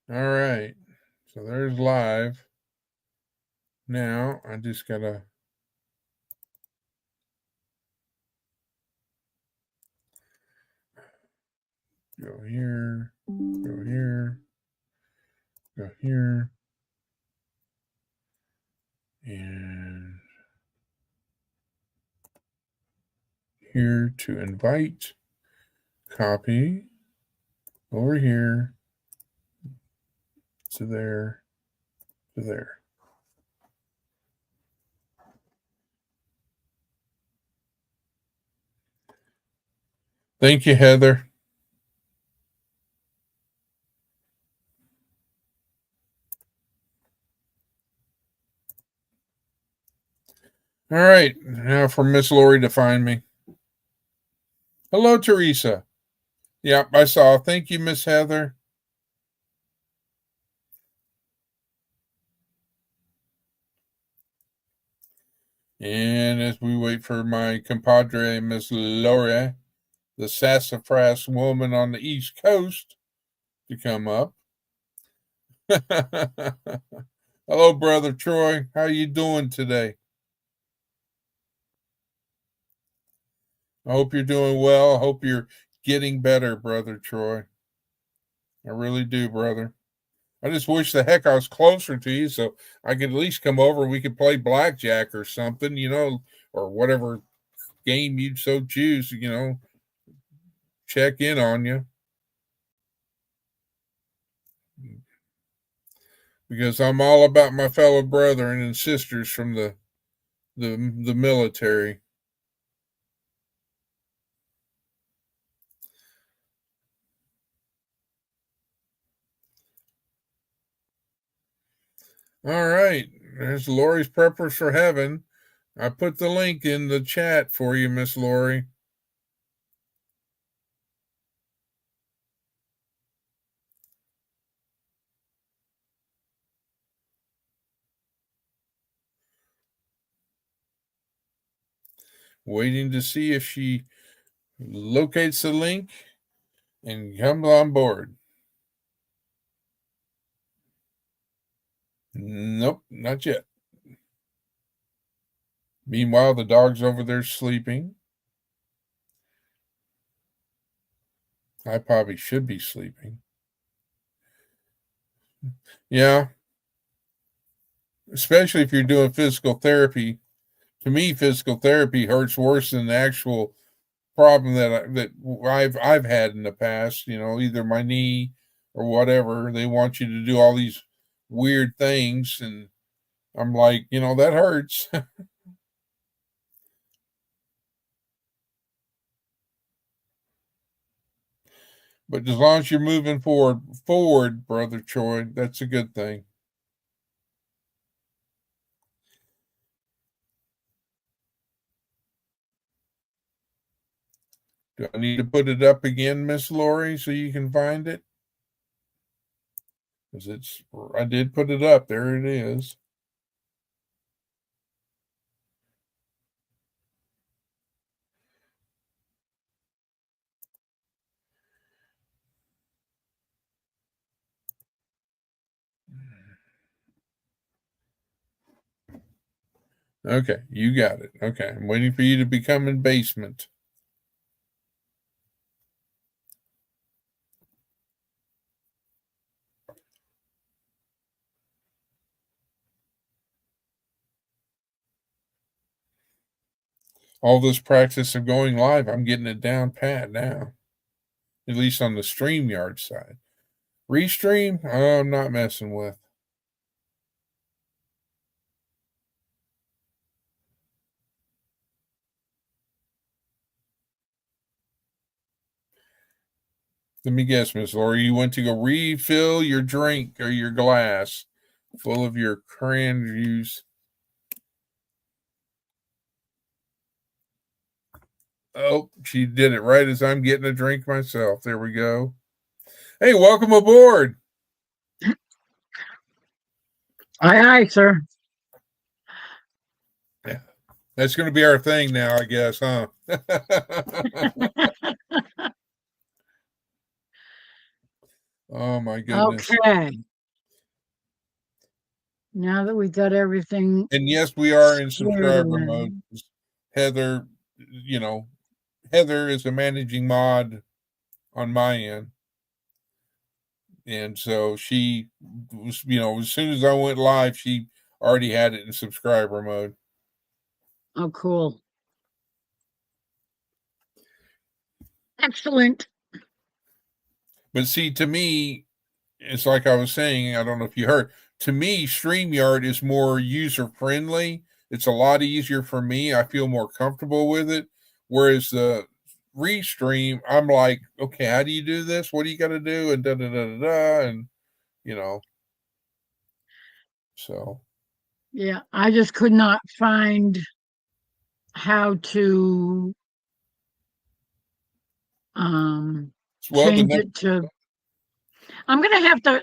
All right. So there's live. Now I just gotta go here, go here, go here, and here to invite. Copy over here to there to there. Thank you, Heather. All right, now for Miss Lori to find me. Hello, Teresa. Yep, I saw. Thank you, Miss Heather. And as we wait for my compadre, Miss Lori, the sassafras woman on the East Coast, to come up. Hello, Brother Troy. How you doing today? I hope you're doing well. I hope you're getting better, Brother Troy. I really do, brother. I just wish the heck I was closer to you so I could at least come over and we could play blackjack or something, or whatever game you'd so choose, check in on you. Because I'm all about my fellow brethren and sisters from the military. All right. There's Lori's Preppers for Heaven. I put the link in the chat for you, Miss Lori. Waiting to see if she locates the link and comes on board. Nope, not yet. Meanwhile, the dog's over there sleeping. I probably should be sleeping. Yeah. Especially if you're doing physical therapy. To me, physical therapy hurts worse than the actual problem that I've had in the past. Either my knee or whatever. They want you to do all these weird things, and I'm like, that hurts. But as long as you're moving forward, Brother Troy, that's a good thing. Do I need to put it up again, Miss Lori, so you can find it? Because I did put it up. There it is. Okay, you got it. Okay, I'm waiting for you to become in basement. All this practice of going live, I'm getting it down pat now. At least on the StreamYard side. Restream, I'm not messing with. Let me guess, Miss Lori, you went to go refill your drink or your glass full of your cran juice. Oh, she did it right as I'm getting a drink myself. There we go. Hey, welcome aboard. Aye, sir. Yeah, that's going to be our thing now, I guess, huh? Oh my goodness. Okay. Now that we got everything And yes, we are in squared subscriber mode. away. Heather, Heather is a managing mod on my end. And so she was, as soon as I went live, she already had it in subscriber mode. Oh, cool. Excellent. But see, to me, it's like I was saying, I don't know if you heard, to me, StreamYard is more user friendly. It's a lot easier for me. I feel more comfortable with it. Whereas the Restream, I'm like, okay, how do you do this? What do you got to do? And da da da da da. And, so. Yeah, I just could not find how to Well, change it to. I'm gonna have to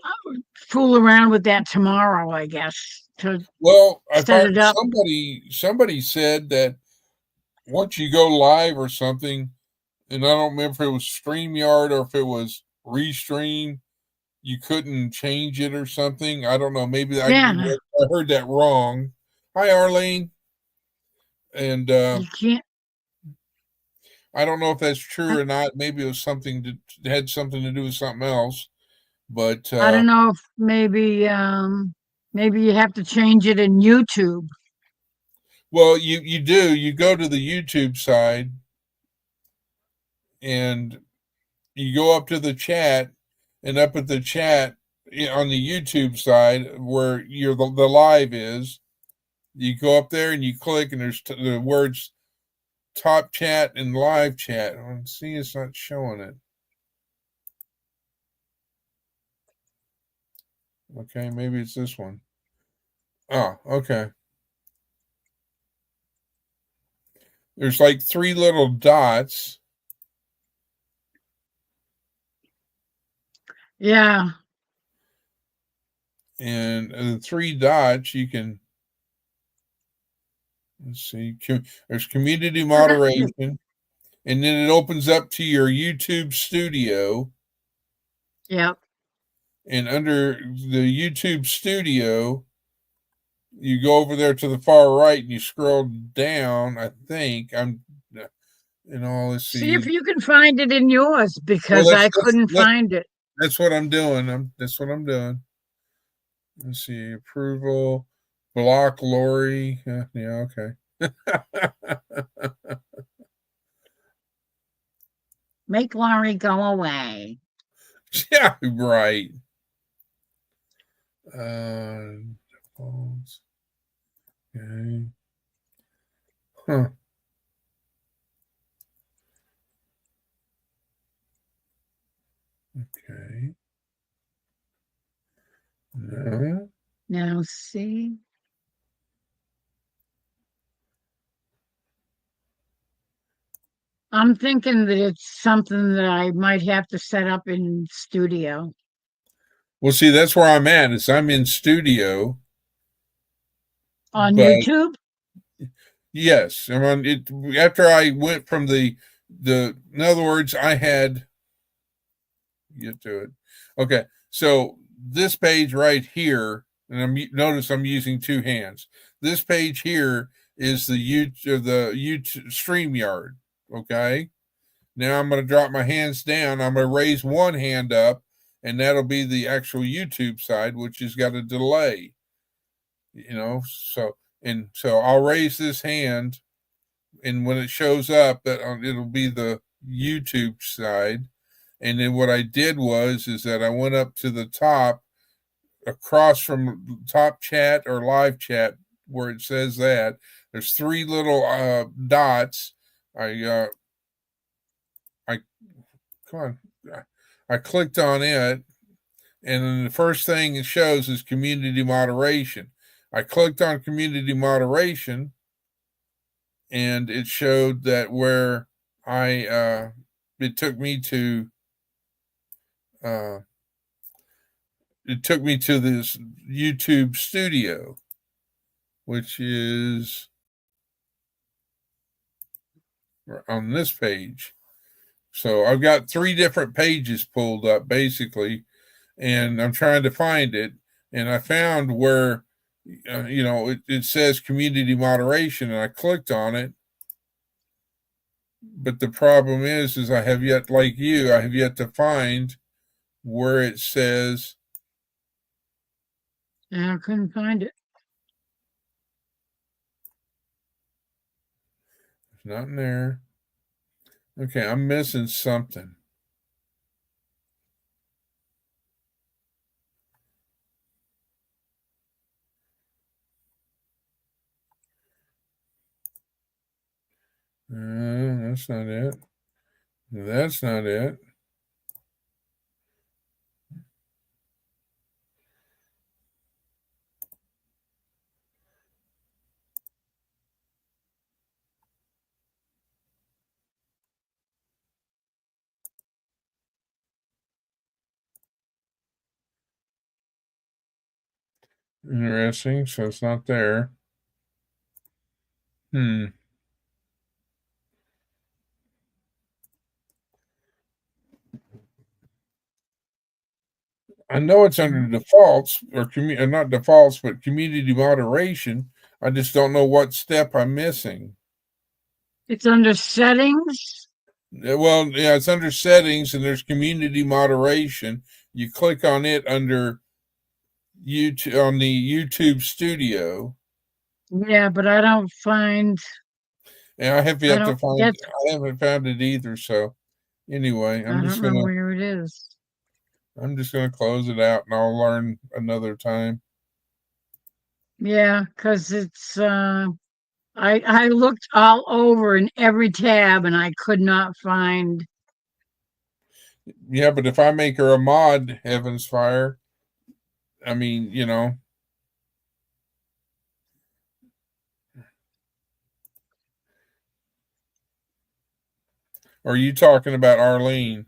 fool around with that tomorrow, I guess, to I set thought it up. somebody said that once you go live or something, and I don't remember if it was StreamYard or if it was Restream, you couldn't change it or something. I don't know. Maybe I Yeah, heard that wrong. Hi, Arlene. And you can't. I don't know if that's true I, or not. Maybe it was something that had something to do with something else. But I don't know if maybe you have to change it in YouTube. well, you do. You go to the YouTube side and you go up to the chat, and up at the chat on the YouTube side where the live is, you go up there and you click, and there's the words top chat and live chat. See, it's not showing it. Okay, maybe it's this one. Oh, okay. There's like 3 little dots. Yeah. And the 3 dots, you can, let's see, there's community moderation, and then it opens up to your YouTube studio. Yep. And under the YouTube studio, you go over there to the far right and you scroll down. I think let's See if see. you can find it in yours Well, because I couldn't find it. that's what I'm doing. That's what I'm doing. Let's see, approval, block Lori. Yeah, okay. Make Laurie go away. Yeah, right. Okay. Huh. Okay. No. Now see. I'm thinking that it's something that I might have to set up in studio. Well, see, that's where I'm at. I'm in studio. On But YouTube? yes, I'm on it. After I went from in other words, I had, get to it. Okay. So this page right here, and notice I'm using 2 hands. This page here is the YouTube StreamYard. Okay. Now I'm going to drop my hands down. I'm going to raise one hand up, and that'll be the actual YouTube side, which has got a delay. So I'll raise this hand, and when it shows up, that it'll be the YouTube side. And then what I did is that I went up to the top, across from top chat or live chat, where it says that there's 3 little dots. I come on, I clicked on it, and then the first thing it shows is community moderation. I clicked on community moderation, and it showed that where it took me to this YouTube studio, which is on this page. So I've got 3 different pages pulled up, basically. and I'm trying to find it, and I found where it says community moderation, and I clicked on it. But the problem is I have yet, like you, I have yet to find where it says. I couldn't find it. It's not in there. Okay, I'm missing something. That's not it. That's not it. Interesting. So it's not there. Hmm. I know it's under defaults or not defaults, but community moderation. I just don't know what step I'm missing. It's under settings. Well, yeah, it's under settings and there's community moderation. You click on it under YouTube on the YouTube studio. Yeah, but I don't find. And I have I yet to don't. find. That's. I haven't found it either. So anyway, I don't know where it is. I'm just gonna close it out, and I'll learn another time. Yeah, because it's. I looked all over in every tab and I could not find. Yeah, but if I make her a mod, Heaven's Fire, I mean, Are you talking about Arlene?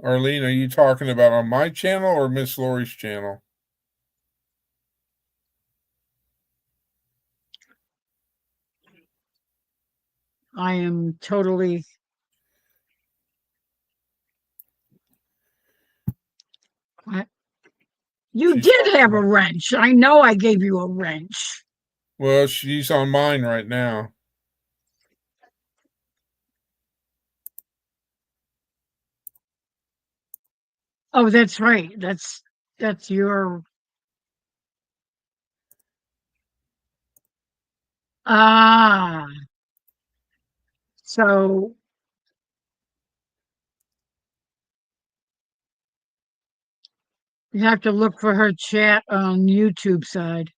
Arlene, are you talking about on my channel or Miss Lori's channel? I am totally. You She's did have a wrench. I know I gave you a wrench. Well, she's on mine right now. Oh, that's right. That's your. Ah. So you have to look for her chat on YouTube side.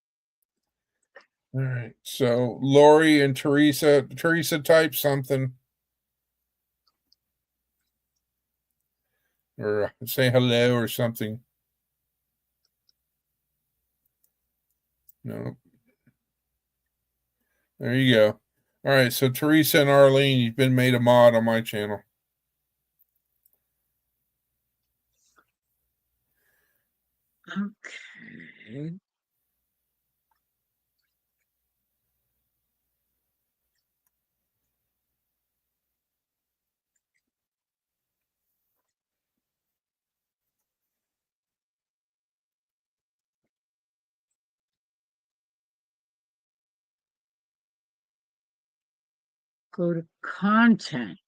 All right. So Lori and Teresa type something or say hello or something. No. There you go. All right. So Teresa and Arlene, you've been made a mod on my channel. Okay. Go to content.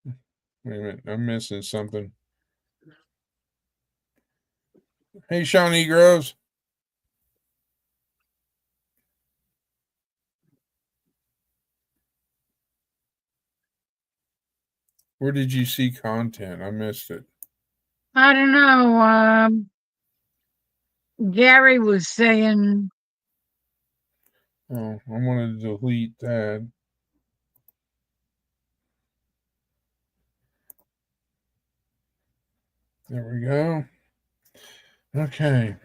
Wait a minute. I'm missing something. Hey, Shawnee Groves. Where did you see content? I missed it. I don't know. Gary was saying. Oh, I wanted to delete that. There we go. Okay.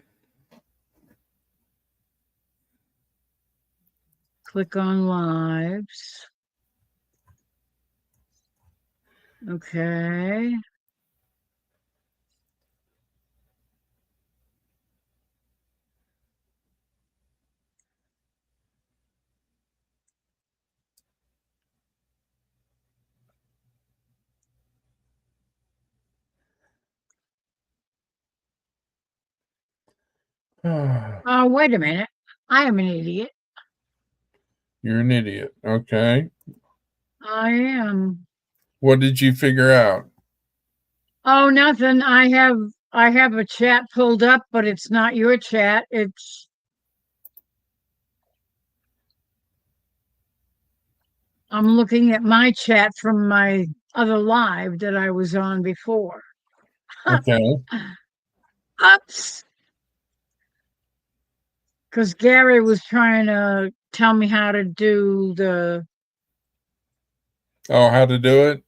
Click on lives. Okay. Oh, wait a minute. I am an idiot. You're an idiot. Okay. I am. What did you figure out? Oh, nothing. I have a chat pulled up, but it's not your chat. I'm looking at my chat from my other live that I was on before. Okay. Oops. Because Gary was trying to tell me how to do the. Oh, how to do it?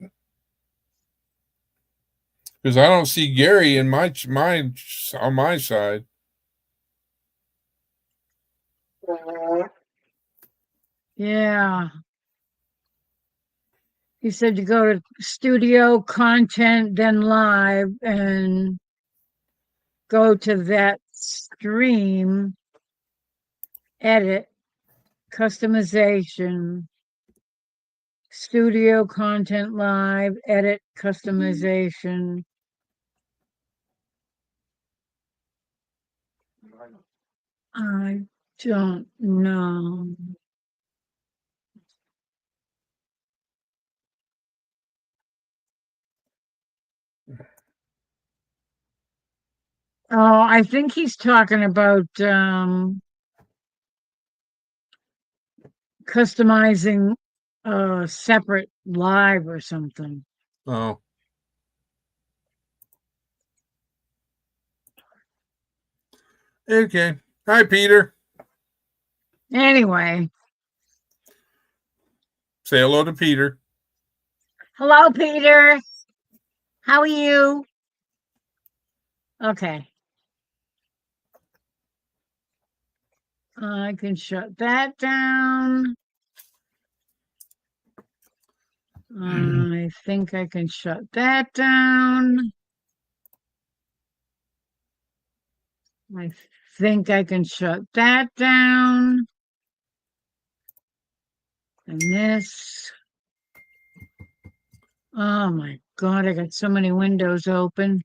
Because I don't see Gary in my on my side. Yeah. He said to go to studio content, then live, and go to that stream, edit, customization, studio content live, edit, customization. I don't know. Oh, I think he's talking about customizing a separate live or something. Oh. Okay. Hi, Peter. Anyway, Say hello to Peter. hello, Peter. How are you? Okay. I can shut that down. I think I can shut that down. I think I can shut that down. And this. Oh my God, I got so many windows open.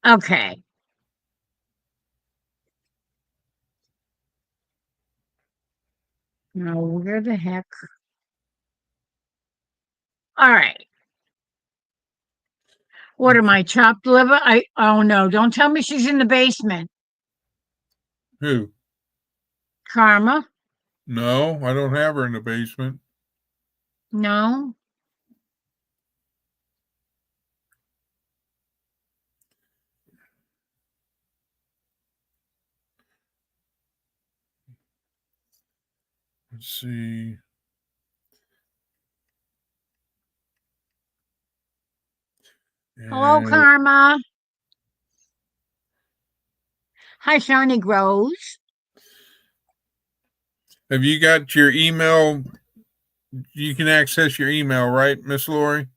Okay. Now, where the heck? All right. What am I, chopped liver? Oh no, don't tell me she's in the basement. Who? Karma? No, I don't have her in the basement. No. Let's see. Hello, And Karma. Hi, Shawnee Grows. have you got your email? You can access your email, right, Miss Lori?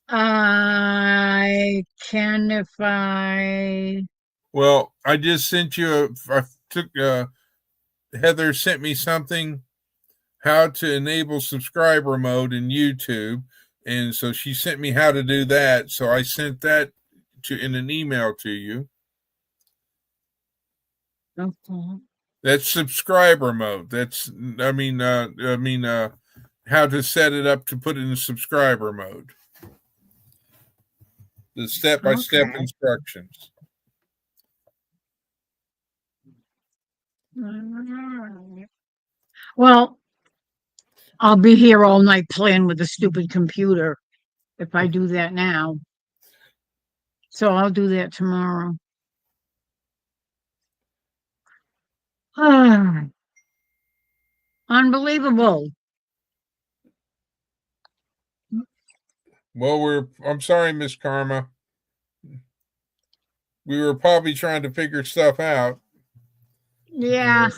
I can if I. Well, I just sent you I took Heather sent me something how to enable subscriber mode in YouTube. And so she sent me how to do that. So I sent that to in an email to you. Okay. That's subscriber mode. That's how to set it up to put it in subscriber mode. The step-by-step instructions. Well, I'll be here all night playing with the stupid computer if I do that now. So I'll do that tomorrow. Unbelievable. Well, I'm sorry, Miss Karma. We were probably trying to figure stuff out. Yeah,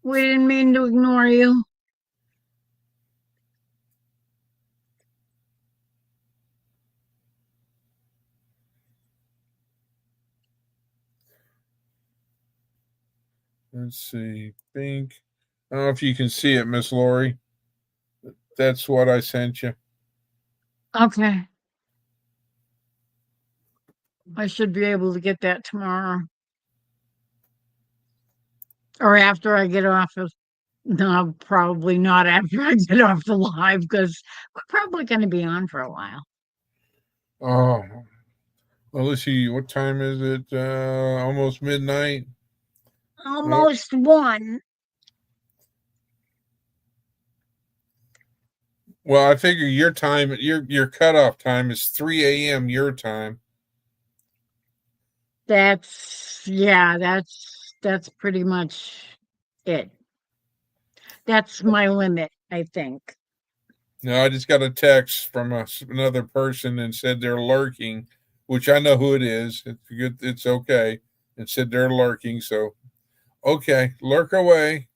we didn't mean to ignore you. Let's see. Pink. I don't know if you can see it, Miss Lori. That's what I sent you. Okay. I should be able to get that tomorrow. Or after I get off of, no, probably not after I get off the live because we're probably going to be on for a while. Oh, well, let's see. What time is it? Almost midnight. Almost one. Well, I figure your time, your cutoff time is 3 a.m. your time. That's pretty much it. That's my limit, I think. No, I just got a text from another person and said they're lurking, which I know who it is. It's good. It's okay. And said they're lurking. So, okay, lurk away.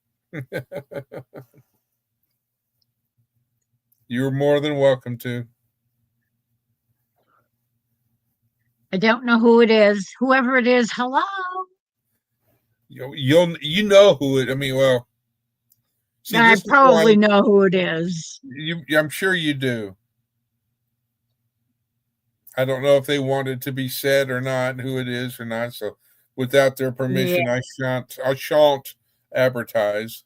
You're more than welcome to. I don't know who it is. Whoever it is, hello. You know who it. I mean, well, see, I this is probably why know who it is. I'm sure you do. I don't know if they want it to be said or not, who it is or not. So, without their Yeah, permission, I shan't advertise.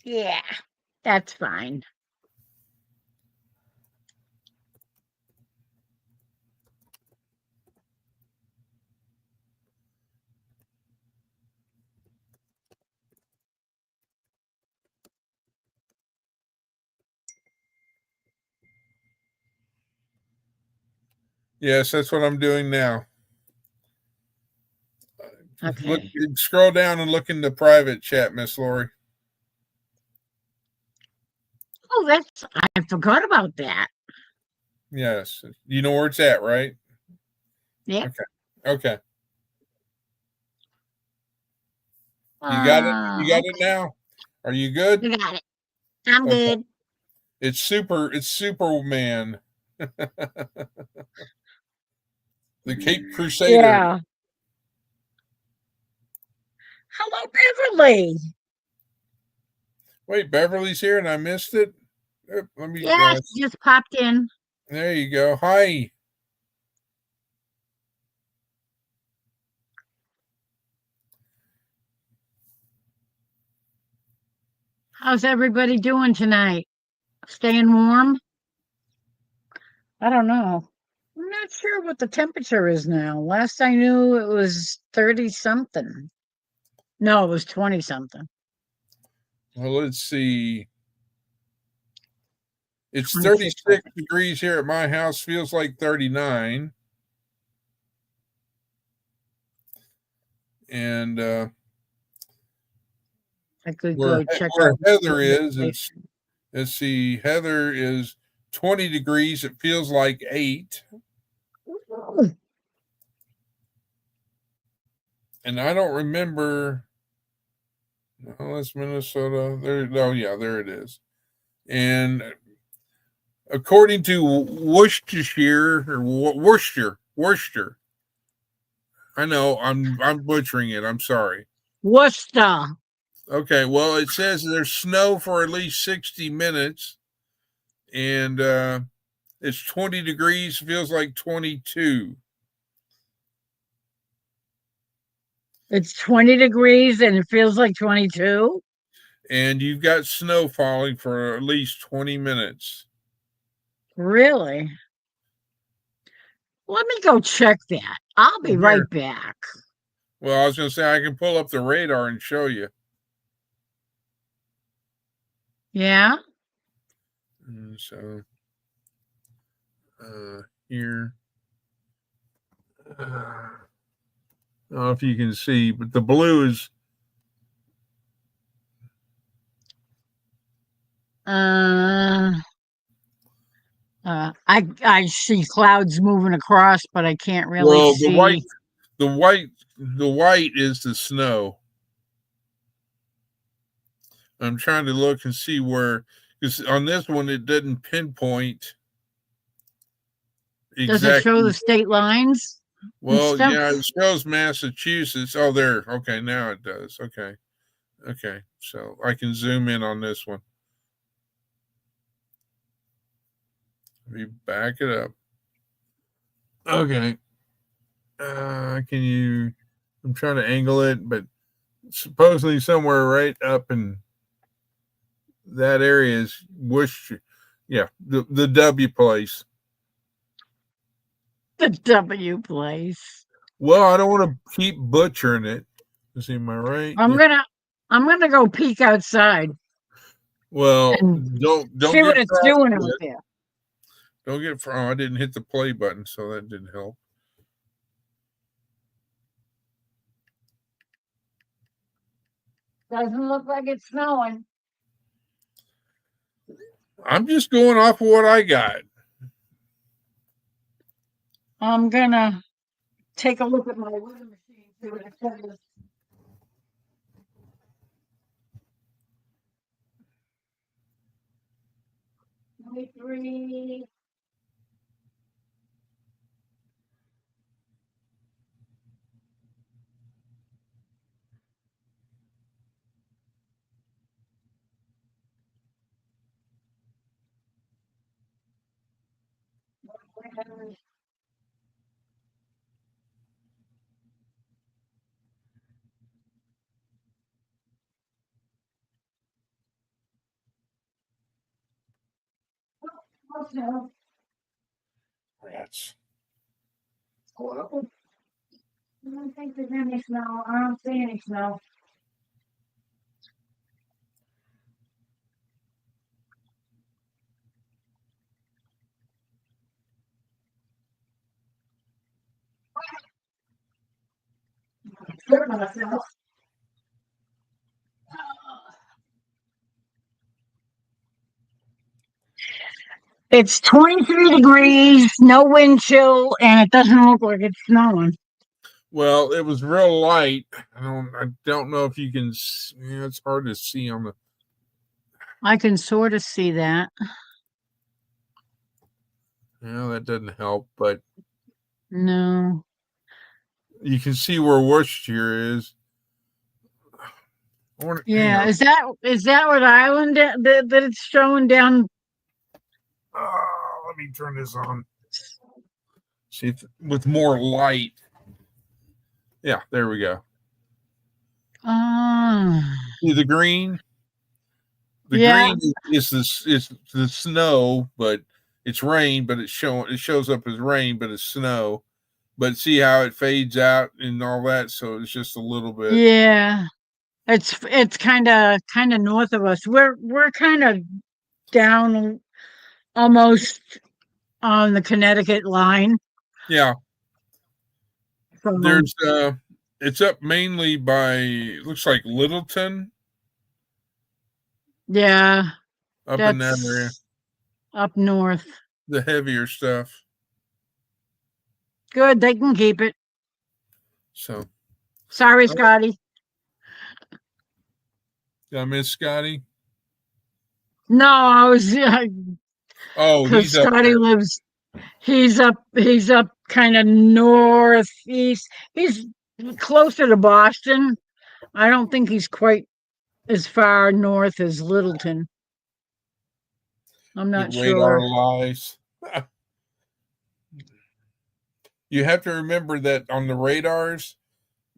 yeah, that's fine. Yes, that's what I'm doing now. Look, Okay. scroll down and look in the private chat, Miss Lori. Oh, I forgot about that. Yes, you know where it's at, right? Yep. Okay, okay. You got it. You got Okay. it now. Are you good? You got it. I'm Okay. good. It's super. It's Superman, the Cape Crusader. Yeah. Hello, Beverly. Wait, Beverly's here, and I missed it. Let me. Yeah, she just popped in. There you go. Hi. How's everybody doing tonight? Staying warm? I don't know. I'm not sure what the temperature is now. Last I knew it was 30 something. No, it was 20 something. Well, let's see. It's 26, 36 degrees here at my house. Feels like 39. And I could where go check where out. Heather is, let's see. Heather is 20 degrees. It feels like 8. And I don't remember. No, that's Minnesota. There. Oh, yeah, there it is. And according to Worcestershire or Worcester. I know I'm butchering it. I'm sorry. Worcester. Okay, well, it says there's snow for at least 60 minutes, and it's 20 degrees. Feels like 22. It's 20 degrees and it feels like 22. And you've got snow falling for at least 20 minutes. Really? Let me go check that. I'll be Here. right back. Well, I was going to say I can pull up the radar and show you. Yeah? And so here. I don't know if you can see, but the blue is. I see clouds moving across, but I can't really Well, see. the white is the snow. I'm trying to look and see where, because on this one it didn't pinpoint Does it show exactly. the state lines and Well, stuff? yeah, it shows Massachusetts. Oh, there. Okay, now it does. Okay. Okay. So I can zoom in on this one. Let me back it up. Okay. Can you? I'm trying to angle it, but supposedly somewhere right up in that area is Worcester. Yeah, the W place. The W place. Well, I don't want to keep butchering it. See, am I right? I'm Yeah. gonna go peek outside Well, and don't see get what it's doing out frostbite. there. Don't get. Oh, I didn't hit the play button, so that didn't help. Doesn't look like it's snowing. I'm just going off of what I got. I'm gonna take a look at my weather machine, see what it says. Three. Rats. I don't think there's any snow. I don't see any snow. Hurt myself. It's 23 degrees, no wind chill, and it doesn't look like it's snowing. Well, it was real light. I don't know if you can. Yeah, it's hard to see on the. I can sort of see that. Yeah, that doesn't help, but No. you can see where Worcestershire is. Yeah, is that what island that it's showing down? Let me turn this on. See if, with more light. Yeah, there we go. See the green? The Yeah. green is the snow, but it's rain, but it shows up as rain, but it's snow. But see how it fades out and all that, so it's just a little bit. Yeah. It's kind of north of us. We're kind of down almost on the Connecticut line. Yeah. So, There's it's up mainly by looks like Littleton. yeah, Up in that area. that's up north. The heavier stuff. Good, they can keep it. So Sorry, Scotty. did I miss Scotty? No, I was Oh, because he's up Scotty there. lives. He's up kind of northeast. He's closer to Boston. I don't think he's quite as far north as Littleton. I'm The not radar sure. lies. You have to remember that on the radars,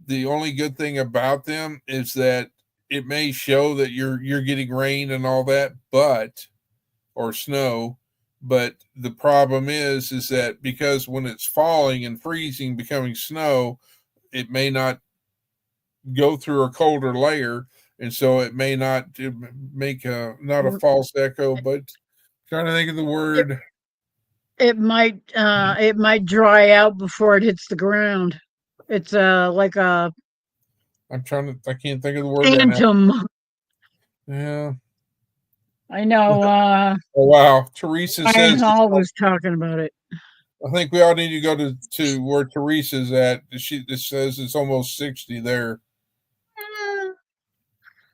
the only good thing about them is that it may show that you're getting rain and all that, but or snow, but the problem is that because when it's falling and freezing, becoming snow, it may not go through a colder layer, and so it may not make not a false echo, but trying to think of the word. It might dry out before it hits the ground. It's like a I can't think of the word right now. phantom. Yeah. I know. Oh wow. Teresa Ryan says Hall was talking about it. I think we all need to go to where Teresa's at. It says it's almost 60 there.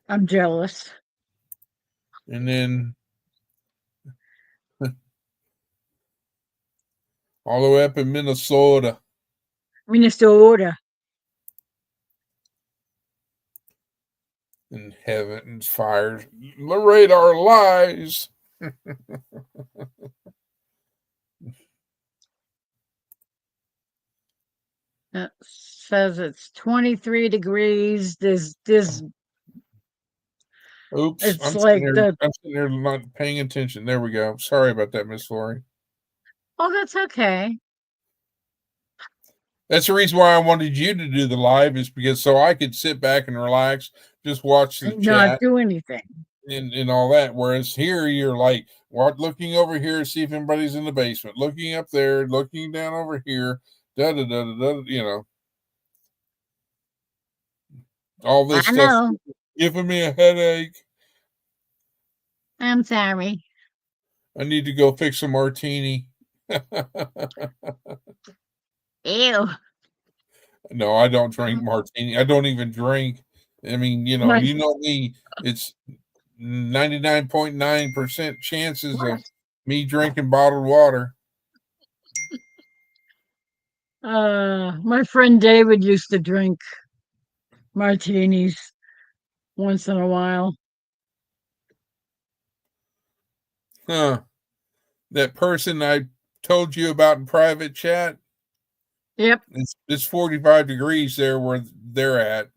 I'm jealous. And then all the way up in Minnesota. Minnesota. And heavens fires. The radar lies. It says it's 23 degrees. Oops, It's I'm sitting like here. the, I'm sitting here not paying attention. There we go. Sorry about that, Miss Lori. oh, that's okay. That's the reason why I wanted you to do the live, is because so I could sit back and relax, just watch the And not chat do anything. and all that. Whereas here, you're like, what, looking over here to see if anybody's in the basement, looking up there, looking down over here, da da da da da. You know, all this I stuff know. giving me a headache. I'm sorry. I need to go fix a martini. Ew. No, I don't drink martini. I don't even drink. I mean, My, you know me. It's 99.9% chances of me drinking bottled water. my friend David used to drink martinis once in a while. Huh. That person I told you about in private chat, Yep. it's 45 degrees there where they're at.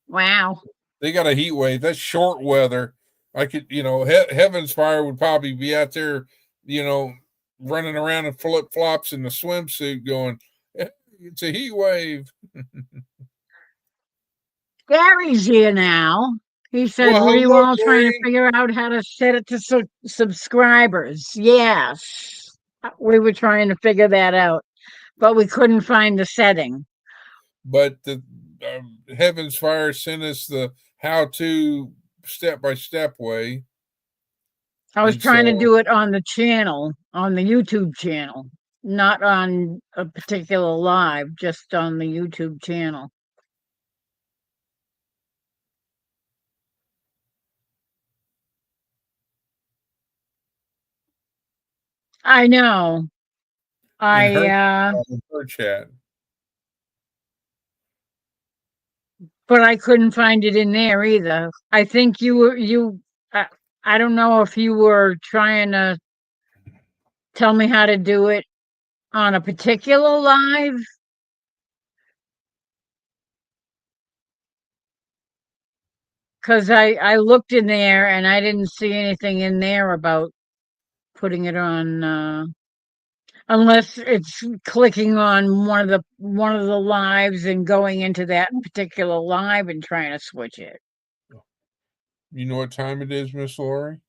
Wow. They got a heat wave. That's short weather. I could, Heaven's Fire would probably be out there, running around in flip flops in the swimsuit going, "Hey, it's a heat wave." Gary's here now. He said, Well, were you hello, all trying to Lori. figure out how to set it to subscribers? Yes. We were trying to figure that out, but we couldn't find the setting. But the Heaven's Fire sent us the how to step by step way. I was And trying to so, do it on the channel, on the YouTube channel, not on a particular live, just on the YouTube channel. I know. in her, I her chat. but I couldn't find it in there either. I think I, I don't know if you were trying to tell me how to do it on a particular live. Because I looked in there and I didn't see anything in there about putting it on, unless it's clicking on one of the lives and going into that particular live and trying to switch it. You know what time it is, Miss Lori?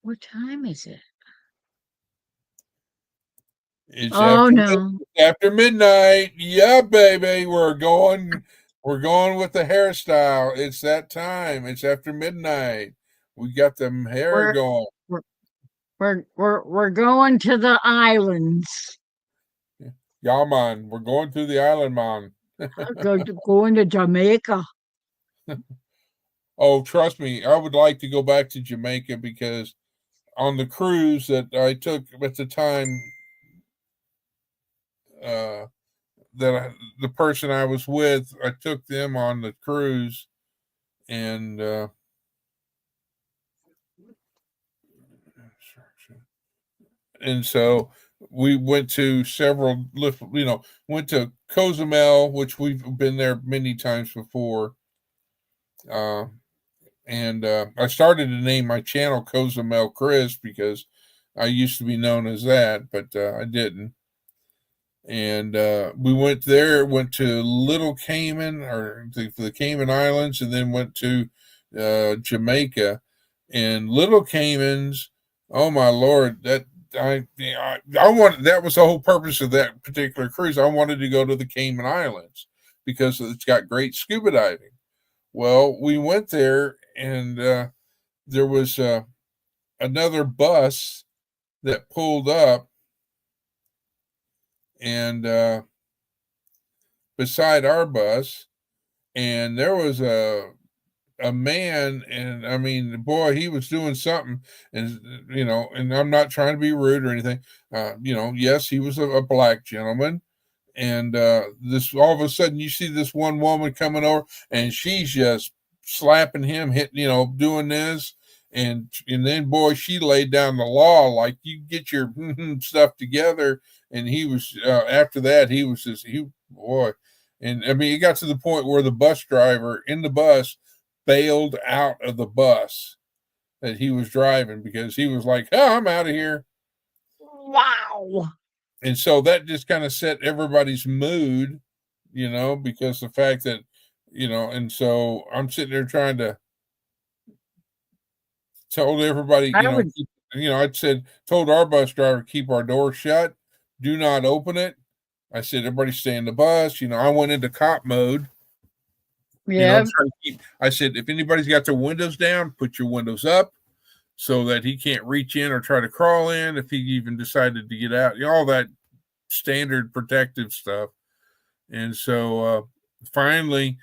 What time is it? It's Oh no. after midnight. Yeah, baby. We're going with the hairstyle. It's that time. It's after midnight. We got them hair We're going. we're we're going to the islands. Yeah, man. We're going to the island, man. Going to Jamaica. Oh, trust me, I would like to go back to Jamaica because on the cruise that I took at the time, uh, the person I was with, I took them on the cruise, and so we went to went to Cozumel, which we've been there many times before. Uh, and I started to name my channel Cozumel Chris because I used to be known as that, but I didn't. And we went there, went to Little Cayman or the Cayman Islands, and then went to Jamaica. And Little Caymans, oh my Lord, I wanted, that was the whole purpose of that particular cruise. I wanted to go to the Cayman Islands because it's got great scuba diving. Well, we went there, and there was another bus that pulled up, and beside our bus, and there was a man, and I mean, boy, he was doing something, and and I'm not trying to be rude or anything. Yes, he was a black gentleman, and this all of a sudden you see this one woman coming over, and she's just slapping him, hitting, doing this, and then boy, she laid down the law like you get your stuff together. And he was after that he was just boy, and I mean it got to the point where the bus driver in the bus bailed out of the bus that he was driving because he was like, "Oh, I'm out of here." Wow. And so that just kind of set everybody's mood, because the fact that, and so I'm sitting there trying to told everybody, I would, I told our bus driver, keep our door shut, do not open it. I said, everybody stay in the bus. I went into cop mode. yeah, I said, if anybody's got their windows down, put your windows up so that he can't reach in or try to crawl in if he even decided to get out. All that standard protective stuff. And so finally,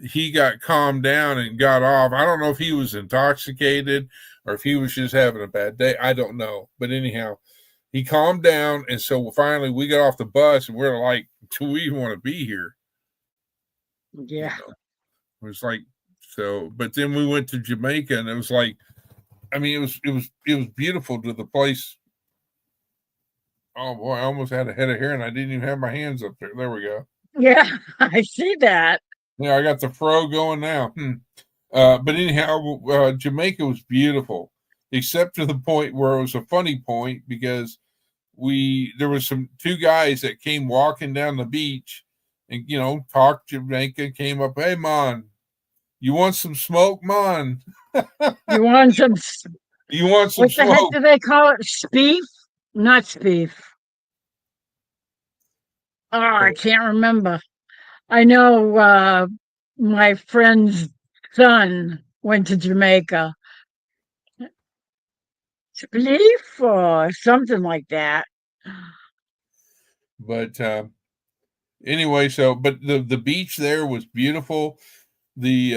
he got calmed down and got off. I don't know if he was intoxicated or if he was just having a bad day. I don't know. But anyhow, he calmed down. And so finally we got off the bus and we're like, do we even want to be here? yeah. It was like, so, but then we went to Jamaica and it was like, I mean, it was beautiful to the place. Oh boy, I almost had a head of hair and I didn't even have my hands up there. There we go. Yeah, I see that. Yeah, I got the fro going now. But anyhow, Jamaica was beautiful, except to the point where it was a funny point because there was two guys that came walking down the beach and, talked Jamaica, came up, hey, man, you want some smoke, man? You want some, You want some what the heck smoke? do they call it? Speef? Not speef. Oh, I can't remember. I know my friend's son went to Jamaica. Spleef or something like that. But anyway, but the beach there was beautiful. The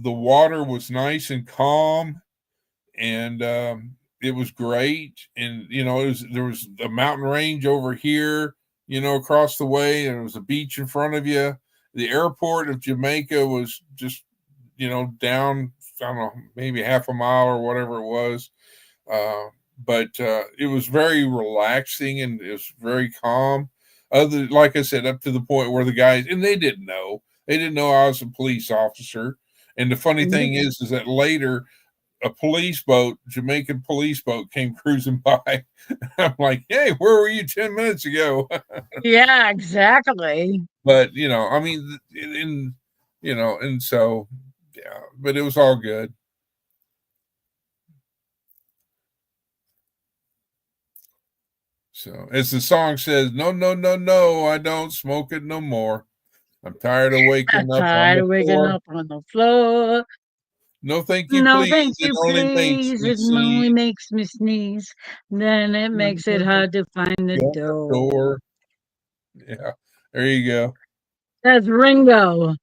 water was nice and calm, and it was great. And there was a mountain range over here, across the way, and there was a beach in front of you. The airport of Jamaica was just down, I don't know, maybe half a mile or whatever it was. But it was very relaxing and it was very calm. Like I said, up to the point where the guys, and they didn't know I was a police officer. And the funny thing is that later a Jamaican police boat came cruising by. I'm like, hey, where were you 10 minutes ago? Yeah, exactly. But, I mean, and so, yeah, but it was all good. So, as the song says, no, no, no, no, I don't smoke it no more. I'm tired of waking up on the floor. Up on the floor. No, thank you, No, please. thank It you, only makes please. me It only sneeze. makes me sneeze. Then it makes it hard to find the door. Door. Yeah, there you go. That's Ringo.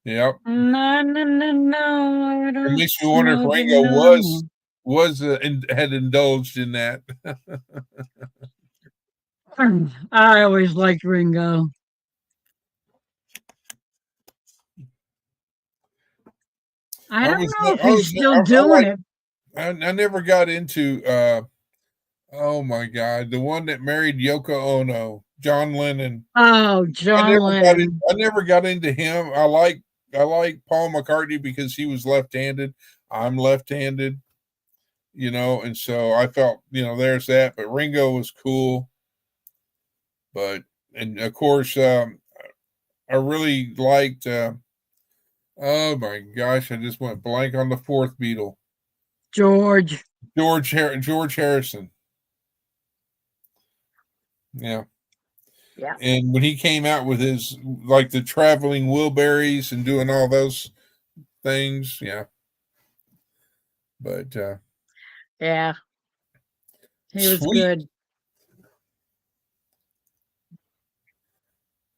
Yep. No, no, no, no. I It don't makes me wonder if smoke it Ringo no more. had indulged in that. I always liked Ringo. I don't know if he's still doing it. I never got into oh my god, the one that married Yoko Ono, John Lennon. Oh, John Lennon. I never got into him. I like Paul McCartney because he was left-handed. I'm left-handed, and so I felt, there's that. But Ringo was cool. And of course, I really liked. Oh my gosh, I just went blank on the fourth Beatle, George. George Harrison. Yeah. Yeah. And when he came out with his like the traveling Wilburys and doing all those things, yeah. But yeah, he was sweet. good.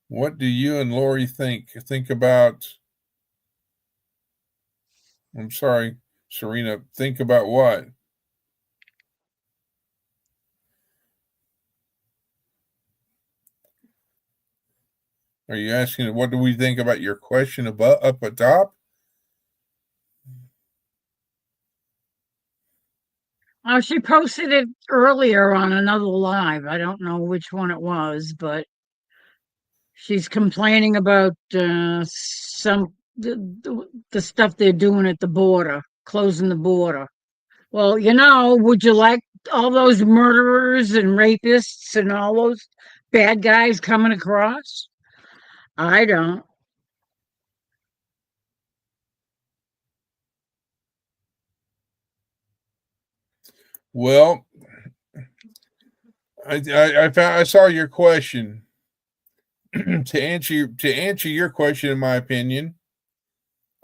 What do you and Lori think about? I'm sorry, Serena. Think about what? Are you asking what do we think about your question above up at top? Oh, she posted it earlier on another live. I don't know which one it was, but she's complaining about the stuff they're doing at the border, closing the border. Well, would you like all those murderers and rapists and all those bad guys coming across? I don't. Well, I saw your question. To answer your question, in my opinion,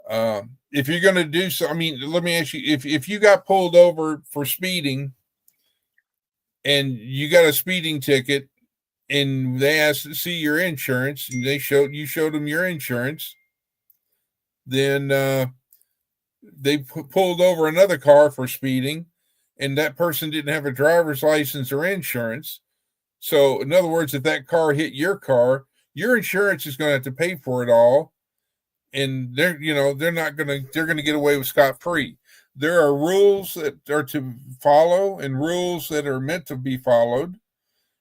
if you're going to do so, I mean, let me ask you: if you got pulled over for speeding and you got a speeding ticket, and they asked to see your insurance, and showed them your insurance, then they pulled over another car for speeding, and that person didn't have a driver's license or insurance. So, in other words, if that car hit your car, your insurance is going to have to pay for it all, and they're going to get away with scot free. There are rules that are to follow and rules that are meant to be followed.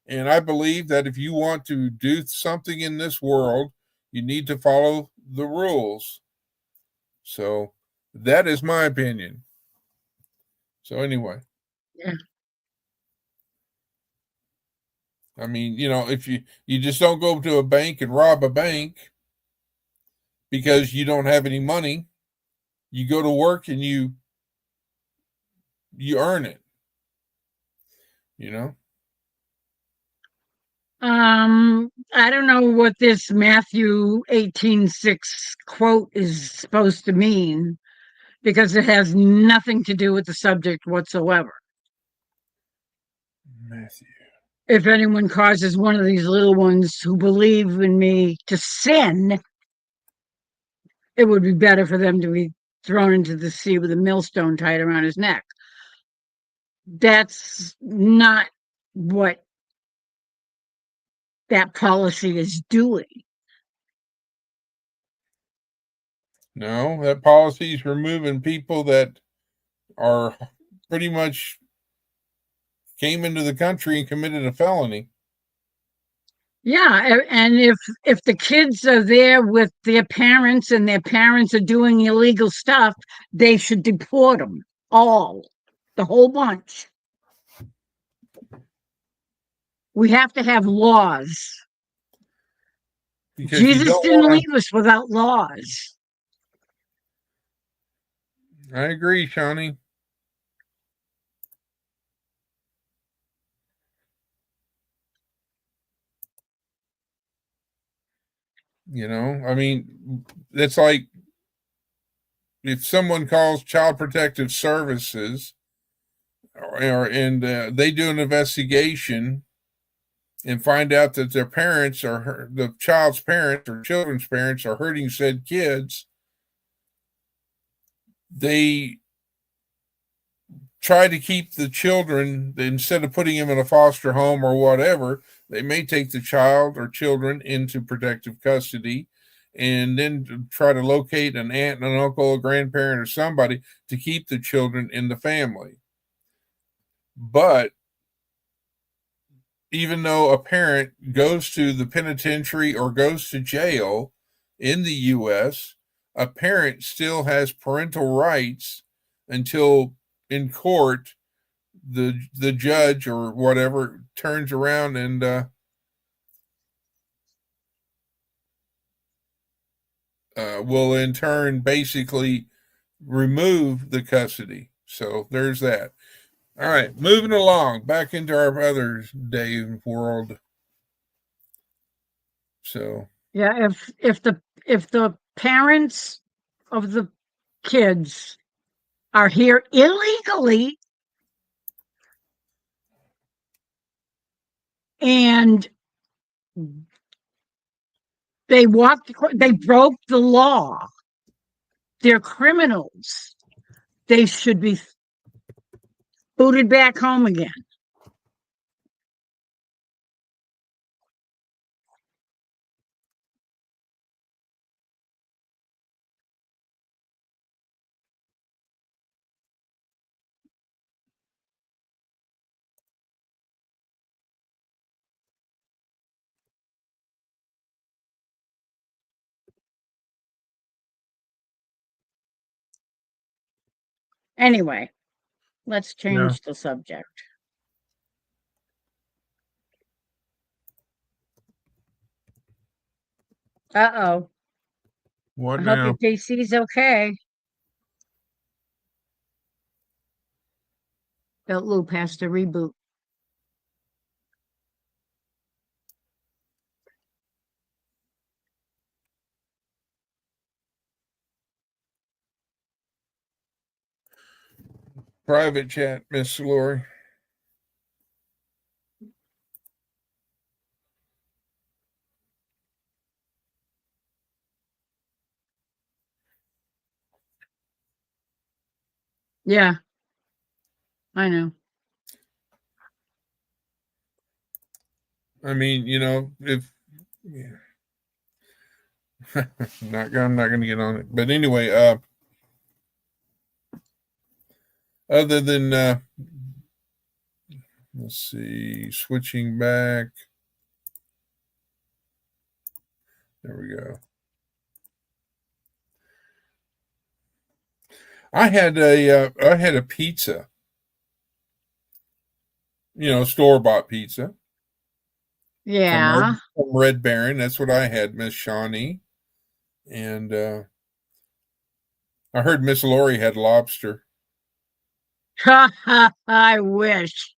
And I believe that if you want to do something in this world, you need to follow the rules. So that is my opinion. So anyway, Yeah. I mean, if you just don't go to a bank and rob a bank because you don't have any money, you go to work and you earn it, you know? I don't know what this Matthew 18:6 quote is supposed to mean because it has nothing to do with the subject whatsoever. Matthew. If anyone causes one of these little ones who believe in me to sin, it would be better for them to be thrown into the sea with a millstone tied around his neck. That's not what that policy is doing. No, that policy is removing people that are pretty much came into the country and committed a felony. Yeah, and if the kids are there with their parents and their parents are doing illegal stuff, they should deport them all, the whole bunch. We have to have laws. Because you Jesus don't didn't want leave us without laws. to. I agree, Shawnee. I mean, it's like if someone calls Child Protective Services, and they do an investigation and find out that their parents or the child's parents or children's parents are hurting said kids, they try to keep the children, instead of putting them in a foster home or whatever. They may take the child or children into protective custody and then try to locate an aunt and an uncle, a grandparent, or somebody to keep the children in the family. But even though a parent goes to the penitentiary or goes to jail in the US, a parent still has parental rights until in court the judge or whatever turns around and will in turn basically remove the custody. So there's that. All right, moving along back into our other day world. So Yeah, if the parents of the kids are here illegally and they broke the law, they're criminals. They should be booted back home again. Anyway, let's Yeah. change the subject. Uh-oh. What I hope your now? PC's okay. Built Loop has to reboot. Private chat, Miss Lori. Yeah, I know. I mean, if I'm not gonna get on it. But anyway, other than let's see, switching back. There we go. I had a pizza, store bought pizza Yeah. from Red Baron. That's what I had, Miss Shawnee. And I heard Miss Lori had lobster. I wish.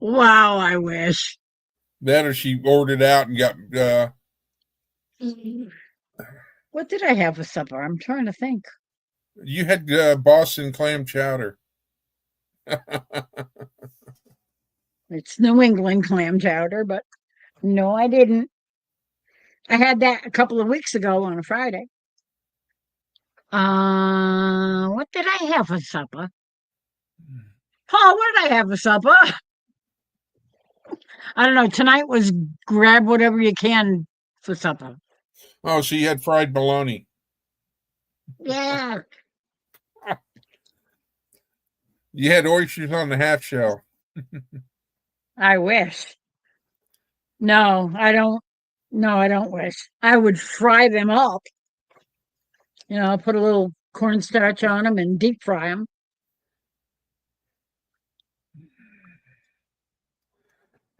Wow, I wish. That or she ordered out and got What did I have for supper? I'm trying to think. you had Boston clam chowder. It's New England clam chowder, but no, I didn't. I had that a couple of weeks ago on a Friday. What did I have for supper? Paul, what did I have for supper? I don't know. Tonight was grab whatever you can for supper. Oh, so you had fried bologna. Yeah. You had oysters on the half shell. I wish. No, I don't. No, I don't wish. I would fry them up. Put a little cornstarch on them and deep fry them.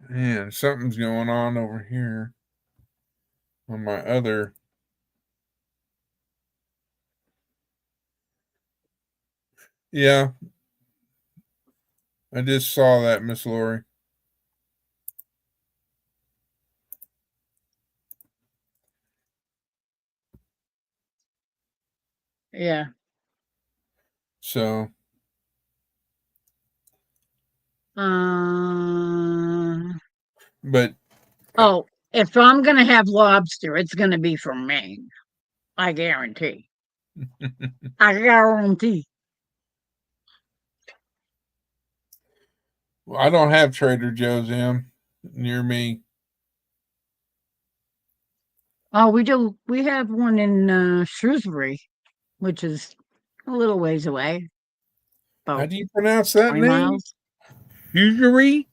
Man, something's going on over here on my other. Yeah, I just saw that, Miss Lori. Yeah. So, but Oh, if I'm gonna have lobster, it's gonna be from Maine. I guarantee. I guarantee. I don't have Trader Joe's near me. Oh, we do. We have one in Shrewsbury, which is a little ways away. How About do you pronounce that 20 name? miles. Hughery?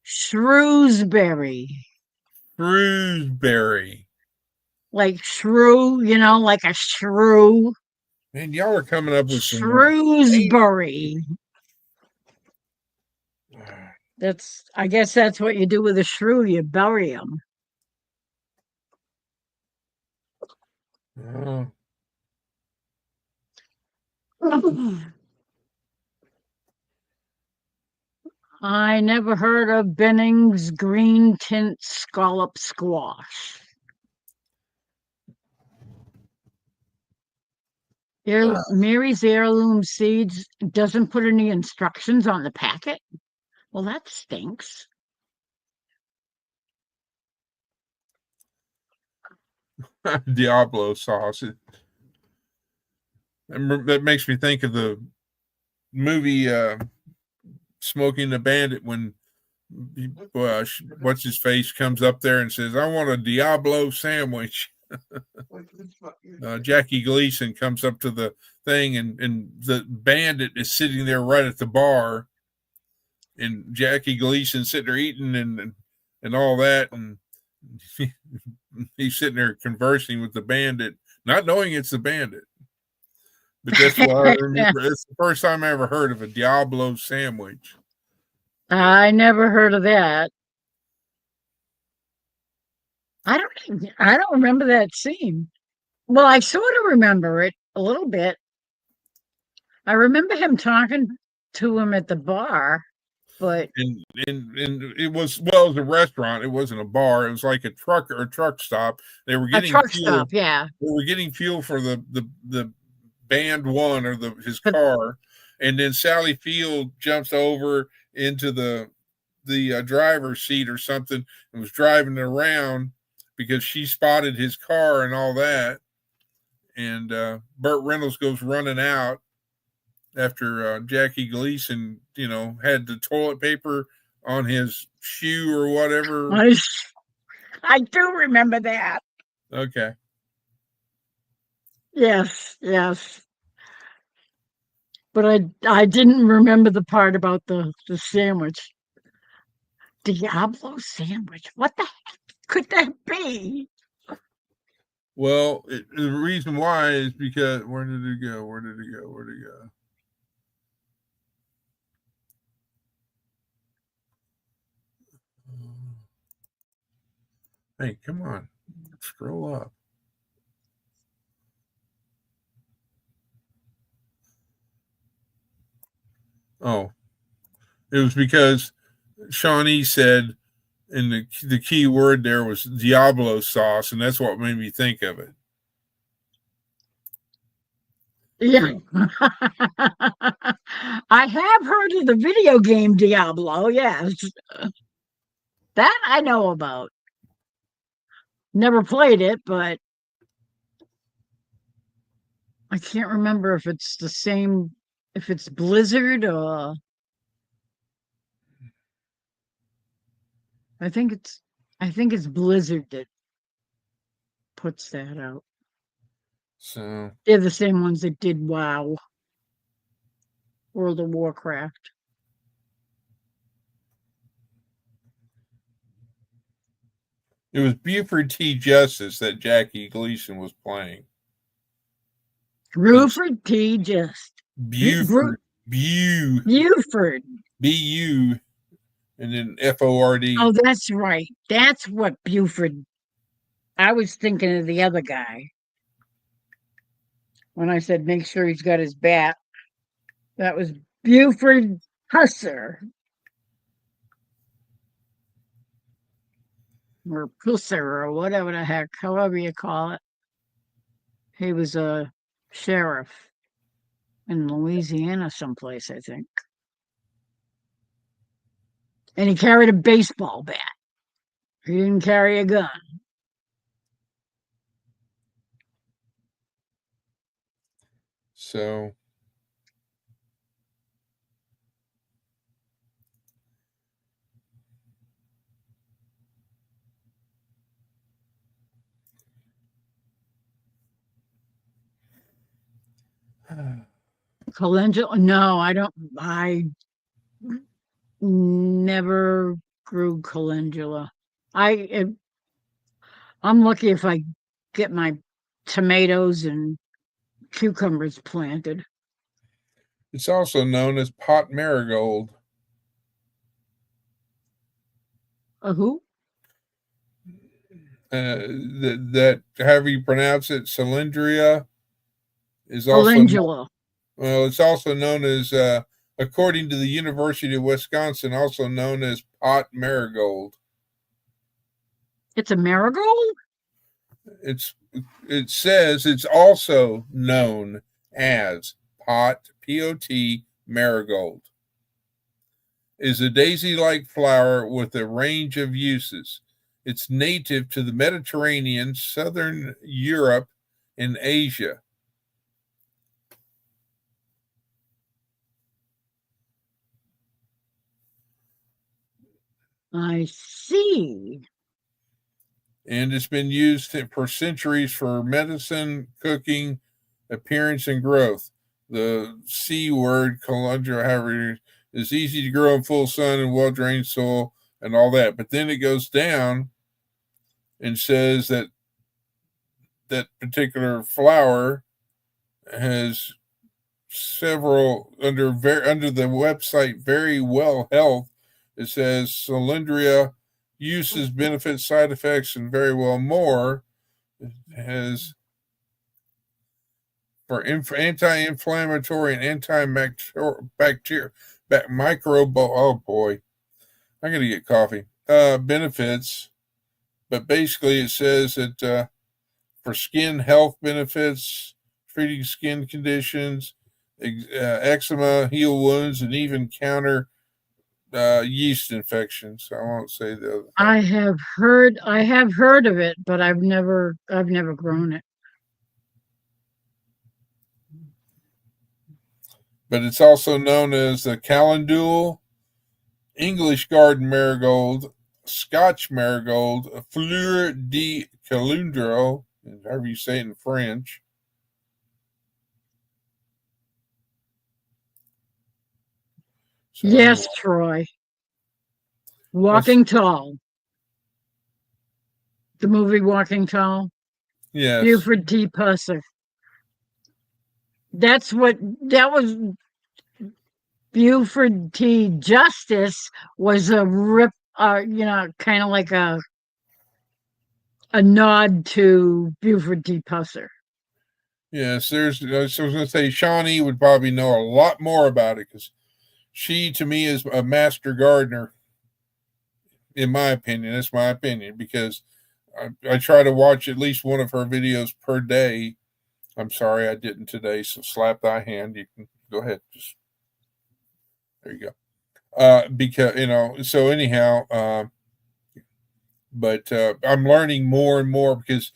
Shrewsbury. Shrewsbury. Like shrew, like a shrew. Man, y'all are coming up with some. Shrewsbury. I guess that's what you do with a shrew. You bury them. Oh. I never heard of Benning's green tint scallop squash. Mary's Heirloom Seeds doesn't put any instructions on the packet. Well, that stinks. Diablo sauce. That makes me think of the movie Smoking the Bandit when what's his face comes up there and says, "I want a Diablo sandwich." Jackie Gleason comes up to the thing and the bandit is sitting there right at the bar, and Jackie Gleason sitting there eating and all that, and he's sitting there conversing with the bandit, not knowing it's the bandit. But that's what I remember. It's the first time I ever heard of a Diablo sandwich. I never heard of that. I don't remember that scene. Well, I sort of remember it a little bit. I remember him talking to him at the bar, but And it was, well, it was a restaurant. It wasn't a bar. It was like a truck stop. They were a getting truck fuel. stop, yeah. They were getting fuel for the band one, or his But- car, and then Sally Field jumps over into the driver's seat or something and was driving it around because she spotted his car and all that. And Burt Reynolds goes running out after Jackie Gleason, had the toilet paper on his shoe or whatever. I do remember that. Okay. Yes. But I didn't remember the part about the sandwich. Diablo sandwich. What the heck could that be? Well, the reason why is because where did it go? Hey, come on, scroll up. Oh, it was because Shawnee said, and the key word there was Diablo sauce, and that's what made me think of it. Yeah. I have heard of the video game Diablo, yes. That I know about. Never played it, but I can't remember if it's the same, if it's Blizzard or I think it's Blizzard that puts that out. So They're the same ones that did WoW, World of Warcraft. it was Buford T. Justice that Jackie Gleason was playing. Buford T. Just. Buford. Buford. B-U, and then F-O-R-D. Oh, that's right. That's what Buford. I was thinking of the other guy. When I said make sure he's got his bat, that was Buford Husser. Or Pusser, or whatever the heck, however you call it. He was a sheriff in Louisiana someplace, I think. And he carried a baseball bat. He didn't carry a gun. So Calendula? No, I don't. I never grew calendula. I'm lucky if I get my tomatoes and cucumbers planted. it's also known as pot marigold. A who? That however you pronounce it, cylindria, is also Calendula. well. It's also known as, according to the University of Wisconsin, also known as pot marigold. It's a marigold? It says it's also known as pot, P-O-T, marigold. Is a daisy-like flower with a range of uses. It's native to the Mediterranean, southern Europe, and Asia. I see. And it's been used for centuries for medicine, cooking, appearance, and growth. The C word, calendula, however, is easy to grow in full sun and well-drained soil and all that. But then it goes down and says that particular flower has several under the website Very Well Health. It says Cylindria uses, benefits, side effects, and very well more. It has for anti-inflammatory and antibacterial microbe. Oh boy, I'm gonna get coffee. Benefits, but basically it says that for skin health benefits, treating skin conditions, eczema, heal wounds, and even counter yeast infections. I won't say the other thing. I have heard of it, but I've never grown it. But it's also known as the calendule, English garden marigold, Scotch marigold, fleur de calendro, however you say it in French. So, Yes, Troy. Walking Tall. The movie Walking Tall. yes. Buford T. Pusser. That was Buford T. Justice was a kind of like a nod to Buford T. Pusser. Yes, I was going to say Shawnee would probably know a lot more about it because she, to me, is a master gardener. In my opinion, that's my opinion because I try to watch at least one of her videos per day. I'm sorry I didn't today, so slap thy hand. You can go ahead. Just there you go. Because so anyhow, but I'm learning more and more because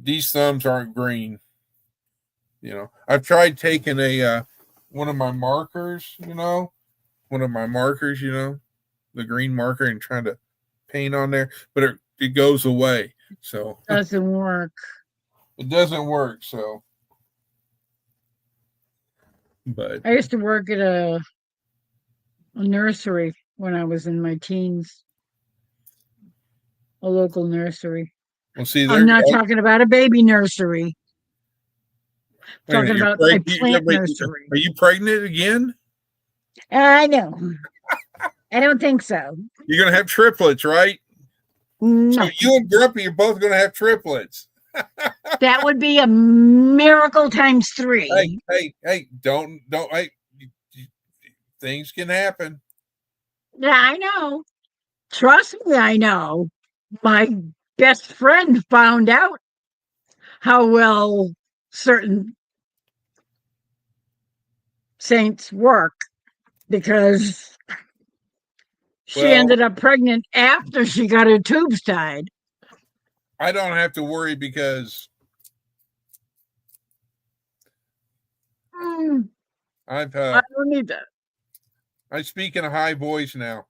these thumbs aren't green. I've tried taking one of my markers, the green marker, and trying to paint on there, but it goes away. So doesn't work. It doesn't work. So, but I used to work at a nursery when I was in my teens. A local nursery. Well, see, I'm not talking about a baby nursery. I'm talking about a plant nursery. Are you pregnant again? I know. I don't think so. You're going to have triplets, right? No. So you and Grumpy are both going to have triplets. That would be a miracle times 3. Hey, don't, things can happen. Yeah, I know. Trust me, I know. My best friend found out how well certain saints work because she ended up pregnant after she got her tubes tied. I don't have to worry because I don't need that. I speak in a high voice now.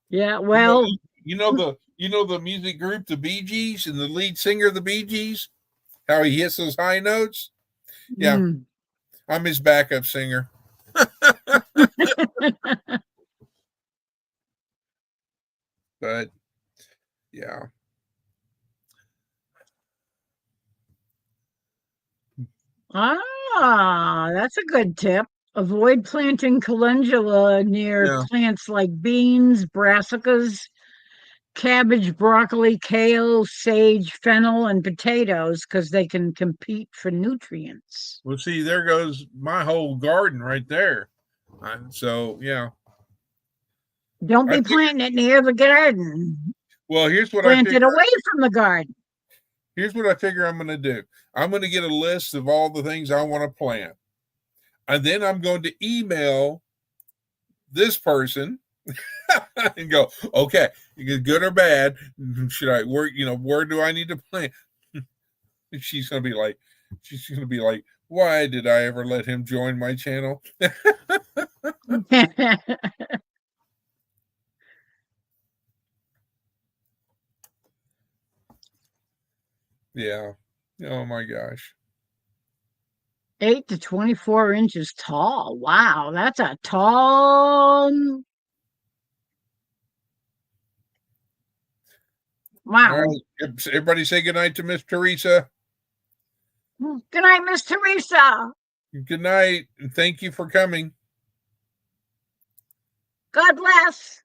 Yeah, well, you know the music group the Bee Gees and the lead singer of the Bee Gees, how he hits those high notes. Yeah, I'm his backup singer. But yeah. That's a good tip. Avoid planting calendula near plants like beans, brassicas, cabbage, broccoli, kale, sage, fennel, and potatoes because they can compete for nutrients. Well, see, there goes my whole garden right there. So, yeah. Don't be planting it near the garden. Well, here's what Plant it away from the garden. Here's what I figure I'm going to do. I'm going to get a list of all the things I want to plant. And then I'm going to email this person and go, okay, good or bad, should I work, where do I need to plant? She's going to be like, why did I ever let him join my channel? Yeah. Oh my gosh. 8 to 24 inches tall. Wow, that's a tall. Wow. All right. Everybody say goodnight to Miss Teresa. Good night, Miss Teresa. Good night, and thank you for coming. God bless.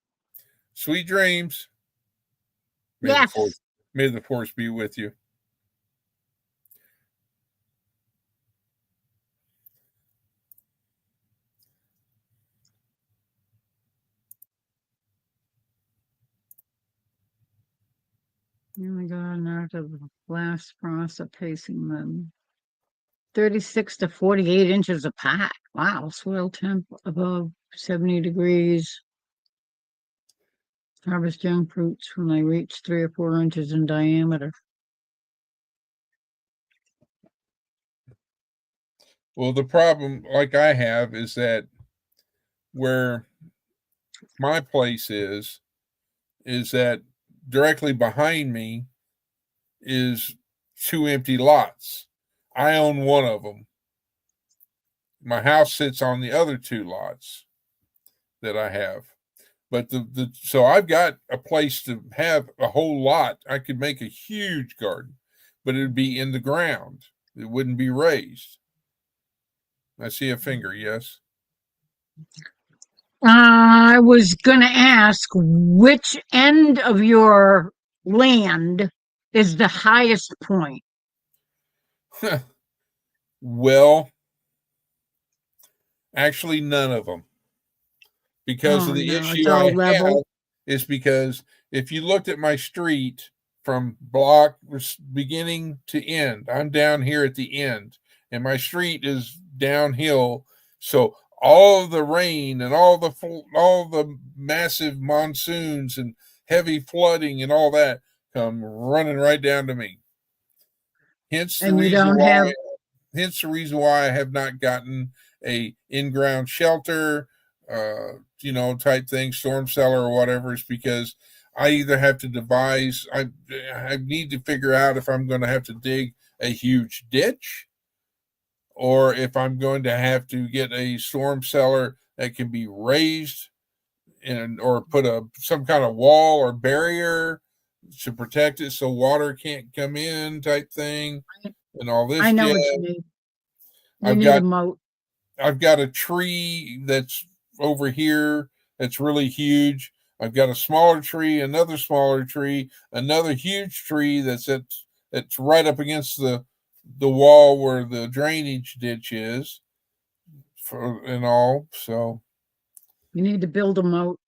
Sweet dreams. Yes. May the force be with you. Oh my God, now to the last frost of pacing them. 36 to 48 inches apart. Wow, soil temp above 70 degrees. Harvest young fruits when they reach 3 or 4 inches in diameter. Well, the problem, like I have, is that where my place is that directly behind me is 2 empty lots. I own one of them. My house sits on the other 2 lots that I have. But so I've got a place to have a whole lot. I could make a huge garden, but it would be in the ground. It wouldn't be raised. I see a finger, yes. I was going to ask which end of your land is the highest point? Well, actually, none of them. Because of the issue I have is because if you looked at my street from block beginning to end, I'm down here at the end, and my street is downhill. So all of the rain and all the massive monsoons and heavy flooding and all that come running right down to me. Hence the reason why I have not gotten a in-ground shelter, type thing, storm cellar or whatever, is because I either have to devise, I need to figure out if I'm going to have to dig a huge ditch or if I'm going to have to get a storm cellar that can be raised or put some kind of wall or barrier to protect it so water can't come in type thing and all this. I know what you need. You need a moat. I've got a tree that's over here that's really huge. I've got a smaller tree, another smaller tree, another huge tree that's right up against the wall where the drainage ditch is and all. So you need to build a moat.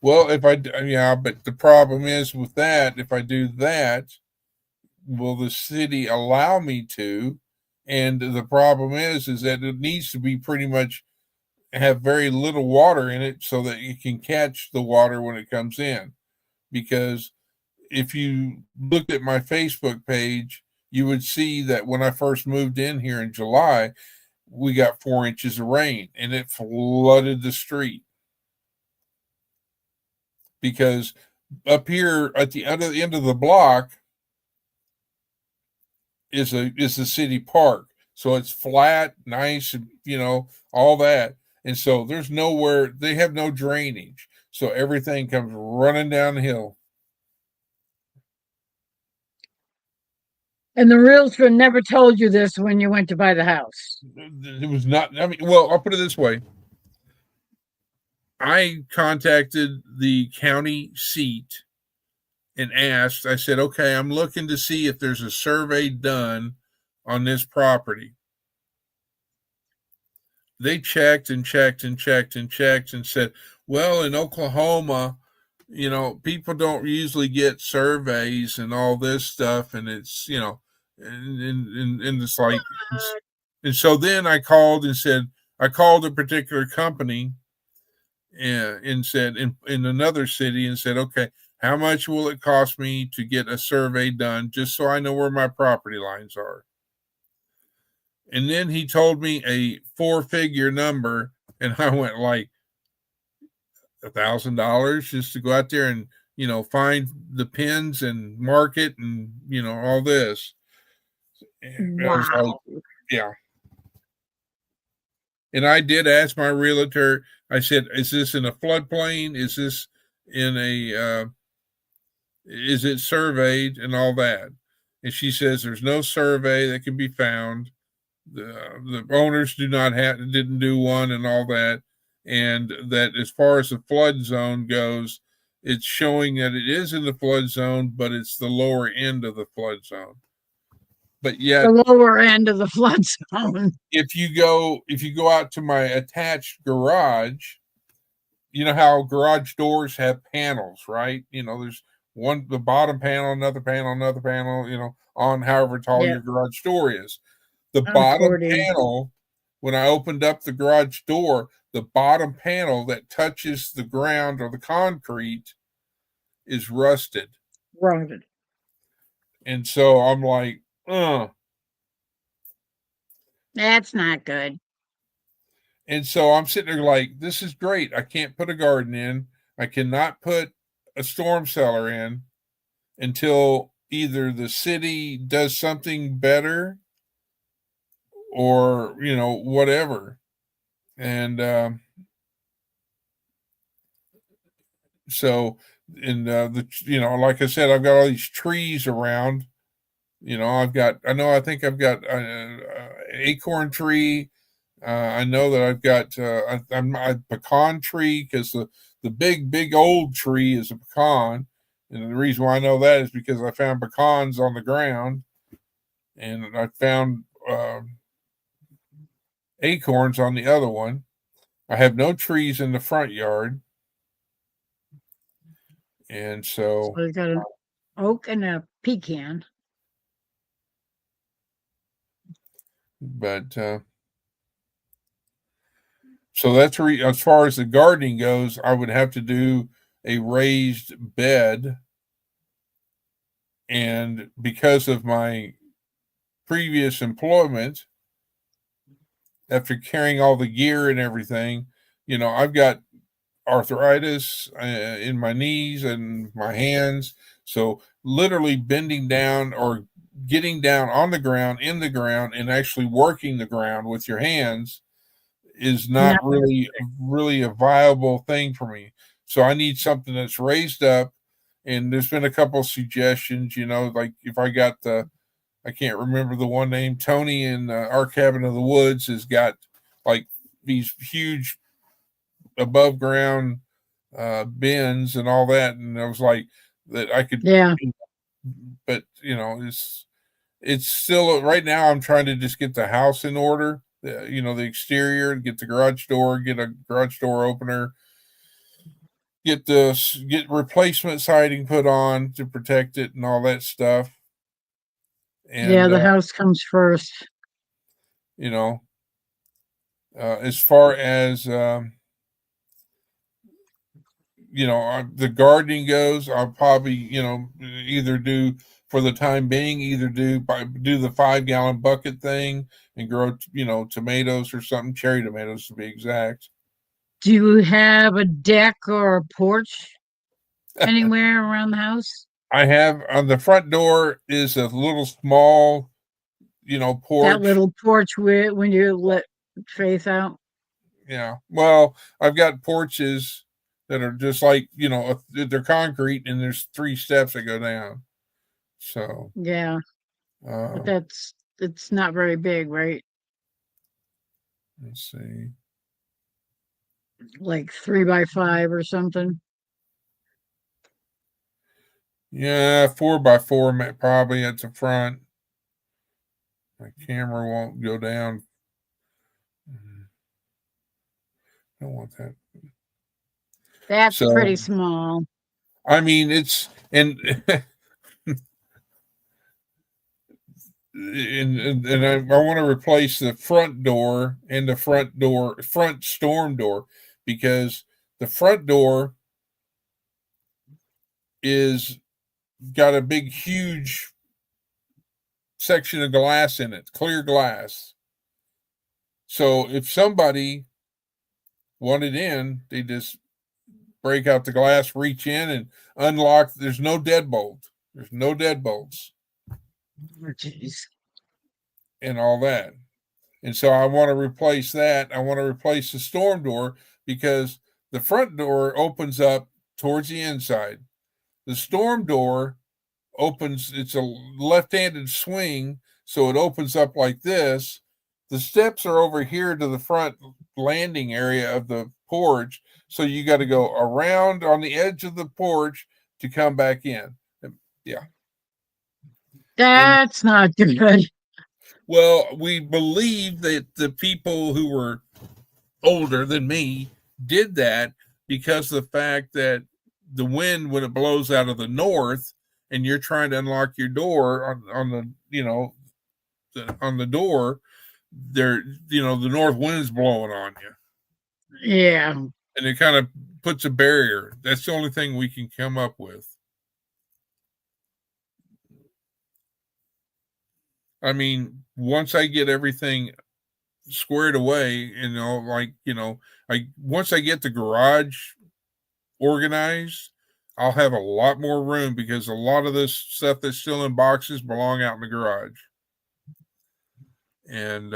Well, but the problem is with that, if I do that, will the city allow me to? And the problem is that it needs to be pretty much have very little water in it so that it can catch the water when it comes in. Because if you looked at my Facebook page, you would see that when I first moved in here in July, we got 4 inches of rain and it flooded the street. Because up here at the other end of the block is a city park. So it's flat, nice, all that. And so there's nowhere, they have no drainage. So everything comes running downhill. And the realtor never told you this when you went to buy the house. It was not, I'll put it this way. I contacted the county seat and asked, I said, okay, I'm looking to see if there's a survey done on this property. They checked and checked and checked and checked and said, well, in Oklahoma, people don't usually get surveys and all this stuff. And it's, and it's like, and so then I called a particular company and said in another city and said, okay, how much will it cost me to get a survey done just so I know where my property lines are? And then he told me a 4-figure number, and I went like $1,000 just to go out there and find the pins and mark it and all this. Wow. I was like, yeah. And I did ask my realtor. I said, "Is this in a floodplain? Is this in a? Is it surveyed and all that?" and she says there's no survey that can be found. The owners didn't do one and all that, and that as far as the flood zone goes, it's showing that it is in the flood zone, but it's the lower end of the flood zone. But yet, the lower end of the flood zone. if you go out to my attached garage, you know how garage doors have panels, right? There's the bottom panel, another panel, on however tall your garage door is. The bottom panel, when I opened up the garage door, the bottom panel that touches the ground or the concrete is rusted. Rusted. And so I'm like, that's not good. And so I'm sitting there like, this is great. I can't put a garden in. I cannot put a storm cellar in until either the city does something better or, whatever. And so, like I said, I've got all these trees around. I think I've got an acorn tree. I know that I've got a pecan tree, because the big old tree is a pecan, and the reason why I know that is because I found pecans on the ground, and I found acorns on the other one. I have no trees in the front yard, and so we've got an oak and a pecan. But so that's as far as the gardening goes, I would have to do a raised bed. And because of my previous employment, after carrying all the gear and everything, I've got arthritis in my knees and my hands. So literally bending down or getting down on the ground, in the ground, and actually working the ground with your hands is not really a viable thing for me. So I need something that's raised up. And there's been a couple of suggestions, like if I got I can't remember the one name, Tony in Our Cabin in the Woods has got like these huge above ground bins and all that. And I was like, that I could, but it's still right now. I'm trying to just get the house in order, the exterior, get the garage door, get a garage door opener, get replacement siding put on to protect it and all that stuff. And the house comes first. As far as the gardening goes, I'll probably either do, for the time being, do the 5-gallon bucket thing and grow tomatoes or something, cherry tomatoes to be exact. Do you have a deck or a porch anywhere around the house? I have, on the front door is a little small porch. That little porch when you let Faith out. Yeah, well, I've got porches that are just like they're concrete, and there's 3 steps that go down. So but it's not very big, right? Let's see, like 3x5 or something. Yeah, 4x4 probably at the front. My camera won't go down. Don't want that. That's pretty small. I mean, it's and I want to replace the front door and the front storm door, because the front door is got a big, huge section of glass in it, clear glass. So if somebody wanted in, they just break out the glass, reach in, and unlock. There's no deadbolt. There's no deadbolts. Oh, geez. And all that. And so I want to replace that. I want to replace the storm door, because the front door opens up towards the inside. The storm door opens, it's a left-handed swing, so it opens up like this. The steps are over here to the front landing area of the porch, so you got to go around on the edge of the porch to come back in. Yeah. That's not good. Well, we believe that the people who were older than me did that because of the fact that the wind, when it blows out of the north and you're trying to unlock your door on the, on the door, there, the north wind's blowing on you. Yeah. And it kind of puts a barrier. That's the only thing we can come up with. I mean, once I get everything squared away, once I get the garage organized, I'll have a lot more room because a lot of this stuff that's still in boxes belong out in the garage. And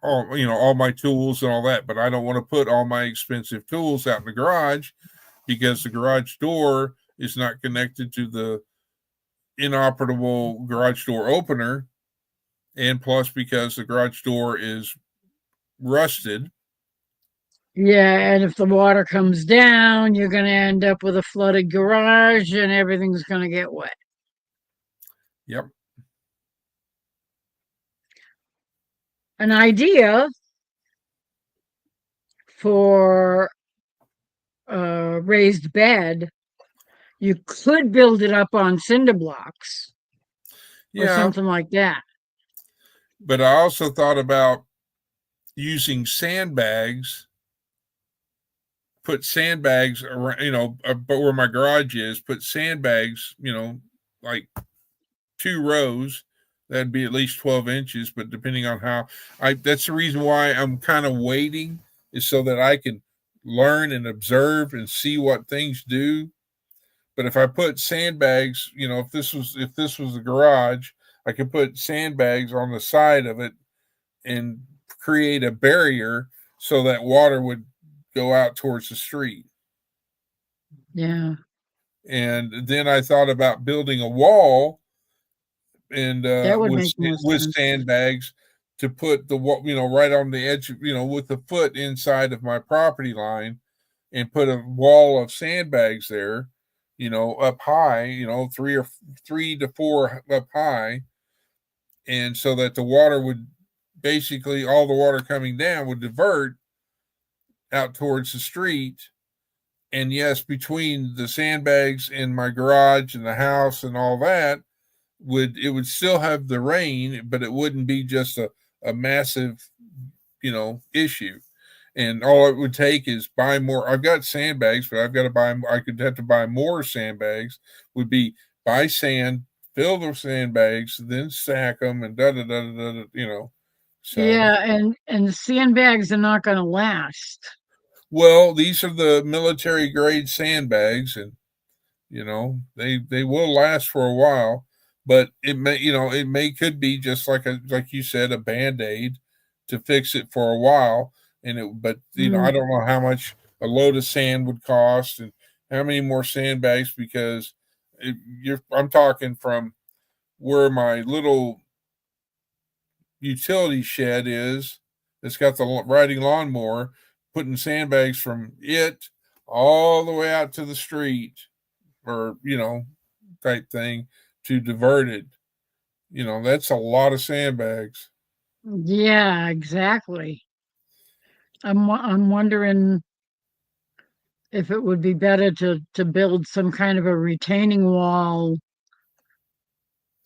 all my tools and all that, but I don't want to put all my expensive tools out in the garage because the garage door is not connected to the inoperable garage door opener, and plus because the garage door is rusted. Yeah, and if the water comes down, you're going to end up with a flooded garage and everything's going to get wet. Yep. An idea for a raised bed, you could build it up on cinder blocks or something like that. But I also thought about using sandbags. Put sandbags around, but where my garage is, put sandbags, like 2 rows. That'd be at least 12 inches, but depending on how that's the reason why I'm kind of waiting, is so that I can learn and observe and see what things do. But if I put sandbags, if this was the garage, I could put sandbags on the side of it and create a barrier so that water would go out towards the street. Yeah. And then I thought about building a wall and that would make with sandbags to put the right on the edge, with the foot inside of my property line, and put a wall of sandbags there, up high, 3 to 4 up high, and so that the water would basically, all the water coming down would divert out towards the street. And yes, between the sandbags and my garage and the house and all that, it would still have the rain, but it wouldn't be just a massive, issue. And all it would take is buy more. I've got sandbags, but I could have to buy more sandbags. Would be buy sand, fill the sandbags, then stack them, and So yeah, and the sandbags are not going to last. Well, these are the military grade sandbags, and they will last for a while, but could be just like you said, a Band-Aid to fix it for a while. I don't know how much a load of sand would cost and how many more sandbags, because I'm talking from where my little utility shed is. It's got the riding lawnmower, putting sandbags from it all the way out to the street, or type thing, to divert it. That's a lot of sandbags. Yeah, exactly. I'm wondering if it would be better to build some kind of a retaining wall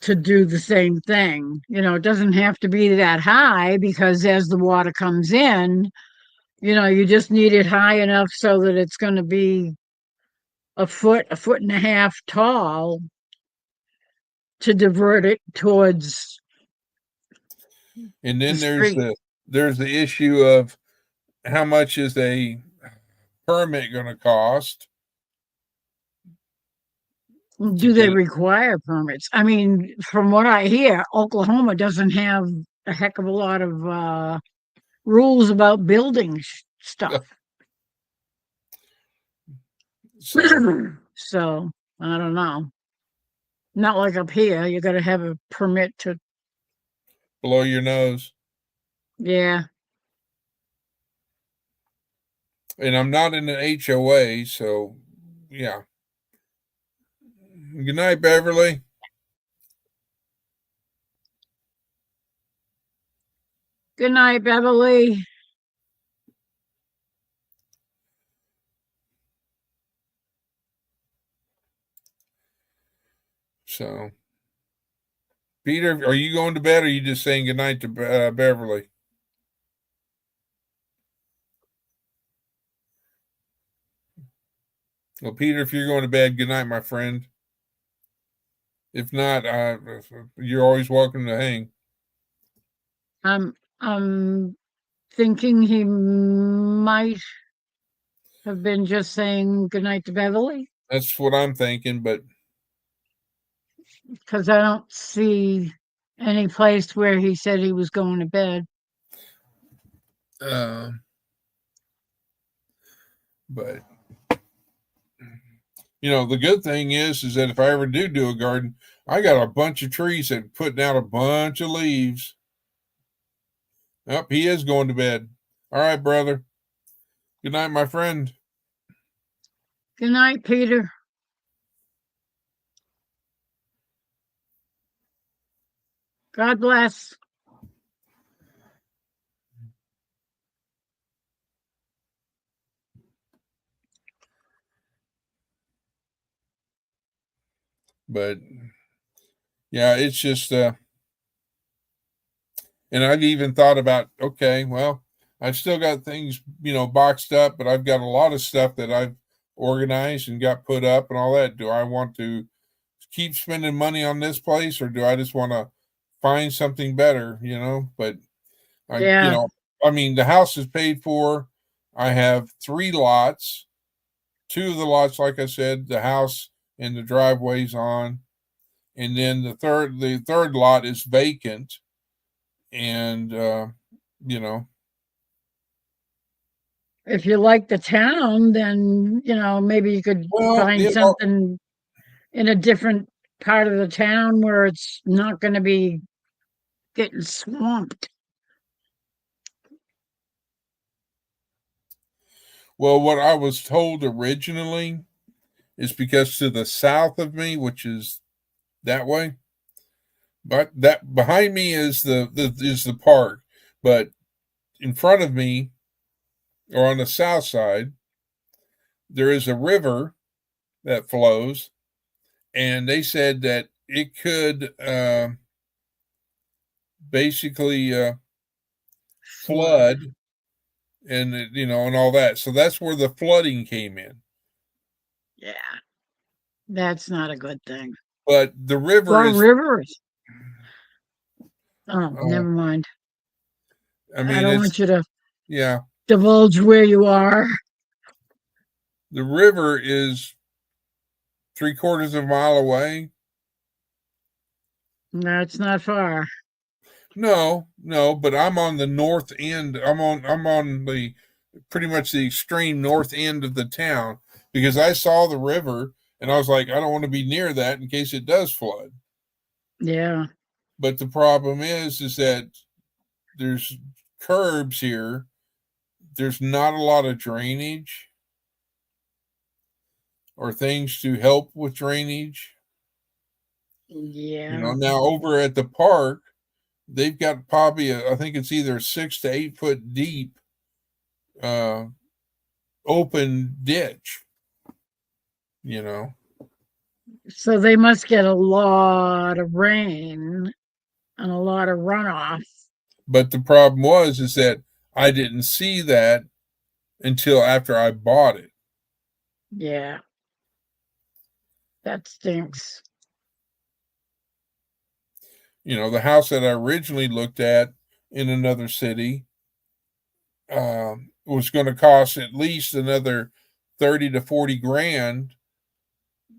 to do the same thing. It doesn't have to be that high, because as the water comes in, you just need it high enough so that it's going to be a foot and a half tall to divert it towards. And then there's the issue of how much is a permit going to cost. Do they require permits? I mean, from what I hear, Oklahoma doesn't have a heck of a lot of rules about building stuff. So I don't know. Not like up here. You got to have a permit to. Blow your nose. Yeah. And I'm not in an HOA, so yeah. Good night, Beverly. Good night, Beverly. So, Peter, are you going to bed, or are you just saying good night to Beverly? Well, Peter, if you're going to bed, good night, my friend. If not, you're always welcome to hang. I'm thinking he might have been just saying goodnight to Beverly. That's what I'm thinking, but because I don't see any place where he said he was going to bed. But the good thing is that if I ever do a garden, I got a bunch of trees that putting out a bunch of leaves. Yep, he is going to bed. All right, brother. Good night, my friend. Good night, Peter. God bless. But yeah, it's just and I've even thought about, okay, well, I've still got things, boxed up, but I've got a lot of stuff that I've organized and got put up and all that. Do I want to keep spending money on this place, or do I just want to find something better, But Yeah. I mean, the house is paid for. I have 3 lots. 2 of the lots, like I said, the house and the driveway's on. And then the third lot is vacant. And if you like the town, then maybe you could find something in a different part of the town where it's not going to be getting swamped. Well, what I was told originally is because to the south of me, which is that way, but that behind me is the park, but in front of me, or on the south side, there is a river that flows, and they said that it could basically flood, and and all that. So that's where the flooding came in. Yeah, that's not a good thing. But the river What is rivers? Oh, never mind. I mean, don't want you to divulge where you are. The river is 3/4 of a mile away. That's not far. No, but I'm on the north end. I'm on the pretty much the extreme north end of the town, because I saw the river and I was like, I don't want to be near that in case it does flood. Yeah. But the problem is that there's curbs here. There's not a lot of drainage or things to help with drainage. Yeah. Now over at the park, they've got probably I think it's either 6 to 8 foot deep open ditch. So they must get a lot of rain and a lot of runoff. But the problem is that I didn't see that until after I bought it. Yeah. That stinks. The house that I originally looked at in another city was going to cost at least another 30 to 40 grand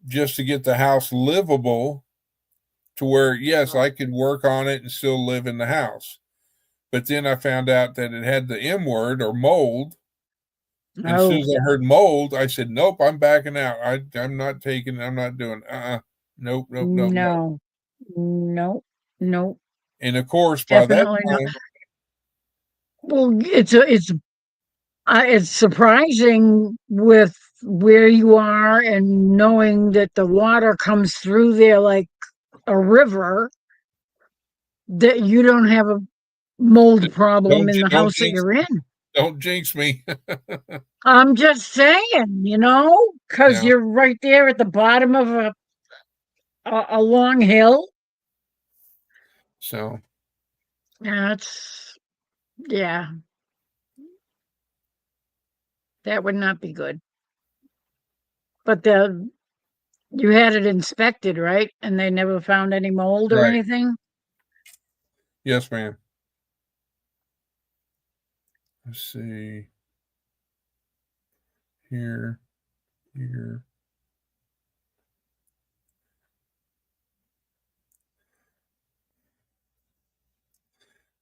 just to get the house livable, to where, yes, I could work on it and still live in the house. But then I found out that it had the M word, or mold. And as soon as I heard mold, I said, nope, I'm backing out. I'm not doing Nope. No, nope. And of course, by that Definitely not. time, Well, it's surprising with where you are and knowing that the water comes through there like a river, that you don't have a mold problem in the don't house that jinx, you're in. don't jinx me. I'm just saying, because Yeah. you're right there at the bottom of a long hill. So That's, yeah, that would not be good. But you had it inspected, right? And they never found any mold or right. anything? Yes, ma'am. Let's see. Here.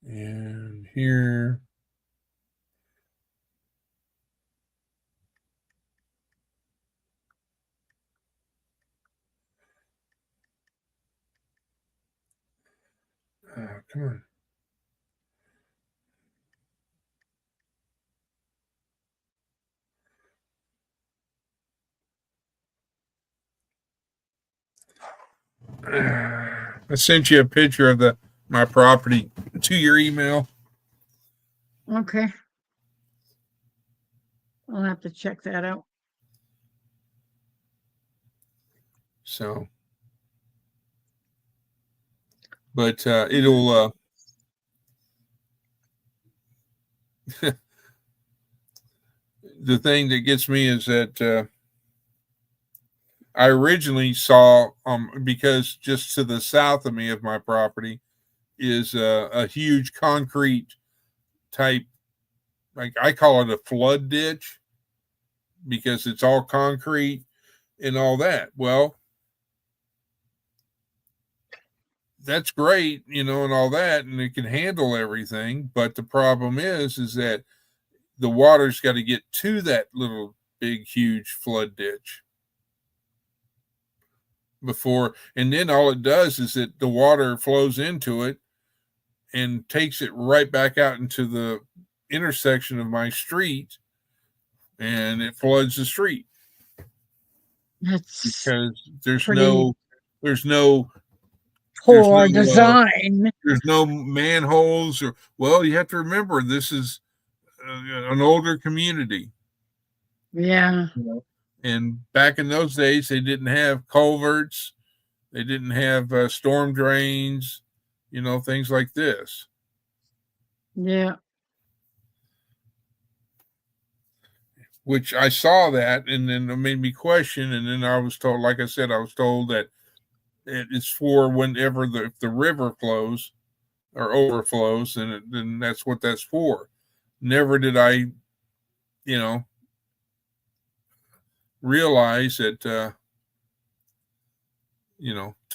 And here. Come on. I sent you a picture of my property to your email. Okay. I'll have to check that out. So, but it'll. The thing that gets me is that I originally saw because just to the south of me of my property is a huge concrete type, like I call it a flood ditch because it's all concrete and all that. Well, that's great, and all that, and it can handle everything. But the problem is that the water's got to get to that little big, huge flood ditch before, and then all it does is that the water flows into it and takes it right back out into the intersection of my street, and it floods the street That's because pretty there's no there's poor no design. there's no manholes. Or, well, you have to remember this is an older community. Yeah. And back in those days, they didn't have culverts, they didn't have storm drains, things like this. Yeah. Which I saw that, and then it made me question. And then I was told, like I said, I was told that it's for whenever if the river flows or overflows, then that's what that's for. Never did I, realize that to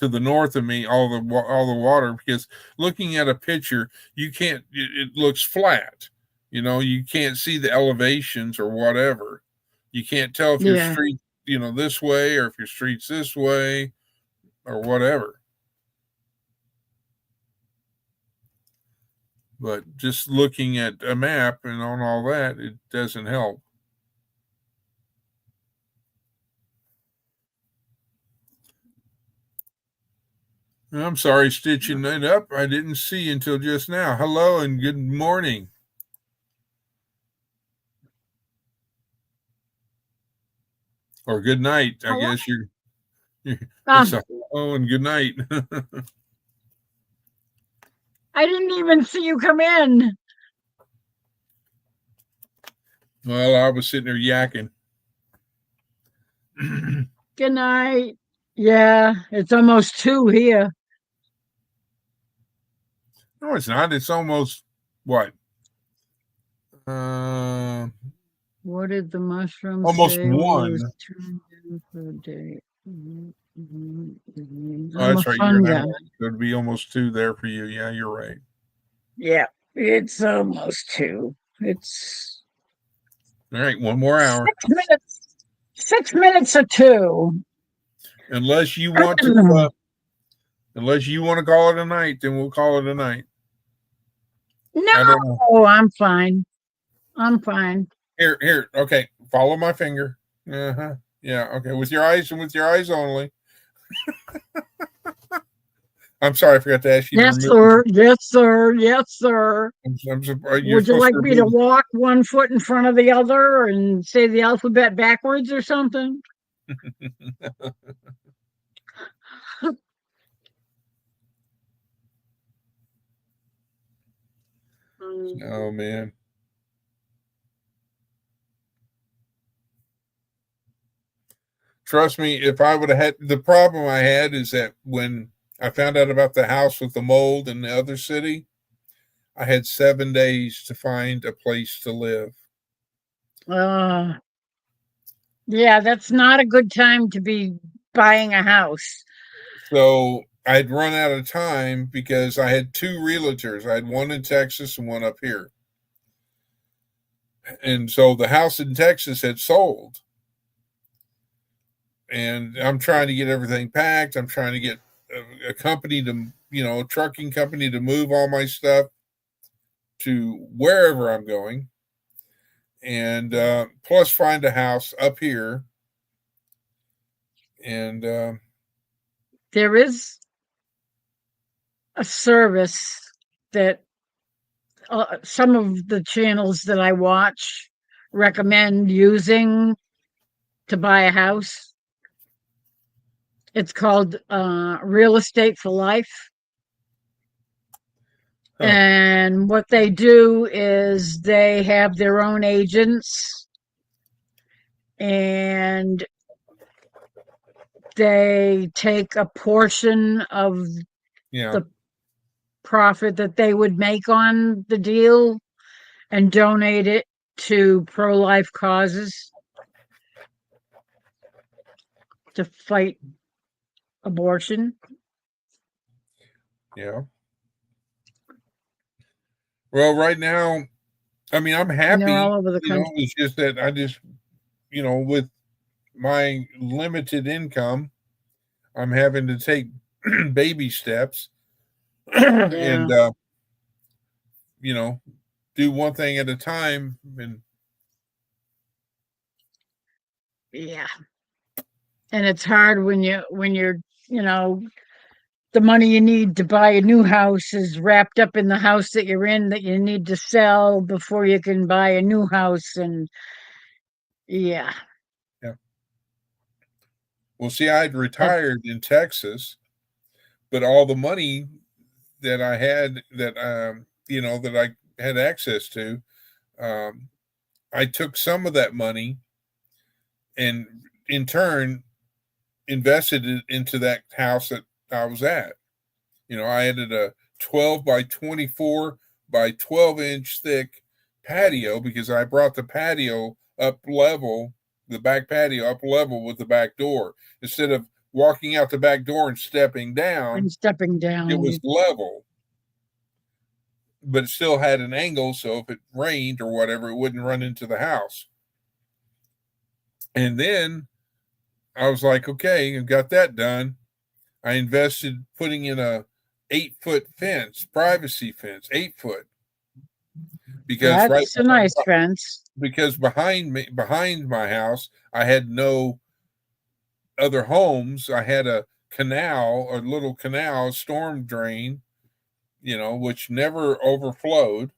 the north of me, all the water, because looking at a picture, you can't, it looks flat. You can't see the elevations or whatever. You can't tell if your Yeah. street, this way, or if your street's this way or whatever. But just looking at a map and on all that, it doesn't help. I'm sorry, stitching it up. I didn't see until just now. Hello and good morning. Or good night. I guess you're it's a hello and good night. I didn't even see you come in. Well, I was sitting there yakking. Good night. Yeah, it's almost 2 here. No, it's not. It's almost what? What did the mushroom Almost say? one. Turned in for a day. Oh, I'm that's a right. fun guy. It'd be almost 2 there for you. Yeah, you're right. Yeah, it's almost 2. It's all right. 1 more hour. 6 minutes. 6 minutes of 2. Unless you want to, unless you want to call it a night, then we'll call it a night. I don't know. No, I'm fine. I'm fine. Here. Okay, follow my finger. Uh-huh. Yeah. Okay, with your eyes and with your eyes only. I'm sorry, I forgot to ask you Yes, to sir. Yes, sir. Yes, sir. You're Would you supposed like to me to remove. walk one foot in front of the other and say the alphabet backwards or something? Oh man. Trust me, if I would have had the problem I had is that when I found out about the house with the mold in the other city, I had 7 days to find a place to live. Uh, yeah, that's not a good time to be buying a house. So I'd run out of time because I had two realtors. I had one in Texas and one up here. And so the house in Texas had sold. And I'm trying to get everything packed. I'm trying to get a company to, a trucking company to move all my stuff to wherever I'm going. And plus find a house up here. And There is a service that some of the channels that I watch recommend using to buy a house. It's called Real Estate for Life. Huh. And what they do is they have their own agents and they take a portion of Yeah. the profit that they would make on the deal and donate it to pro-life causes to fight abortion. Yeah. Well, right now, I mean, I'm And they're happy. all over the country. It's just that I just, with my limited income, I'm having to take baby steps and, do one thing at a time. And Yeah. And it's hard when you're, the money you need to buy a new house is wrapped up in the house that you're in that you need to sell before you can buy a new house. And yeah. yeah. Well, see, I'd retired in Texas, but all the money that I had that, that I had access to, I took some of that money and in turn invested it into that house that I was at. I added a 12 by 24 by 12-inch thick patio because I brought the patio up level, the back patio up level with the back door. Instead of walking out the back door and stepping down, And stepping down. it was level, but it still had an angle. So if it rained or whatever, it wouldn't run into the house. And then I was like, okay, I've got that done. I invested putting in a 8-foot fence, privacy fence, 8 foot. Because that's a nice fence. Because behind my house, I had no other homes. I had a little canal, storm drain, which never overflowed.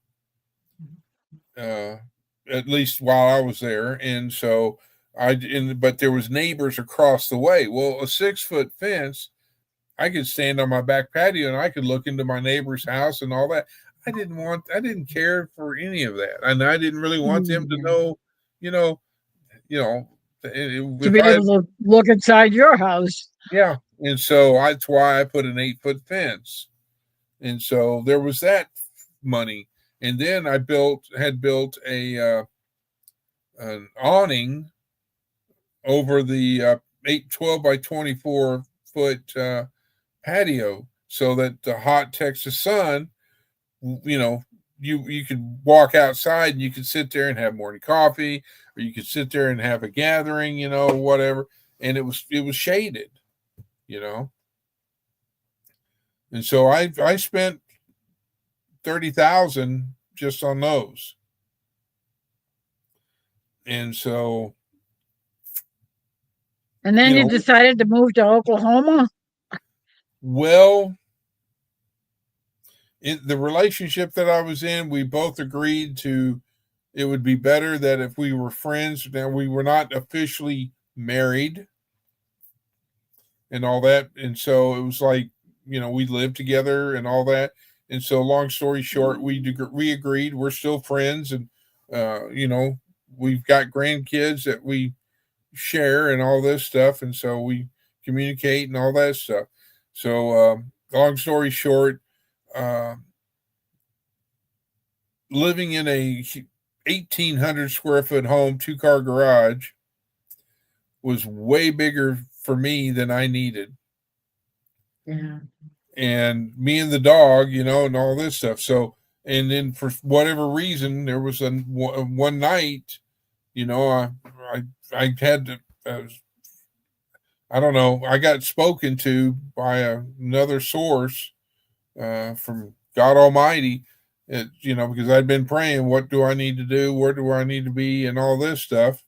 At least while I was there, and so but there was neighbors across the way. Well, a 6-foot fence, I could stand on my back patio and I could look into my neighbor's house and all that. I didn't care for any of that. And I didn't really want them to know, to be able to look inside your house. Yeah. And so that's why I put an 8-foot fence. And so there was that money. And then I had built an awning over the 12 by 24 foot patio so that the hot Texas sun, you could walk outside and you could sit there and have morning coffee, or you could sit there and have a gathering, whatever. And it was shaded. you know. And so I spent 30,000 just on those. And so, And then you you know, decided to move to Oklahoma? well, in the relationship that I was in, we both agreed to it would be better that if we were friends. Now, we were not officially married and all that. And so it was like, we lived together and all that. And so, long story short, we agreed we're still friends, and we've got grandkids that we share and all this stuff, and so we communicate and all that stuff. So, long story short, uh, living in a 1,800 square foot home, 2-car garage, was way bigger for me than I needed. Yeah. And me and the dog, and all this stuff. So, and then for whatever reason, there was one night, I had to, I don't know, I got spoken to by another source from God Almighty. Because I'd been praying, what do I need to do? Where do I need to be? And all this stuff.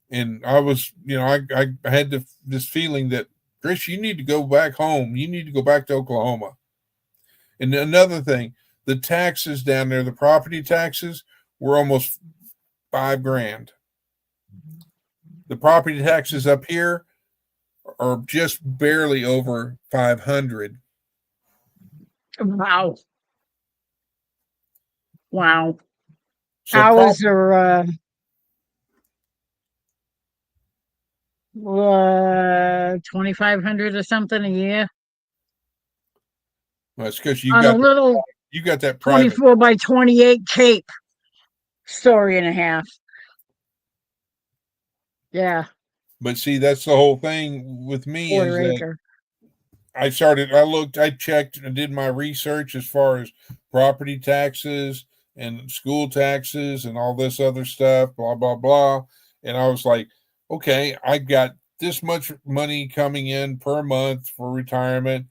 And I was, I had this feeling that, Chris, you need to go back home. You need to go back to Oklahoma. And another thing, the taxes down there, the property taxes, were almost $5,000. The property taxes up here are just barely over 500. Wow. Wow. So How is your 2,500 or something a year well, it's because on a little you got that private. 24 by 28 Cape, story and a half. Yeah. But see, that's the whole thing with me is Quarter that acre. I checked and did my research as far as property taxes and school taxes and all this other stuff, blah, blah, blah. And I was like, okay, I got this much money coming in per month for retirement.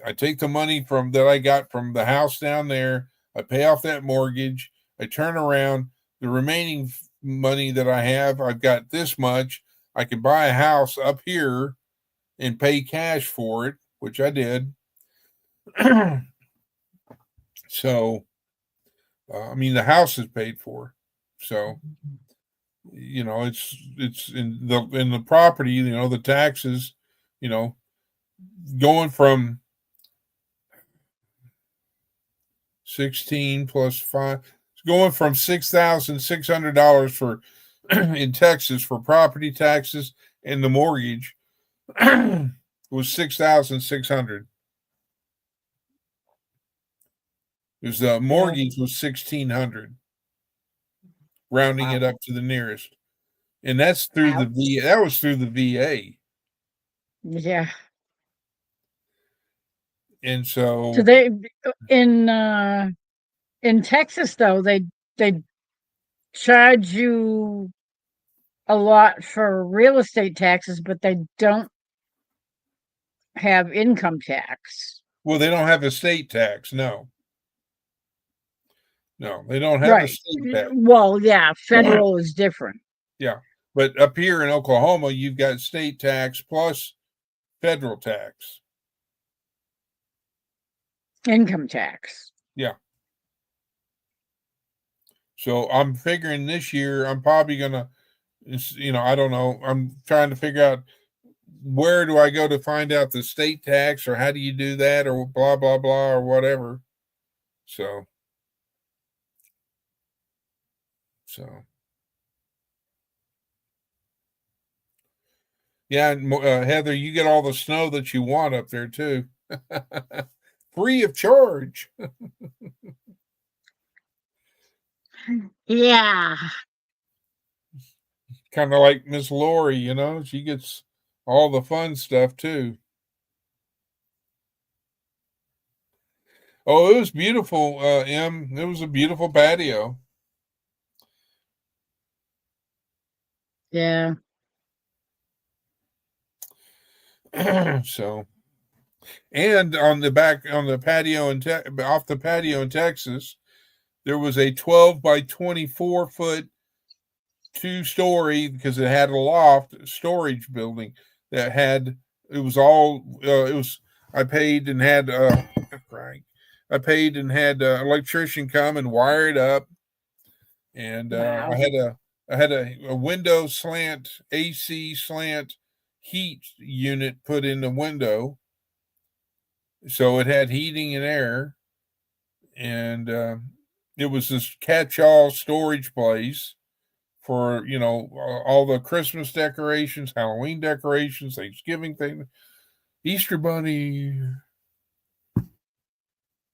I take the money that I got from the house down there. I pay off that mortgage. I turn around the remaining money that I have. I've got this much. I can buy a house up here and pay cash for it, which I did. So, I mean, the house is paid for. So, it's in the property. The taxes. Going from 16 plus 5, it's going from $6,600 for in Texas for property taxes, and the mortgage was 6,600. Because the mortgage was 1,600, rounding it up to the nearest, and that's through the VA. That was through the VA. Yeah. And so they in Texas though they charge you a lot for real estate taxes, but they don't have income tax. Well, they don't have estate tax. No, they don't have Right. estate tax. Well, yeah, federal is different. Yeah, but up here in Oklahoma, you've got state tax plus federal tax. Income tax. Yeah. So I'm figuring this year I'm probably gonna, I don't know. I'm trying to figure out where do I go to find out the state tax, or how do you do that, or blah blah blah, or whatever. So yeah, and, Heather, you get all the snow that you want up there too, free of charge. Yeah. Kind of like Miss Lori, she gets all the fun stuff too. Oh, it was beautiful, Em. It was a beautiful patio. Yeah. So, and on the back, on the patio off the patio in Texas, there was a 12 by 24 foot 2-story, because it had a loft storage building that had, it was all, it was, I paid and had, right. I paid and had electrician come and wire it up. And Wow. I had a window slant, AC slant heat unit put in the window. So it had heating and air. And it was this catch-all storage place for, you know, all the Christmas decorations, Halloween decorations, Thanksgiving thing, Easter bunny,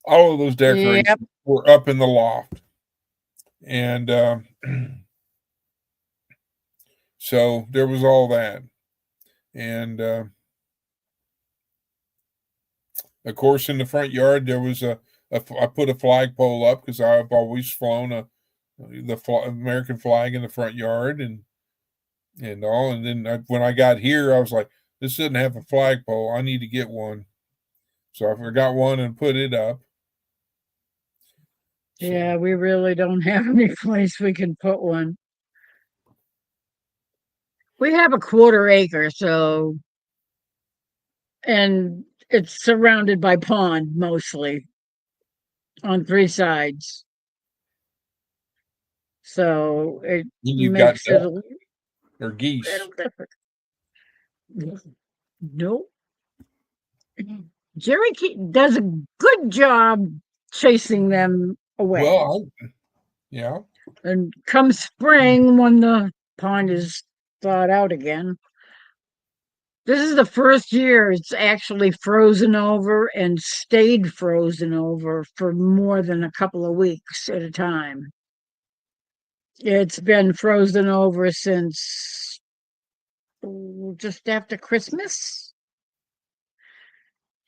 all of those decorations Yep. were up in the loft. And so there was all that. And of course, in the front yard, there was I put a flagpole up because I've always flown the American flag in the front yard and all. And then when I got here, I was like, this doesn't have a flagpole. I need to get one. So I got one and put it up. Yeah, we really don't have any place we can put one. We have a 1/4 acre, so, and it's surrounded by pond mostly on 3 sides. So it You've got makes it duck a or geese. little different. Nope. Jerry does a good job chasing them away. Well, yeah. And come spring, when the pond is thawed out again, this is the first year it's actually frozen over and stayed frozen over for more than a couple of weeks at a time. It's been frozen over since just after Christmas.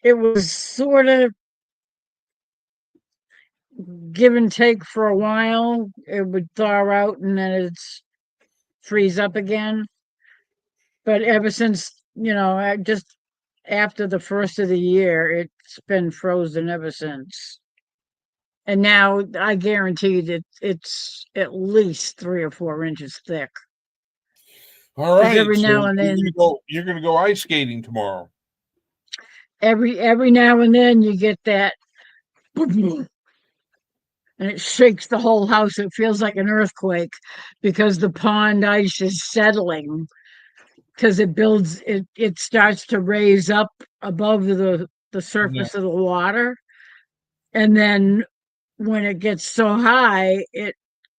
It was sort of give and take for a while. It would thaw out and then it's freeze up again. But ever since, just after the first of the year, it's been frozen ever since. And now I guarantee that it's at least 3 or 4 inches thick. All right. Every now and then, you're gonna go ice skating tomorrow. every now and then you get that, and it shakes the whole house. It feels like an earthquake because the pond ice is settling. Because it starts to raise up above the surface of the water, and then when it gets so high,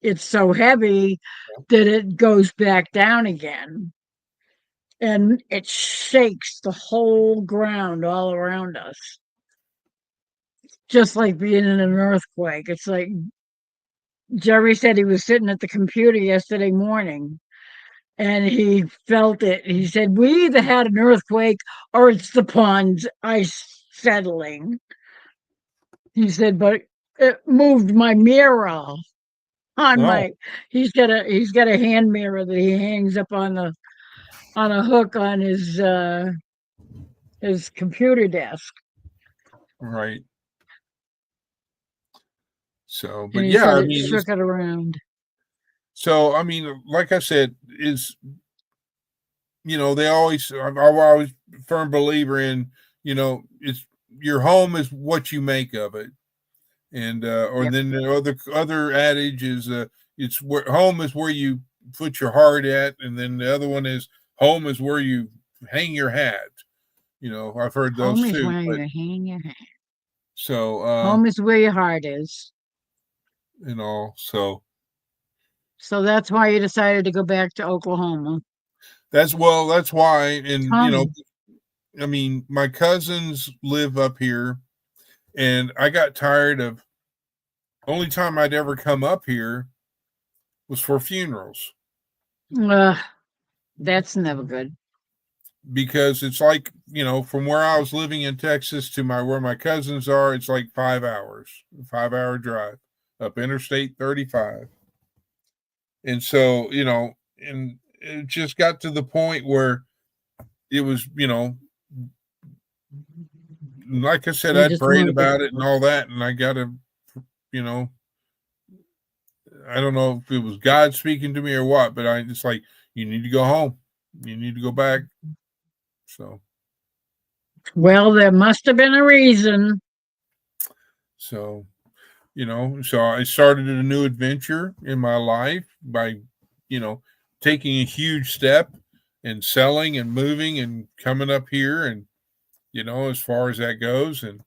it's so heavy that it goes back down again, and it shakes the whole ground all around us, just like being in an earthquake. It's like Jerry said he was sitting at the computer yesterday morning and he felt it. He said, we either had an earthquake or it's the pond's ice settling. He said, but it moved my mirror on my, he's got a hand mirror that he hangs up on a hook on his computer desk. Right. So, but And he yeah, said I it mean, shook it around. so I mean, like I said, is, you know, I'm always a firm believer in, you know, it's your home is what you make of it. And or Yep. then the other adage is it's where home is where you put your heart at, and then the other one is home is where you hang your hat. You know, I've heard those Home is too. where But, you hang your hat. so Home is where your heart is. you know, so So that's why you decided to go back to Oklahoma. that's why, and you know, Tom. I mean, my cousins live up here, and I got tired of. Only time I'd ever come up here was for funerals. That's never good. Because it's like, you know, from where I was living in Texas to where my cousins are, it's like 5 hours, 5 hour drive up Interstate 35. And so, you know, and it just got to the point where it was, you know, like I said, You I'd just prayed moved about it. it and all that, and I got to, you know, I don't know if it was God speaking to me or what, but I just like, you need to go home. You need to go back. So, Well, there must have been a reason. so, so I started a new adventure in my life by, taking a huge step and selling and moving and coming up here and, as far as that goes. And,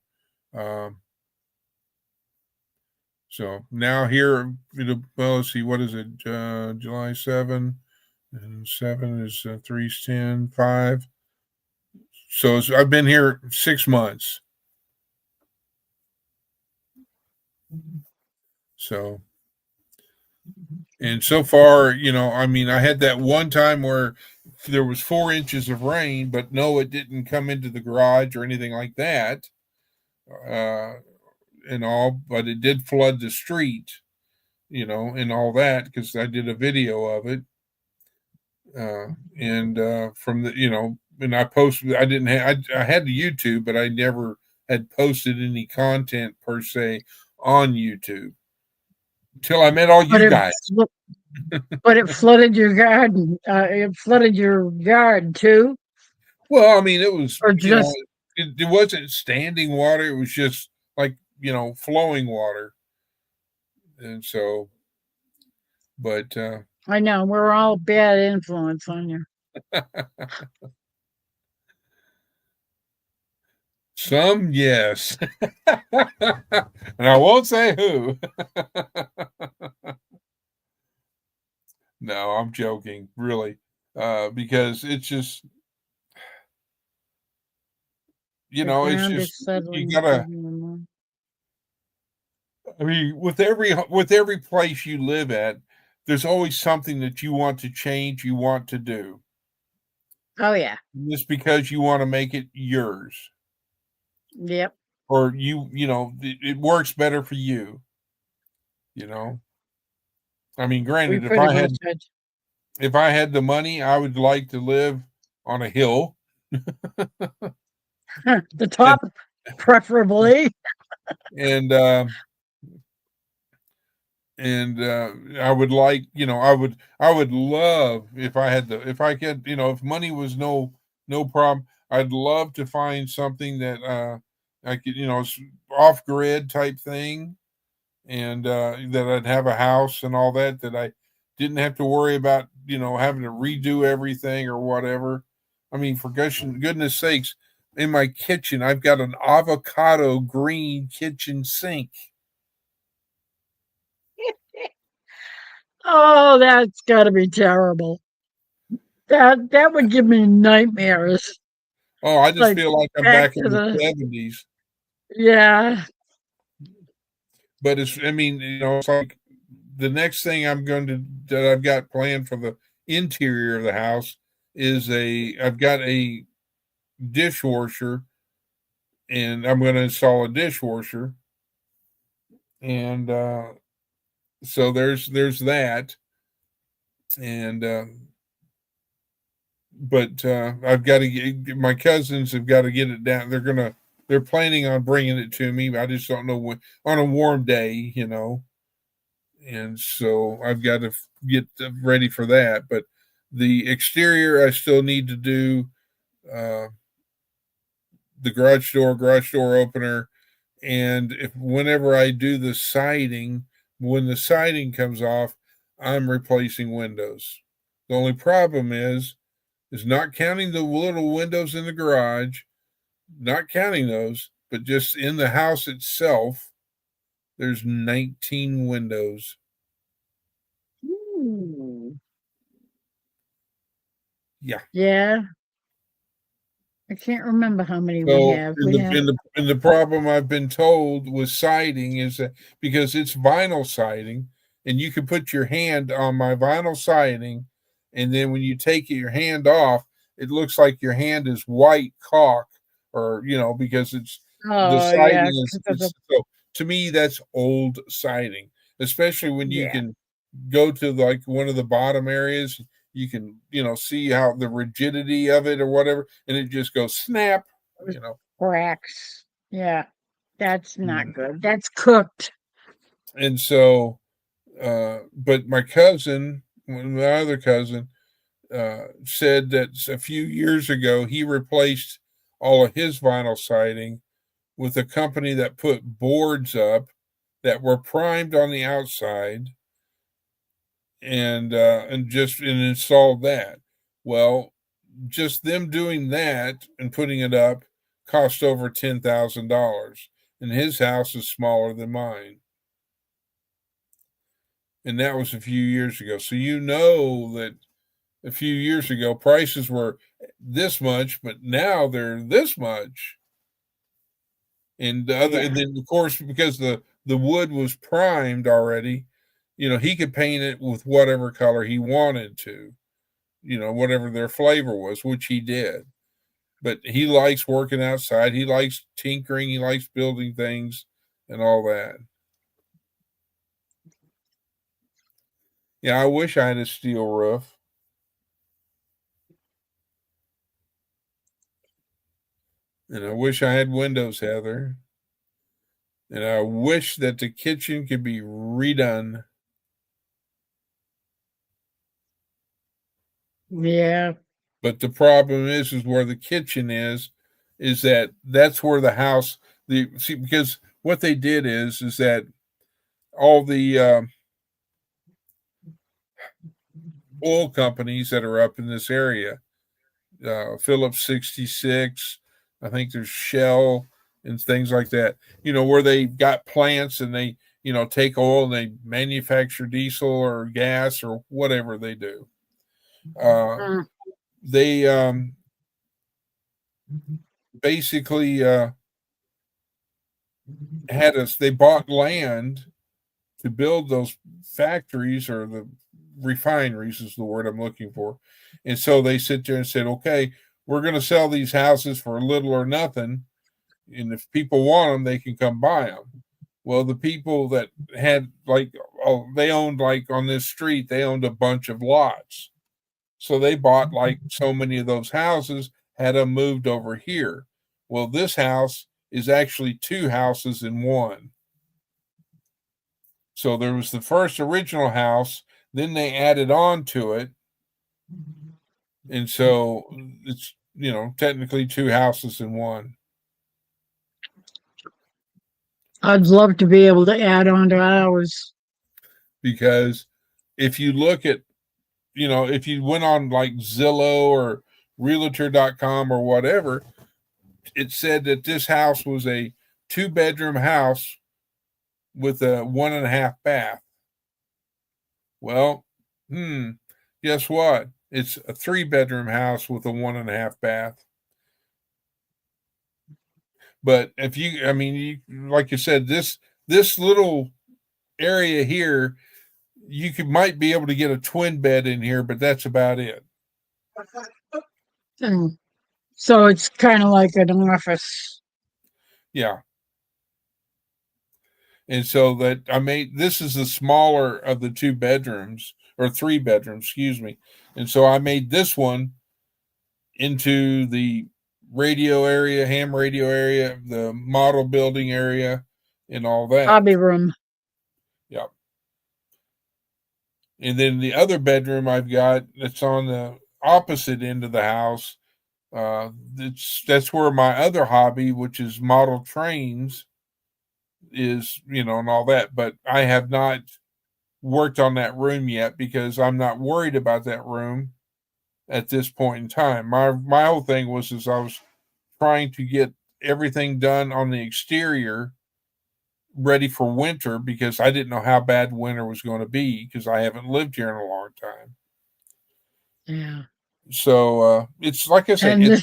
so now here, well, let's see, what is it? July 7, and 7 is 3's 10, 5. So I've been here 6 months. So, and so far, I had that one time where there was 4 inches of rain, but no, it didn't come into the garage or anything like that. And all, but it did flood the street, and all that because I did a video of it. And from the, and I posted, I didn't have, I had the YouTube, but I never had posted any content per se on YouTube till I met all But you guys. but it flooded your garden. It flooded your yard too, Well, I mean, it was, or just it wasn't standing water. It was just like, flowing water. And so, but, I know we're all bad influence on you. some, yes. And I won't say who. No, I'm joking, really. Because it's just, The it's ground is just you settling. gotta. I mean, with every place you live at, there's always something that you want to change, you want to do, Oh yeah. just because you want to make it yours, Yep. or it works better for you. You know, I mean, We granted, if pretty I much had had if I had the money, I would like to live on a hill. the top, preferably. And I would like, I would love if I could, if money was no problem, I'd love to find something that I could, off grid type thing, and that I'd have a house and all that I didn't have to worry about, having to redo everything or whatever. I mean, for goodness sakes, in my kitchen, I've got an avocado green kitchen sink. Oh, that's got to be terrible. That would give me nightmares. Oh, I just Like feel like I'm back back in to the the 70s. yeah. But I mean, it's like the next thing that I've got planned for the interior of the house is I've got a dishwasher, and I'm going to install a dishwasher. And so there's that. And, but I've got to get, my cousins have got to get it down. They're planning on bringing it to me. I just don't know when, on a warm day, and so I've got to get ready for that. But the exterior, I still need to do uh, the garage door opener, and whenever I do the siding, when the siding comes off, I'm replacing windows. The only problem is not counting the little windows in the garage, not counting those, but just in the house itself, there's 19 windows. Yeah. Yeah. I can't remember how many we So have. in We have the problem I've been told with siding is that because it's vinyl siding, and you can put your hand on my vinyl siding, and then when you take your hand off, it looks like your hand is white caulk, or because it's the oh yeah, siding is 'cause of the so to me that's old siding, especially when you yeah, can go to like one of the bottom areas, you can see how the rigidity of it or whatever, and it just goes snap. cracks. Yeah. That's not good. That's cooked. And so, but my cousin, my other cousin, said that a few years ago he replaced all of his vinyl siding with a company that put boards up that were primed on the outside and installed that. Well, just them doing that and putting it up cost over $10,000, and his house is smaller than mine. And that was a few years ago. So you know that a few years ago prices were this much, but now they're this much. And and then of course because the wood was primed already, he could paint it with whatever color he wanted to, whatever their flavor was, which he did. But he likes working outside. He likes tinkering. He likes building things and all that. Yeah, I wish I had a steel roof. And I wish I had windows, Heather. And I wish that the kitchen could be redone. Yeah. But the problem is where the kitchen is that's where the house, because what they did is that all the oil companies that are up in this area, Phillips 66, I think there's Shell and things like that, where they got plants and they, take oil and they manufacture diesel or gas or whatever they do. They basically they bought land to build those factories, or the refineries is the word I'm looking for. And so they sit there and said, okay, we're going to sell these houses for little or nothing. And if people want them, they can come buy them. Well, the people that had they owned on this street, they owned a bunch of lots. So they bought so many of those houses, had them moved over here. Well, this house is actually two houses in one. So there was the first original house, then they added on to it. And so it's, technically two houses in one. I'd love to be able to add on to ours. Because if you look at, if you went on Zillow or realtor.com or whatever, it said that this house was a 2-bedroom house with a 1.5 bath. Well, guess what? It's a 3-bedroom house with a 1.5 bath. But if like you said, this little area here, you might be able to get a twin bed in here, but that's about it. And so it's kind of like an office. Yeah. And so this is the smaller of the 2 bedrooms, or 3 bedrooms, excuse me. And so I made this one into the radio area, ham radio area, the model building area, and all that. Hobby room. Yeah. And then the other bedroom I've got that's on the opposite end of the house. That's where my other hobby, which is model trains, is, and all that. But I have not worked on that room yet because I'm not worried about that room at this point in time. My whole thing was I was trying to get everything done on the exterior ready for winter, because I didn't know how bad winter was going to be, because I haven't lived here in a long time. Yeah. So it's like I said,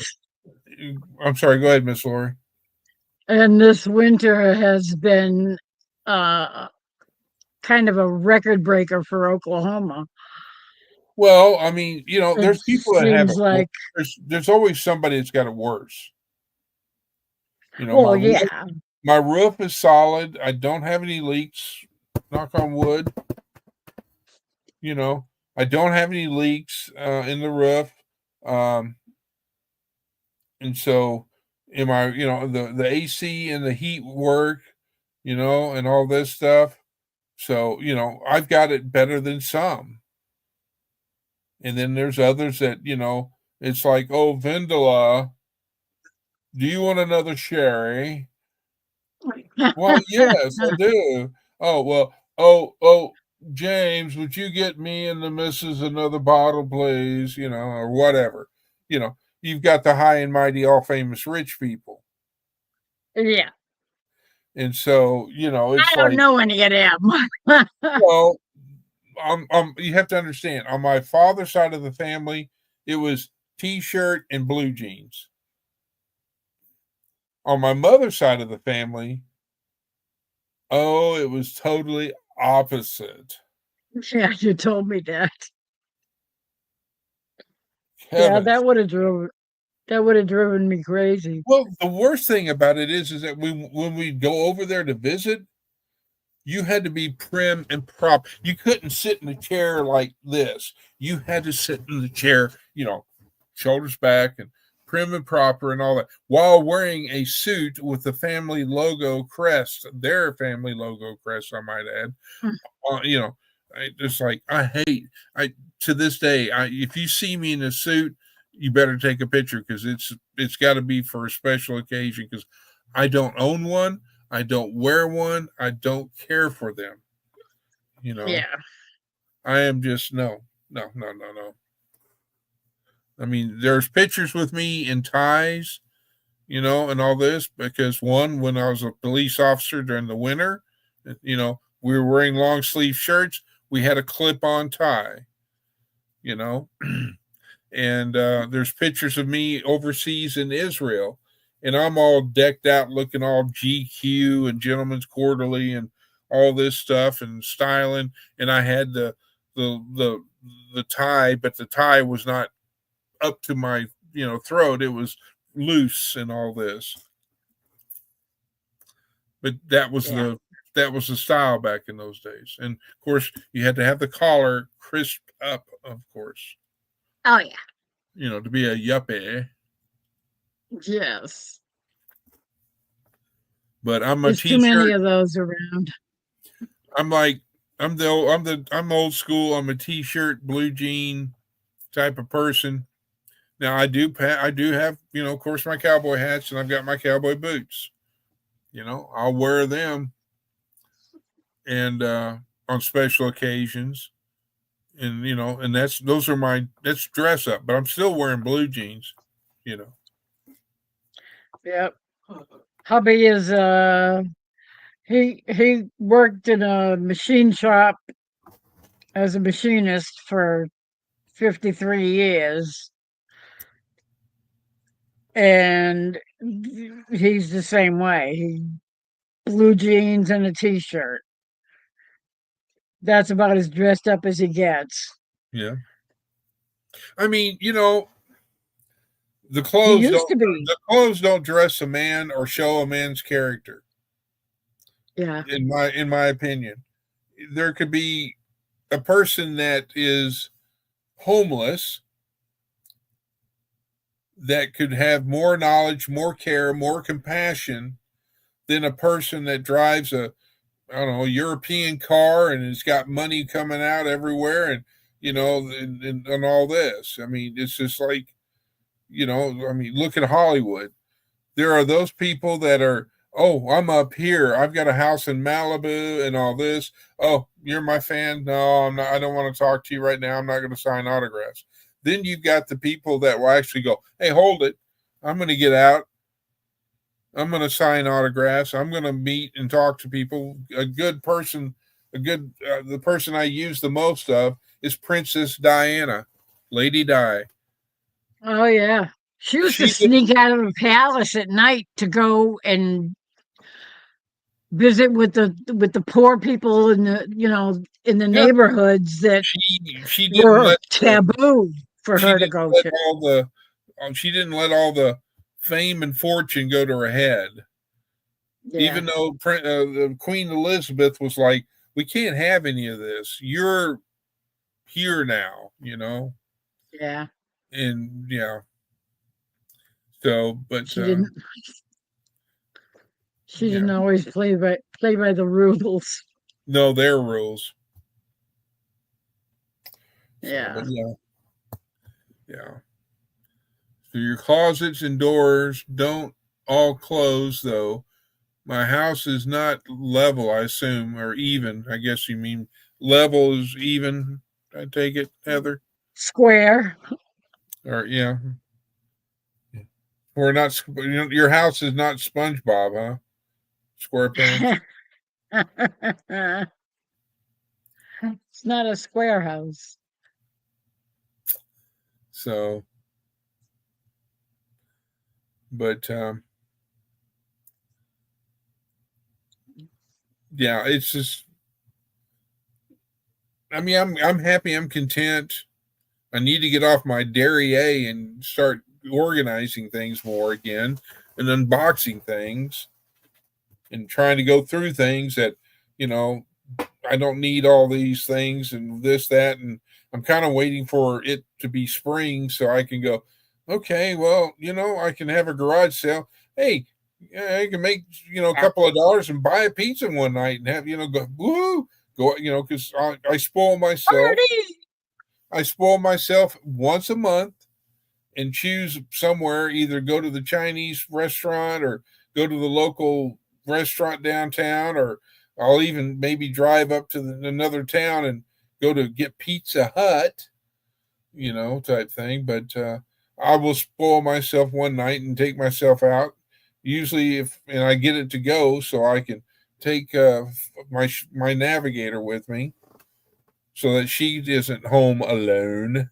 I'm sorry, go ahead, Miss Lori. And this winter has been kind of a record breaker for Oklahoma. Well, I mean, there's people that have it. Like there's always somebody that's got it worse. Well, yeah. My roof is solid. I don't have any leaks. Knock on wood. I don't have any leaks in the roof. And so, Am I, the AC and the heat work, and all this stuff. So, I've got it better than some. And then there's others that, it's like, oh, Vendela, do you want another sherry? Well, yes, I do. Oh, well, oh, James, would you get me and the missus another bottle, please? Or whatever. You've got the high and mighty, all famous rich people. Yeah. And so, I it's don't like, know any of them. well, you have to understand, on my father's side of the family, it was t-shirt and blue jeans. On my mother's side of the family, oh, it was totally opposite. Yeah, you told me that. Yeah, Heavens. that would have driven me crazy. Well, the worst thing about it is that when we go over there to visit, you had to be prim and proper. You couldn't sit in a chair like this. You had to sit in the chair, shoulders back and prim and proper and all that, while wearing a suit with the family logo crest, their family logo crest, I might add. Just like I to this day, if you see me in a suit, you better take a picture because it's got to be for a special occasion because I don't own one. I don't wear one. I don't care for them. Yeah. I am just no. I mean, there's pictures with me in ties, and all this because one, when I was a police officer during the winter, we were wearing long sleeve shirts. We had a clip on tie, and there's pictures of me overseas in Israel, and I'm all decked out, looking all GQ and Gentleman's Quarterly and all this stuff and styling, and I had the tie, but the tie was not up to my throat; it was loose and all this. But that was the style back in those days, and of course you had to have the collar crisped up, of course. Oh yeah. To be a yuppie. Yes. But I'm a There's too many t-shirt. of those around. I'm like I'm old school. I'm a t-shirt, blue jean type of person. Now I do have of course my cowboy hats, and I've got my cowboy boots. I'll wear them, and on special occasions, and and that's dress up. But I'm still wearing blue jeans. Yep. Hubby is he worked in a machine shop as a machinist for 53 years, and he's the same way. He blue jeans and a t-shirt. That's about as dressed up as he gets. Yeah. I mean, the He clothes used to be. don't dress a man or show a man's character. Yeah. In my opinion, there could be a person that is homeless that could have more knowledge, more care, more compassion than a person that drives a European car and has got money coming out everywhere and and all this. I mean, it's just like, look at Hollywood. There are those people that are, oh, I'm up here. I've got a house in Malibu and all this. Oh, you're my fan? No, I'm not. I don't want to talk to you right now. I'm not going to sign autographs. Then you've got the people that will actually go, hey, hold it. I'm going to get out. I'm going to sign autographs. I'm going to meet and talk to people. A good person, the person I use the most of is Princess Diana, Lady Di. Oh yeah. She used to She did, sneak out of the palace at night to go and visit with the poor people in the yeah. neighborhoods that She didn't were let taboo for she her to didn't go let to. she didn't let all the fame and fortune go to her head. Yeah. Even though Queen Elizabeth was like, we can't have any of this. You're here now, Yeah. and yeah. So, but She didn't. She yeah, didn't always play by the rules. no, their rules. So, Yeah. but yeah, yeah. So your closets and doors don't all close though. My house is not level, I assume, or even. I guess you mean level is even. I take it, Heather. Square. Or yeah, we're not. Your house is not SpongeBob, huh? SquarePants. It's not a square house. So, but yeah, it's just. I mean, I'm happy. I'm content. I need to get off my derriere and start organizing things more again, and unboxing things, and trying to go through things that, you know, I don't need all these things and this, that, and I'm kind of waiting for it to be spring so I can go, okay, well, I can have a garage sale. Hey, yeah, I can make, a couple of dollars and buy a pizza one night and have, go, woo, go, because I spoil myself. Party! I spoil myself once a month and choose somewhere, either go to the Chinese restaurant or go to the local restaurant downtown, or I'll even maybe drive up to another town and go to get Pizza Hut, type thing. But I will spoil myself one night and take myself out. Usually, and I get it to go, so I can take my navigator with me, so that she isn't home alone.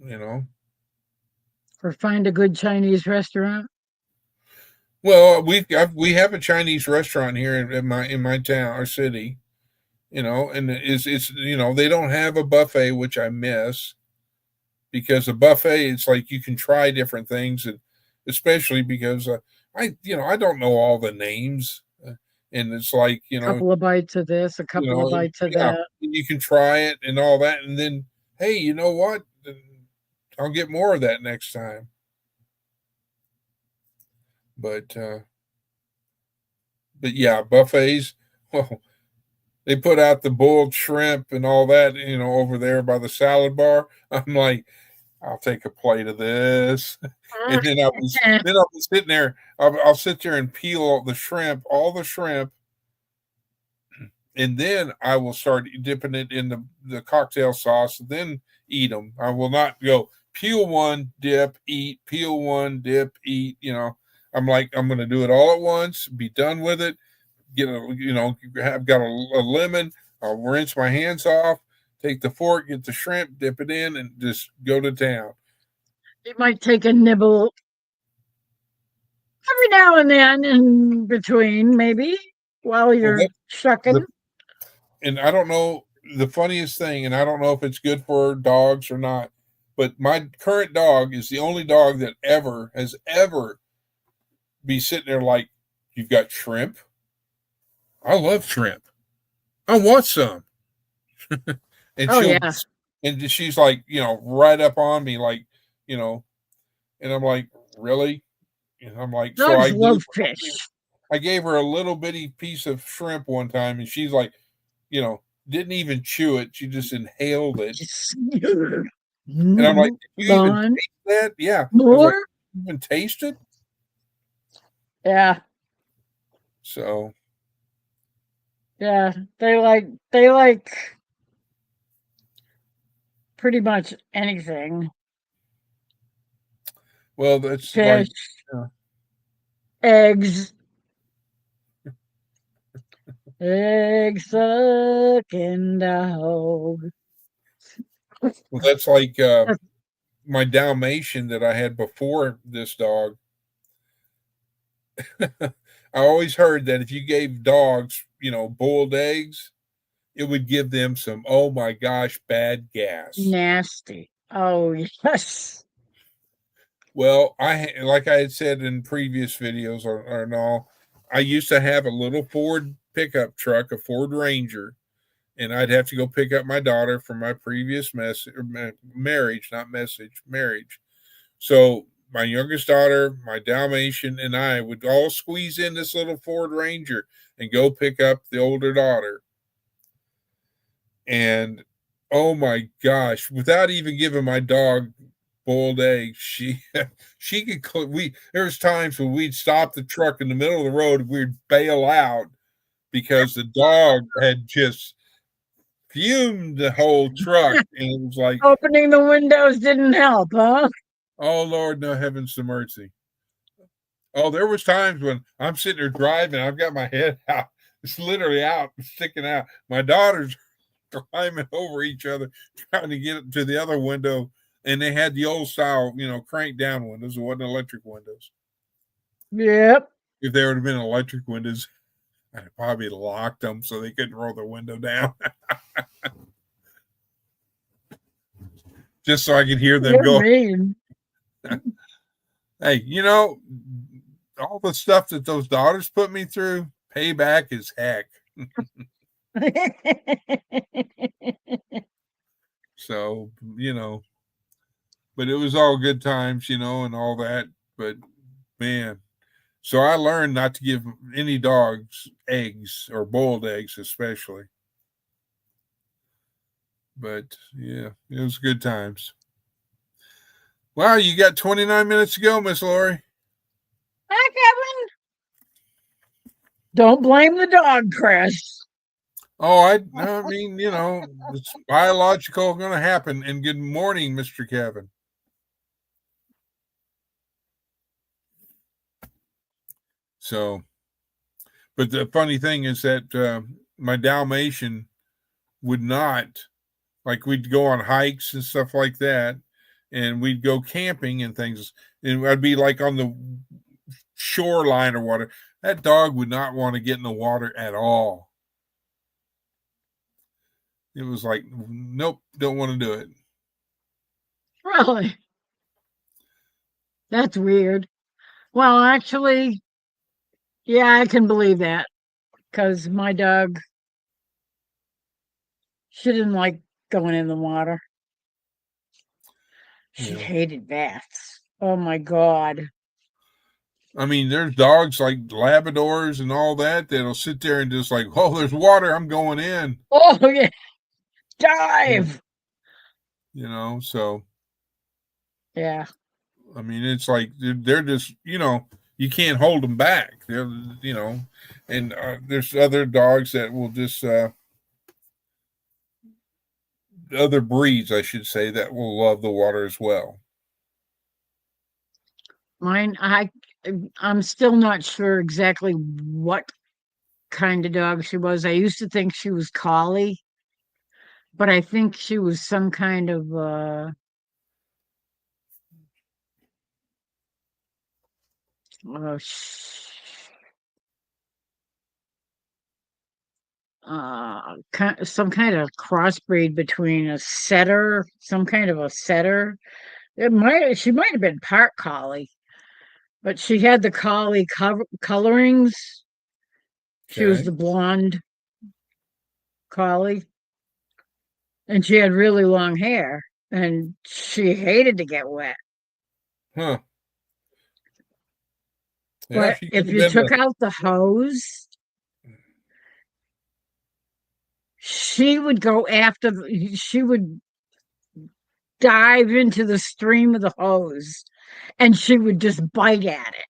You know. Or find a good Chinese restaurant. Well, we have a Chinese restaurant here in my town, our city, and it's they don't have a buffet, which I miss, because a buffet, it's like you can try different things, and especially because I don't know all the names, and it's like Couple of bites of this, a couple of bites of yeah, that. you can try it and all that, and then hey, you know what? I'll get more of that next time. But yeah, buffets. Well, they put out the boiled shrimp and all that, over there by the salad bar. I'm like, I'll take a plate of this, and then I'll be sitting there. I'll sit there and peel all the shrimp, and then I will start dipping it in the cocktail sauce, and then eat them. I will not go peel one, dip, eat, peel one, dip, eat. I'm like, I'm going to do it all at once, be done with it. I've got a lemon. I'll rinse my hands off, take the fork, get the shrimp, dip it in, and just go to town. You might take a nibble every now and then in between, maybe while Well, you're shucking. and I don't know the funniest thing, and I don't know if it's good for dogs or not, but my current dog is the only dog that ever be sitting there like, you've got shrimp. I love shrimp. I want some. and Oh she'll yeah, and she's like, right up on me, like, you know, and I'm like, really? And I'm like, so dogs love fish. I gave her a little bitty piece of shrimp one time, and she's like, didn't even chew it. She just inhaled it. And I'm like, did you even Gone taste that? Yeah. I was like, more. you even taste it? Yeah, So, yeah. They like pretty much anything. well, that's Fish, like, uh, eggs, egg sucking dog. well, that's like my Dalmatian that I had before this dog. I always heard that if you gave dogs, boiled eggs, it would give them some, oh my gosh, bad gas. Nasty. Oh yes. Well, like I had said in previous videos or no, I used to have a little Ford pickup truck, a Ford Ranger, and I'd have to go pick up my daughter from my previous marriage, not message, marriage. So my youngest daughter, my Dalmatian, and I would all squeeze in this little Ford Ranger and go pick up the older daughter. And oh my gosh, without even giving my dog boiled eggs, she could there's times when we'd stop the truck in the middle of the road, we'd bail out because the dog had just fumed the whole truck, and it was like Opening the windows didn't help, huh? oh Lord, no heavens to mercy. Oh, there was times when I'm sitting there driving, I've got my head out, it's literally out, sticking out. My daughter's climbing over each other, trying to get to the other window, and they had the old style, crank down windows. It wasn't electric windows. Yep. If there would have been electric windows, I'd probably locked them so they couldn't roll the window down. Just so I could hear them go. Mean. Hey, all the stuff that those daughters put me through, payback is heck. So, but it was all good times, and all that. But man, so I learned not to give any dogs eggs or boiled eggs, especially. But yeah, it was good times. Wow, you got 29 minutes to go, Miss Lori. Hi, Kevin. Don't blame the dog, Chris. Oh, I mean, it's biological going to happen. And good morning, Mr. Kevin. So, but the funny thing is that my Dalmatian would not, like we'd go on hikes and stuff like that, and we'd go camping and things, and I'd be like on the shoreline or water. That dog would not want to get in the water at all. It was like, nope, don't want to do it. Really? That's weird. Well, actually, yeah, I can believe that because my dog, she didn't like going in the water. She hated baths. Oh my God. I mean, there's dogs like Labradors and all that that'll sit there and just like, oh, there's water, I'm going in. Oh, yeah. Dive. So. Yeah. I mean, it's like they're just, you can't hold them back. They're, and there's other dogs that will just, other breeds, I should say, that will love the water as well. Mine, I'm still not sure exactly what kind of dog she was. I used to think she was collie, but I think she was some kind of some kind of crossbreed between a setter, some kind of a setter. She might have been part collie, but she had the collie colorings. She was the blonde collie, and she had really long hair, and she hated to get wet. Huh. Yeah, but if you took out the hose, she would go after, she would dive into the stream of the hose, and she would just bite at it.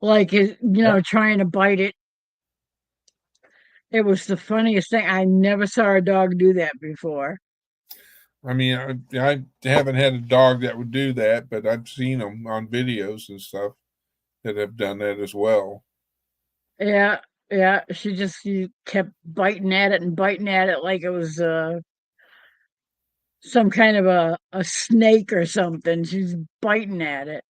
Like, trying to bite it. It was the funniest thing. I never saw a dog do that before. I mean, I haven't had a dog that would do that, but I've seen them on videos and stuff that have done that as well. Yeah. She kept biting at it and biting at it like it was some kind of a snake or something. She's biting at it.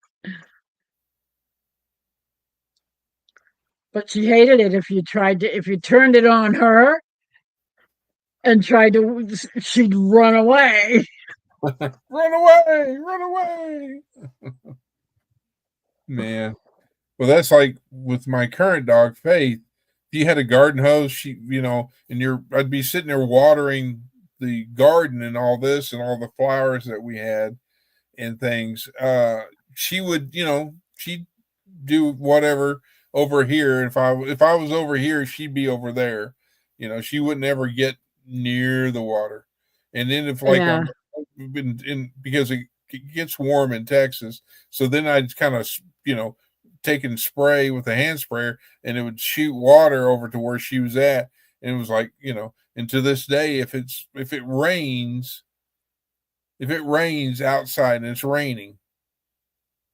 But she hated it if you turned it on her and she'd run away. Run away. Man. Well, that's like with my current dog, Faith. If you had a garden hose, I'd be sitting there watering the garden and all this and all the flowers that we had. and things, she would, she'd do whatever over here. If I was over here, she'd be over there. She wouldn't ever get near the water. And then if like Yeah. I've been in because it gets warm in Texas, so then I'd kind of take and spray with a hand sprayer, and it would shoot water over to where she was at, and it was like And to this day, if it rains outside and it's raining,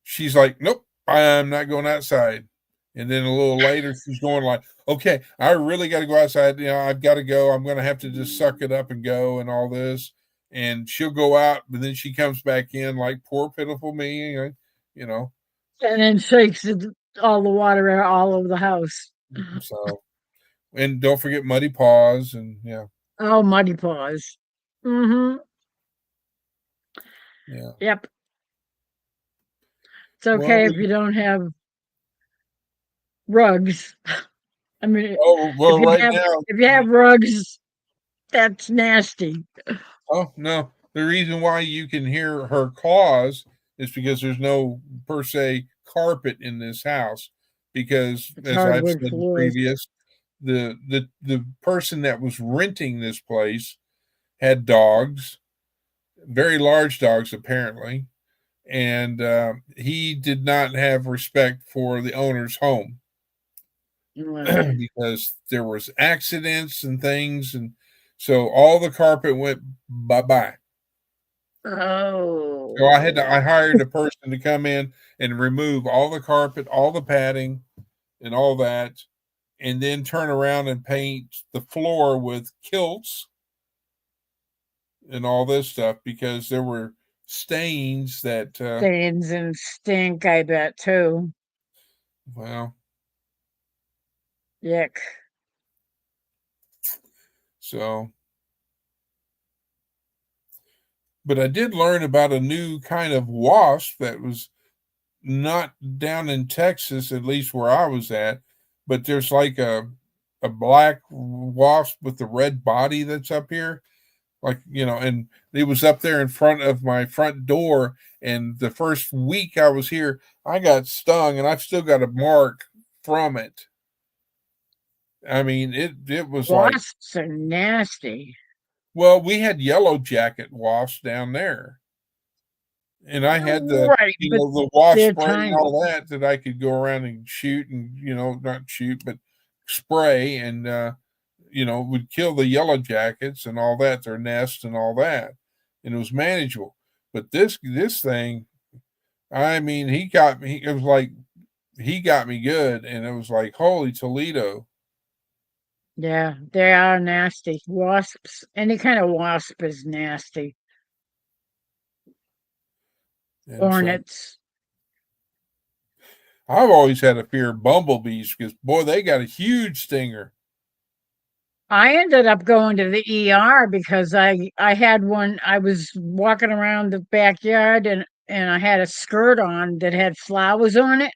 she's like, nope, I'm not going outside. And then a little later, she's going like, okay, I really got to go outside. I've got to go. I'm going to have to just suck it up and go and all this. And she'll go out, but then she comes back in like, poor, pitiful me, you know. And then shakes all the water out all over the house. So, and don't forget Muddy Paws. And yeah. Oh, Muddy Paws. Mm-hmm. Yeah. Yep. It's okay if you don't have rugs. I mean, well, right now, if you have rugs, that's nasty. oh no, the reason why you can hear her claws is because there's no per se carpet in this house. Because It's as I've hardwood said in floors. previous, the person that was renting this place had dogs, very large dogs apparently, and he did not have respect for the owner's home. Wow. Because there was accidents and things, and so all the carpet went bye-bye. So I Oh. hired a person to come in and remove all the carpet, all the padding, and all that, and then turn around and paint the floor with kilts and all this stuff because there were stains that Stains and stink, I bet, too. well, Yuck. so but I did learn about a new kind of wasp that was not down in Texas, at least where I was at, but there's like a black wasp with the red body that's up here. Like, and it was up there in front of my front door. And the first week I was here, I got stung and I've still got a mark from it. I mean, it was like, Wasps are nasty. well, we had yellow jacket wasps down there. And I had Right, but the wasp they're spray and tiny. all that I could go around and shoot and, not shoot, but spray and, would kill the yellow jackets and all that, their nests and all that. And it was manageable. But this thing, I mean, he got me. It was like he got me good, and it was like holy Toledo. Yeah, they are nasty. Wasps, any kind of wasp is nasty. And so Hornets. I've always had a fear of bumblebees because boy, they got a huge stinger. I ended up going to the ER because I had one. I was walking around the backyard and I had a skirt on that had flowers on it.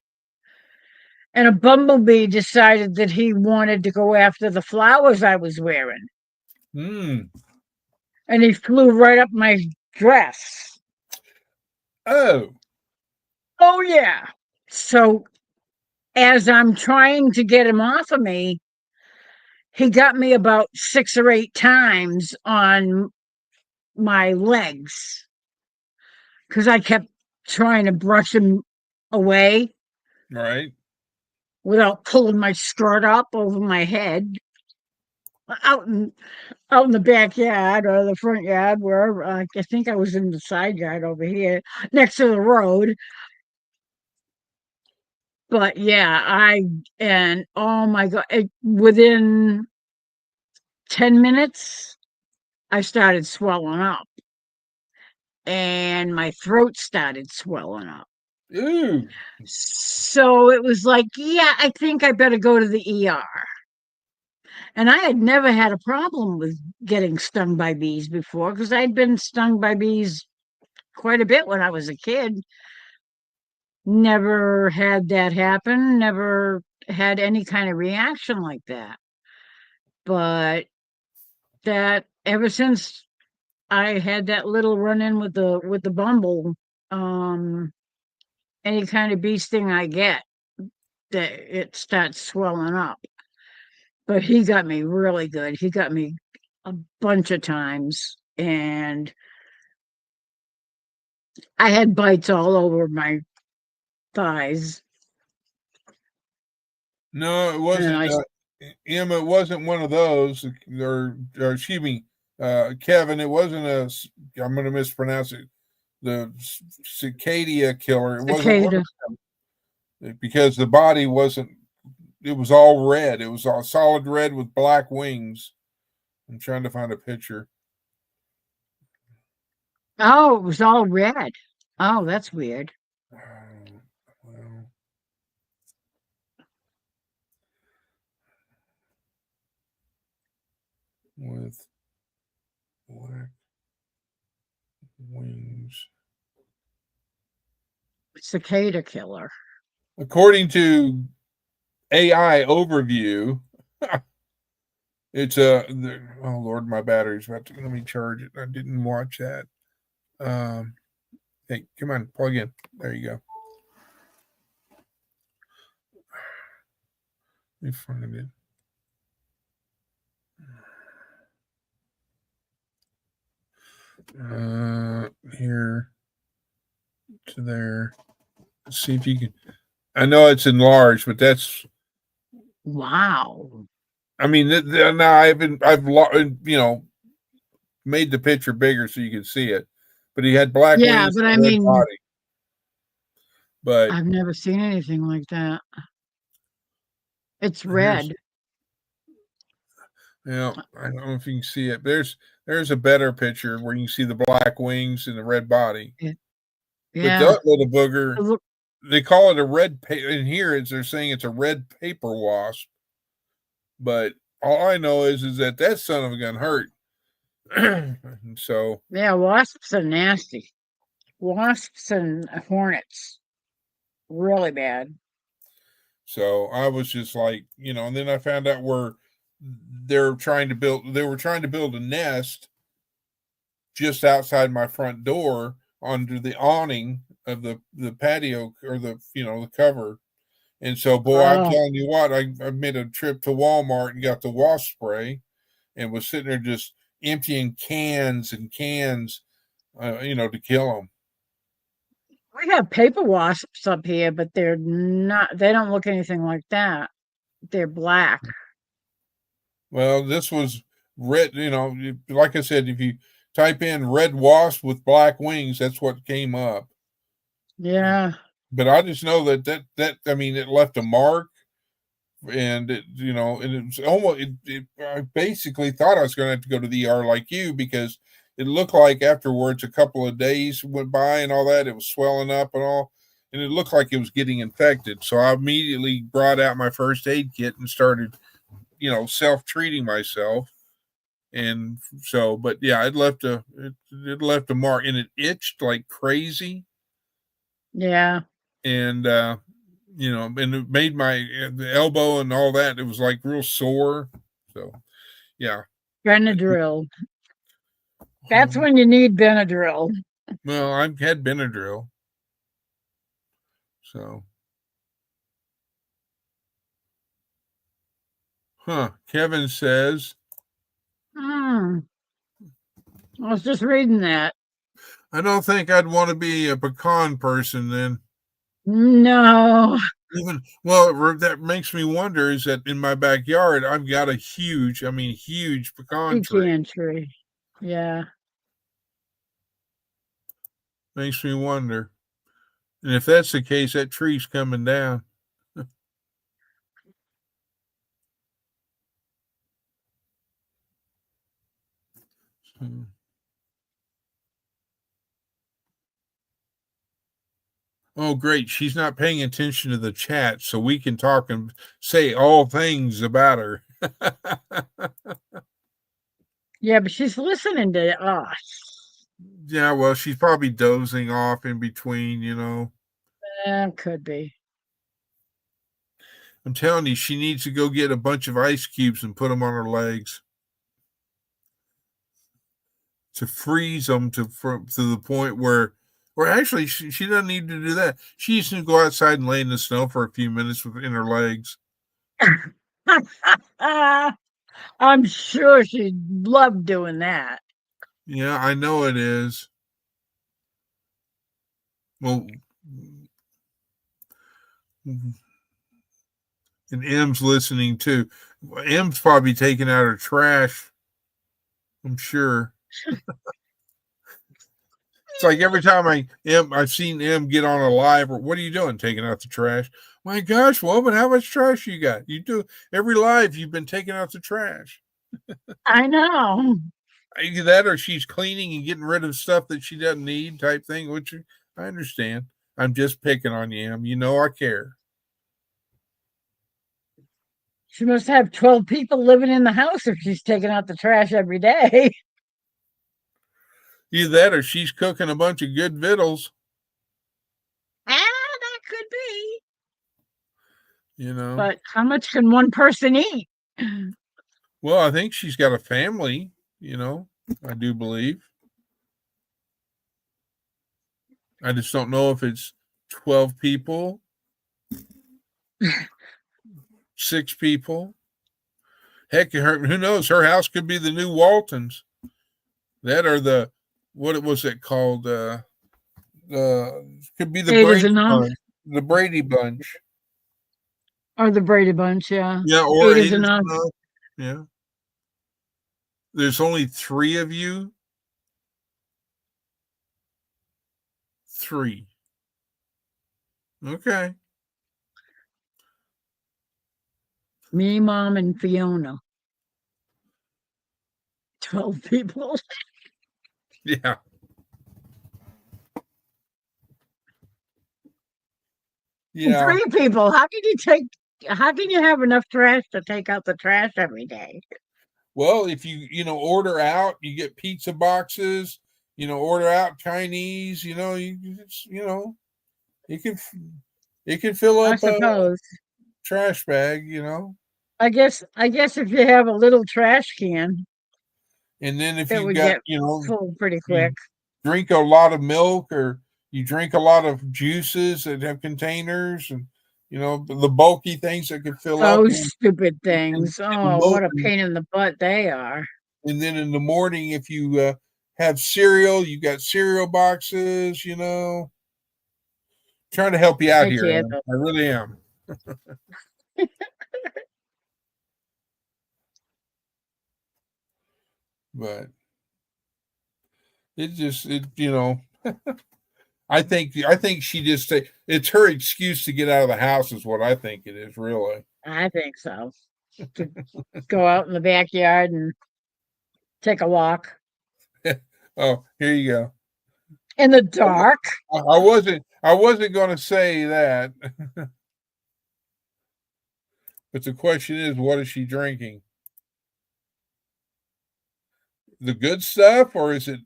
And a bumblebee decided that he wanted to go after the flowers I was wearing. Hmm. And he flew right up my dress. Oh. Oh, yeah. So as I'm trying to get him off of me, he got me about 6 or 8 times on my legs because I kept trying to brush him away Right. without pulling my skirt up over my head out in out in the backyard or the front yard, wherever. I think I was in the side yard over here next to the road. But yeah, and oh my God, within 10 minutes, I started swelling up and my throat started swelling up. Ooh. So it was like, yeah, I think I better go to the ER. And I had never had a problem with getting stung by bees before because I'd been stung by bees quite a bit when I was a kid. Never had that happen, never had any kind of reaction like that. But that ever since I had that little run in with the bumble, any kind of bee sting I get, that it starts swelling up. But he got me really good. He got me a bunch of times, and I had bites all over my thighs. No, it And wasn't. I, Emma, it wasn't one of those. Or excuse me, Kevin. It wasn't a. I'm going to mispronounce it. The cicada killer. It wasn't one cicada. of them because the body wasn't. It was all red. It was all solid red with black wings. I'm trying to find a picture. Oh, it was all red. Oh, that's weird. Well, with black wings. Cicada killer. According to AI overview, it's a. Oh Lord, my battery's about to. Let me charge it. I didn't watch that. Hey, come on, plug in. There you go. Let me find it. Here to there. Let's see if you can. I know it's enlarged, but that's. Wow. I mean, now I've made the picture bigger so you can see it, but he had black Yeah, wings but I and red mean, body. But I've never seen anything like that. It's red. I don't know if you can see it. There's a better picture where you can see the black wings and the red body. But Yeah. that little booger, Look, they call it a red. In here, they're saying it's a red paper wasp. But all I know is that son of a gun hurt. So yeah, wasps are nasty. Wasps and hornets, really bad. So I was just like, and then I found out where they were trying to build a nest just outside my front door under the awning of the patio or the cover. And so, boy, I'm telling you what, I made a trip to Walmart and got the wasp spray and was sitting there just emptying cans and cans, to kill them. We have paper wasps up here, but they don't look anything like that. They're black. Well, this was red, like I said, if you type in red wasp with black wings, that's what came up. Yeah. But I just know that I mean, it left a mark, and and it was almost. I basically thought I was going to have to go to the ER like you because it looked like afterwards, a couple of days went by and all that, it was swelling up and all, and it looked like it was getting infected. So I immediately brought out my first aid kit and started, self treating myself. And so, but yeah, it left a mark, and it itched like crazy. Yeah. And and it made my the elbow and all that. It was like real sore. So, yeah. Benadryl. That's when you need Benadryl. Well, I've had Benadryl. So, Kevin says, I was just reading that. I don't think I'd want to be a pecan person then. No. That makes me wonder is that in my backyard, I've got a huge pecan tree. Yeah. Makes me wonder. And if that's the case, that tree's coming down. Oh, great. She's not paying attention to the chat, so we can talk and say all things about her. Yeah, but she's listening to us. Yeah, well, she's probably dozing off in between, Could be. I'm telling you, she needs to go get a bunch of ice cubes and put them on her legs to freeze them to the point where Or actually, she doesn't need to do that. She used to go outside and lay in the snow for a few minutes in her legs. I'm sure she loved doing that. Yeah, I know it is. Well, and M's listening too. M's probably taking out her trash. I'm sure. It's like every time I've seen M get on a live, or what are you doing? Taking out the trash. My gosh, woman, how much trash you got? You do every live, you've been taking out the trash. I know. Either that or she's cleaning and getting rid of stuff that she doesn't need, type thing, which I understand. I'm just picking on you, Em. You know I care. She must have 12 people living in the house if she's taking out the trash every day. Either that or she's cooking a bunch of good victuals. That could be. You know. But how much can one person eat? Well, I think she's got a family, I do believe. I just don't know if it's 12 people, 6 people. Heck, who knows? Her house could be the new Waltons. That or what was it called? Could be the Brady Bunch. The Brady Bunch. Or the Brady Bunch, yeah. Yeah, or 8 is enough. Yeah. There's only 3 of you. 3. Okay. Me, Mom, and Fiona. 12 people. Yeah. Yeah. 3 people. How can you have enough trash to take out the trash every day? Well, if you order out, you get pizza boxes, order out Chinese, you can fill up a trash bag, I guess if you have a little trash can. And then if you got, full pretty quick. Drink a lot of milk or you drink a lot of juices that have containers and the bulky things that can fill up. Those stupid things. What a pain in the butt they are. And then in the morning, if you have cereal, you got cereal boxes, trying to help you out here. I really am. But I think she just it's her excuse to get out of the house is what I think it is, really. I think so. To go out in the backyard and take a walk. Oh, here you go. In the dark. I wasn't going to say that. But the question is, what is she drinking? The good stuff, or is it,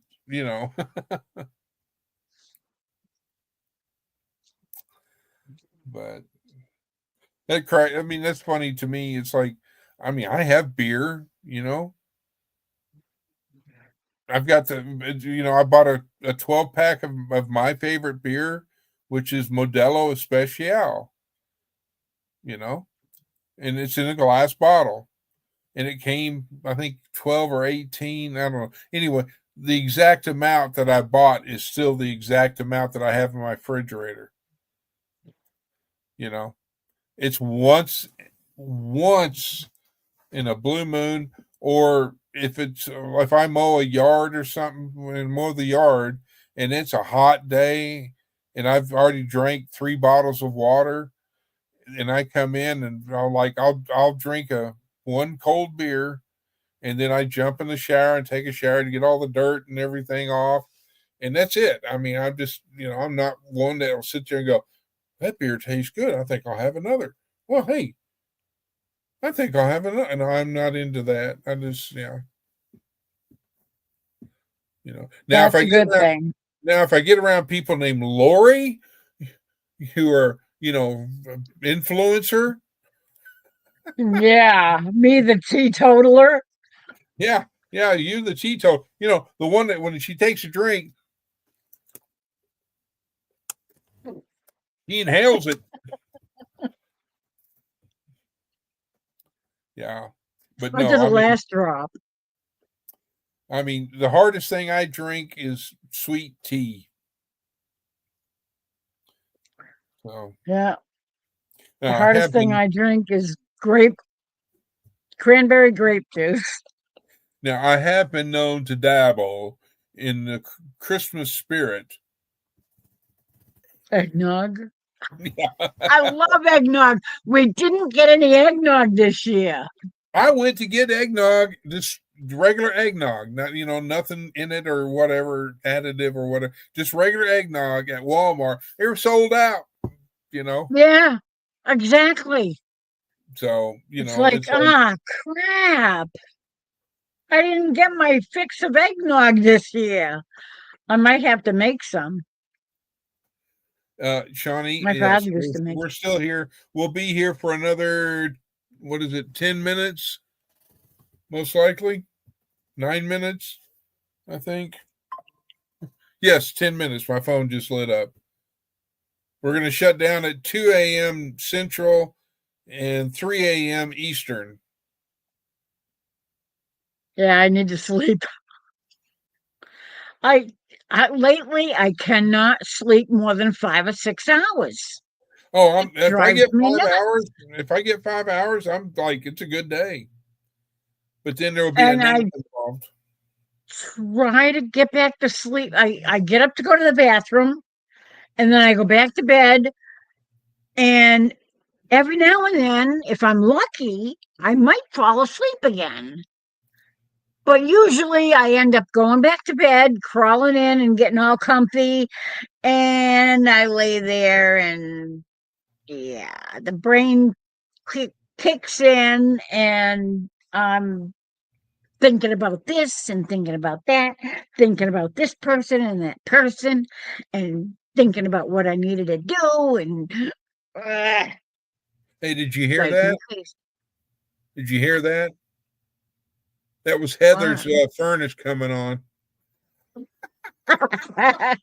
but that's funny to me. It's like, I have beer, I've got I bought a 12-pack of my favorite beer, which is Modelo Especial, and it's in a glass bottle. And it came, I think, 12 or 18. I don't know. Anyway, the exact amount that I bought is still the exact amount that I have in my refrigerator. It's once in a blue moon, or if I mow a yard or something and mow the yard and it's a hot day and I've already drank 3 bottles of water and I come in and I'll drink one cold beer and then I jump in the shower and take a shower to get all the dirt and everything off. And that's it. I'm just, I'm not one that'll sit there and go, that beer tastes good. I think I'll have another. Well, hey, I think I'll have another. And I'm not into that. I just, Now, that's a good thing. Now, if I get around people named Lori, who are, influencer. Yeah, me, the teetotaler. Yeah, you, the teetotal. The one that when she takes a drink, He inhales it. Yeah. But Went no, to the last drop. I mean, the hardest thing I drink is sweet tea. So Yeah. The now, hardest thing I drink is cranberry grape juice. I have been known to dabble in the Christmas spirit. Eggnog. I love eggnog. We didn't get any eggnog this year. I went to get eggnog, just regular eggnog, not nothing in it or whatever additive or whatever, just regular eggnog at Walmart. They were sold out. Yeah, exactly. So it's like crap. I didn't get my fix of eggnog this year. I might have to make some. Shawnee, my yes, father used to make. We're still here. We'll be here for another, 10 minutes? Most likely 9 minutes, I think. Yes, 10 minutes. My phone just lit up. We're going to shut down at 2 a.m. Central and 3 a.m. Eastern. Yeah, I need to sleep. Lately I cannot sleep more than 5 or 6 hours. Oh, if I get 5 hours, I'm like, it's a good day. But then there will be a nap involved. Try to get back to sleep. I get up to go to the bathroom, and then I go back to bed. And every now and then, if I'm lucky, I might fall asleep again. But usually I end up going back to bed, crawling in and getting all comfy. And I lay there and yeah, the brain kicks in and I'm thinking about this and thinking about that, thinking about this person and that person, and thinking about what I needed to do. And hey, did you hear that? Did you hear that? That was Heather's furnace coming on. I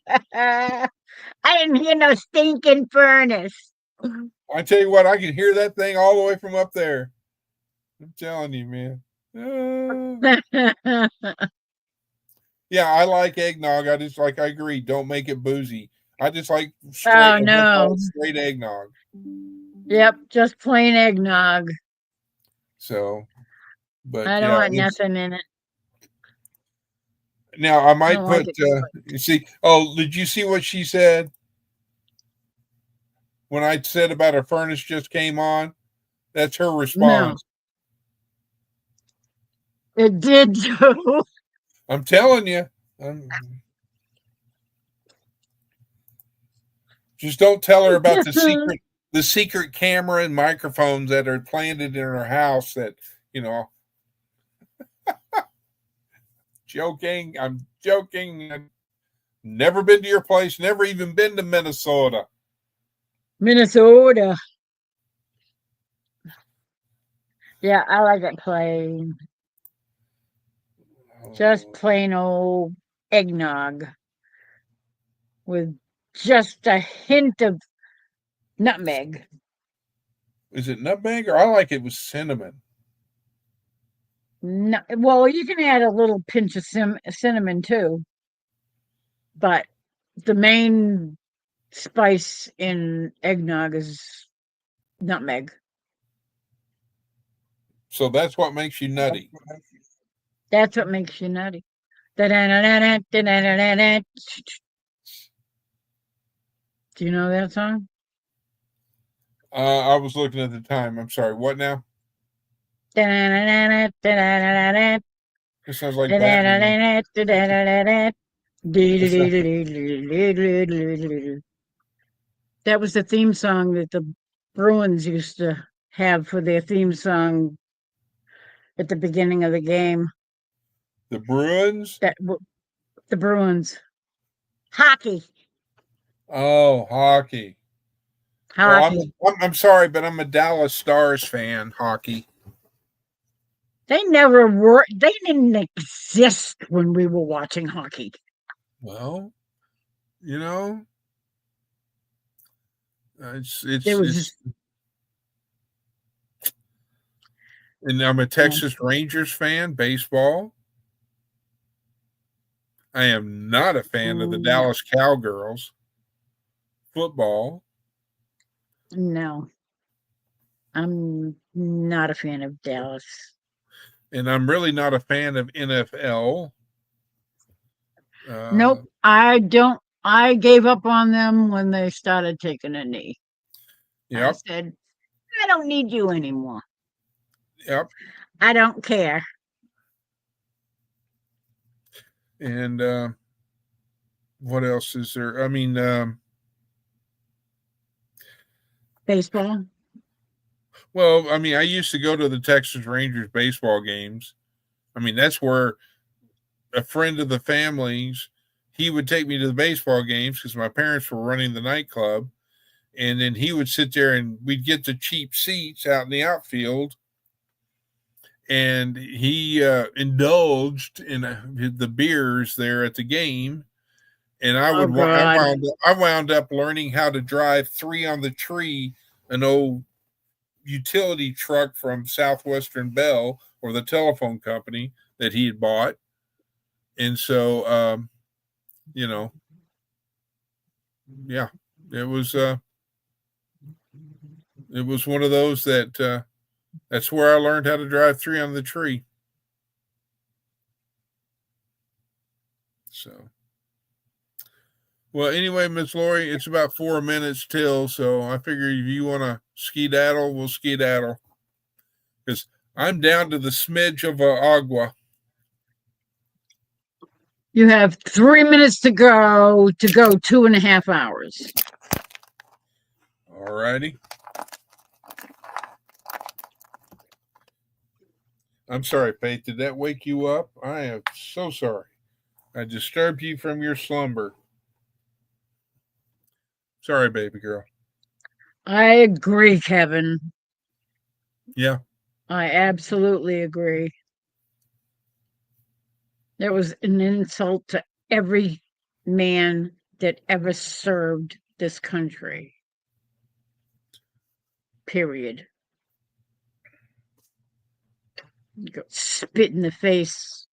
didn't hear no stinking furnace. I tell you what, I can hear that thing all the way from up there. I'm telling you, man. Yeah, I like eggnog. I agree. Don't make it boozy. I just like straight eggnog. Yep, just plain eggnog. So, but I don't want nothing in it. Now I might put. You see? Oh, did you see what she said when I said about her furnace just came on? That's her response. No. It did too. I'm telling you. Just don't tell her about the secret camera and microphones that are planted in her house that, joking. I'm joking. I've never been to your place, never even been to Minnesota. Yeah, I like it plain. Just plain old eggnog with just a hint of nutmeg. Is it nutmeg, or I like it with cinnamon? No, well, you can add a little pinch of cinnamon too, but the main spice in eggnog is nutmeg. So that's what makes you nutty. That's what makes you nutty. Do you know that song? I was looking at the time. I'm sorry. What now? It sounds like Batman. That was the theme song that the Bruins used to have for their theme song at the beginning of the game. The Bruins? The Bruins. Hockey. Oh, hockey. Hockey. Well, I'm sorry, but I'm a Dallas Stars fan. Hockey. They never were. They didn't exist when we were watching hockey. Well, There was it's and I'm a Texas Rangers fan, baseball. I am not a fan of the no, Dallas Cowgirls, football. no. I'm not a fan of Dallas. And I'm really not a fan of NFL. Nope, I don't. I gave up on them when they started taking a knee. I Yep, said, I don't need you anymore. yep. I don't care. And what else is there? I mean, Baseball. well, I mean, I used to go to the Texas Rangers baseball games. I mean, that's where a friend of the family's, he would take me to the baseball games because my parents were running the nightclub. And then he would sit there and we'd get the cheap seats out in the outfield. And he indulged in the beers there at the game. And Oh God. I wound up learning how to drive 3 on the Tree, an old utility truck from Southwestern Bell or the telephone company that he had bought. And so, you know, yeah, it was one of those that that's where I learned how to drive 3 on the Tree. So, well, anyway, Miss Lori, it's about 4 minutes till, so I figure if you want to skedaddle, we'll skedaddle because I'm down to the smidge of agua. You have 3 minutes to go 2.5 hours. All righty. I'm sorry, Faith. Did that wake you up? I am so sorry. I disturbed you from your slumber. Sorry, baby girl. I agree, Kevin. Yeah. I absolutely agree. That was an insult to every man that ever served this country. Period. Go spit in the face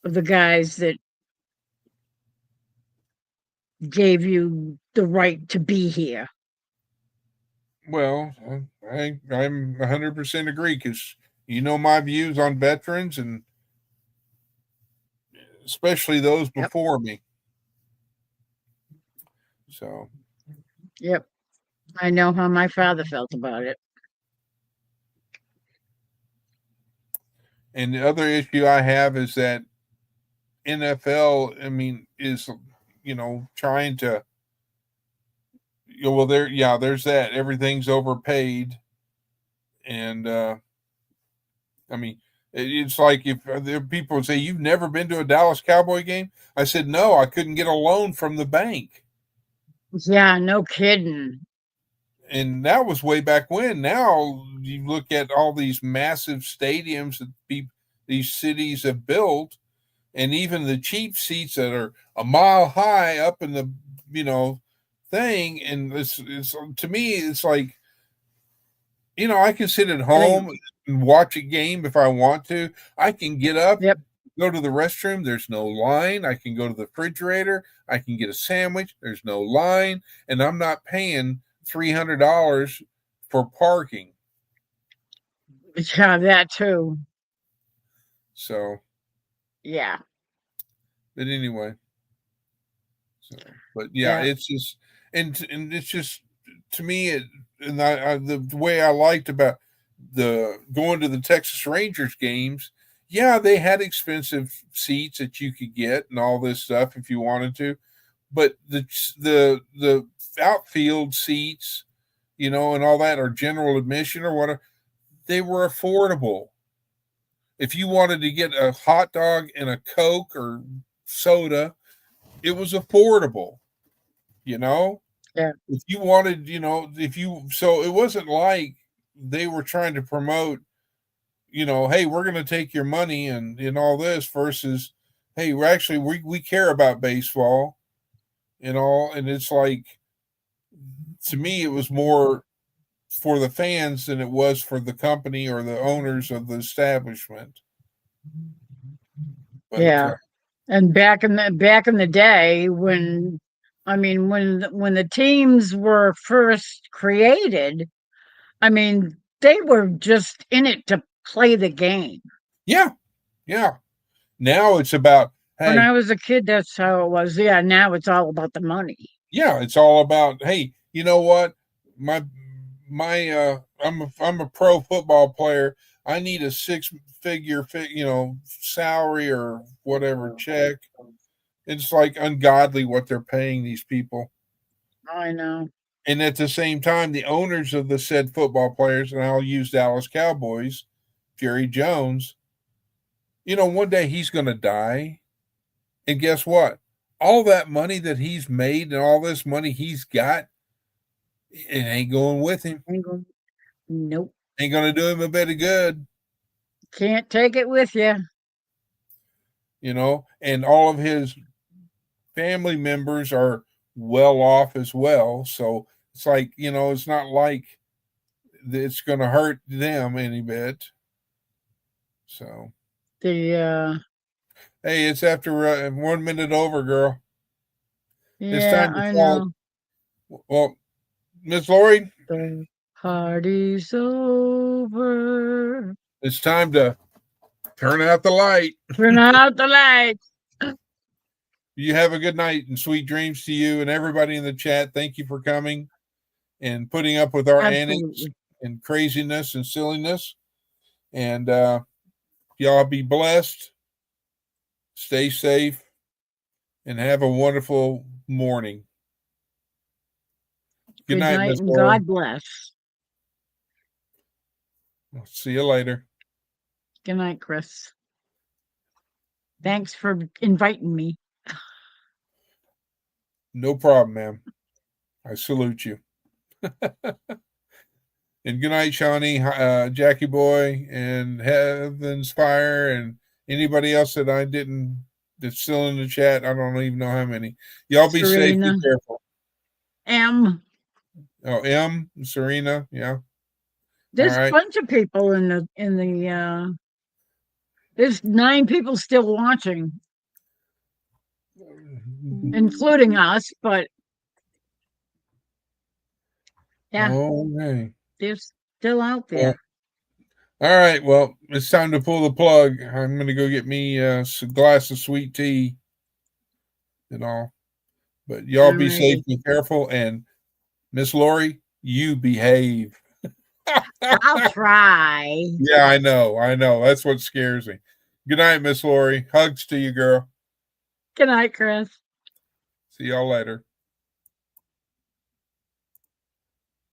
of the guys that gave you the right to be here. Well, I'm 100% agree because you know my views on veterans and especially those before me. So, yep. I know how my father felt about it. and the other issue I have is that NFL, I mean, is trying to well there's that everything's overpaid, and I mean it's like if there are people say you've never been to a Dallas Cowboy game, I said no, I couldn't get a loan from the bank. Yeah, no kidding. And that was way back when. Now you look at all these massive stadiums that these cities have built, and even the cheap seats that are a mile high up in the thing. And it's to me, it's like I can sit at home and watch a game if I want to. I can get up, go to the restroom. There's no line. I can go to the refrigerator. I can get a sandwich. There's no line, and I'm not paying $300 for parking. Yeah, that too. So, yeah. But anyway, but yeah, it's just and it's just to me the way I liked about the going to the Texas Rangers games. Yeah, they had expensive seats that you could get and all this stuff if you wanted to, but the outfield seats, and all that, or general admission or whatever, they were affordable. If you wanted to get a hot dog and a Coke or soda, it was affordable. Yeah. If you wanted, so it wasn't like they were trying to promote, hey, we're going to take your money and all this versus, hey, we care about baseball and all. And it's like, to me, it was more for the fans than it was for the company or the owners of the establishment. But, Yeah. And back in the day when when the teams were first created, I mean, they were just in it to play the game. yeah. Now it's about, When hey, I was a kid, that's how it was. Yeah, now it's all about the money. yeah, it's all about, hey, you know what? My I'm a pro football player. I need a six-figure salary or whatever check. It's like ungodly what they're paying these people. I know. And at the same time, the owners of the said football players, and I'll use Dallas Cowboys, Jerry Jones, one day he's going to die. And guess what? All that money that he's made and all this money he's got, it ain't going with him. Nope. Ain't going to do him a bit of good. Can't take it with you. And all of his family members are well off as well. So it's like, it's not like it's going to hurt them any bit. So, hey, it's after 1 minute over, girl. It's yeah, time to I call know. it. Well, Miss Lori, The party's over. it's time to turn out the light. Turn out the lights. You have a good night and sweet dreams to you and everybody in the chat. Thank you for coming and putting up with our antics and craziness and silliness. And y'all be blessed, stay safe, and have a wonderful morning. Good night, Miss and Laura. God bless. I'll see you later. Good night, Chris. Thanks for inviting me. No problem, ma'am. I salute you. And good night, Shawnee, Jackie Boy, and Heaven's Fire, and anybody else that I didn't, that's still in the chat. I don't even know how many. Y'all be safe, be careful. M. Oh, M, Serena, yeah. There's a bunch of people in the there's 9 people still watching, including us, but yeah. Okay. They're still out there. All right. Well, it's time to pull the plug. I'm going to go get me a glass of sweet tea and all. But y'all be safe, be careful. And Miss Lori, you behave. I'll try. Yeah, I know. That's what scares me. Good night, Miss Lori. Hugs to you, girl. Good night, Chris. See y'all later.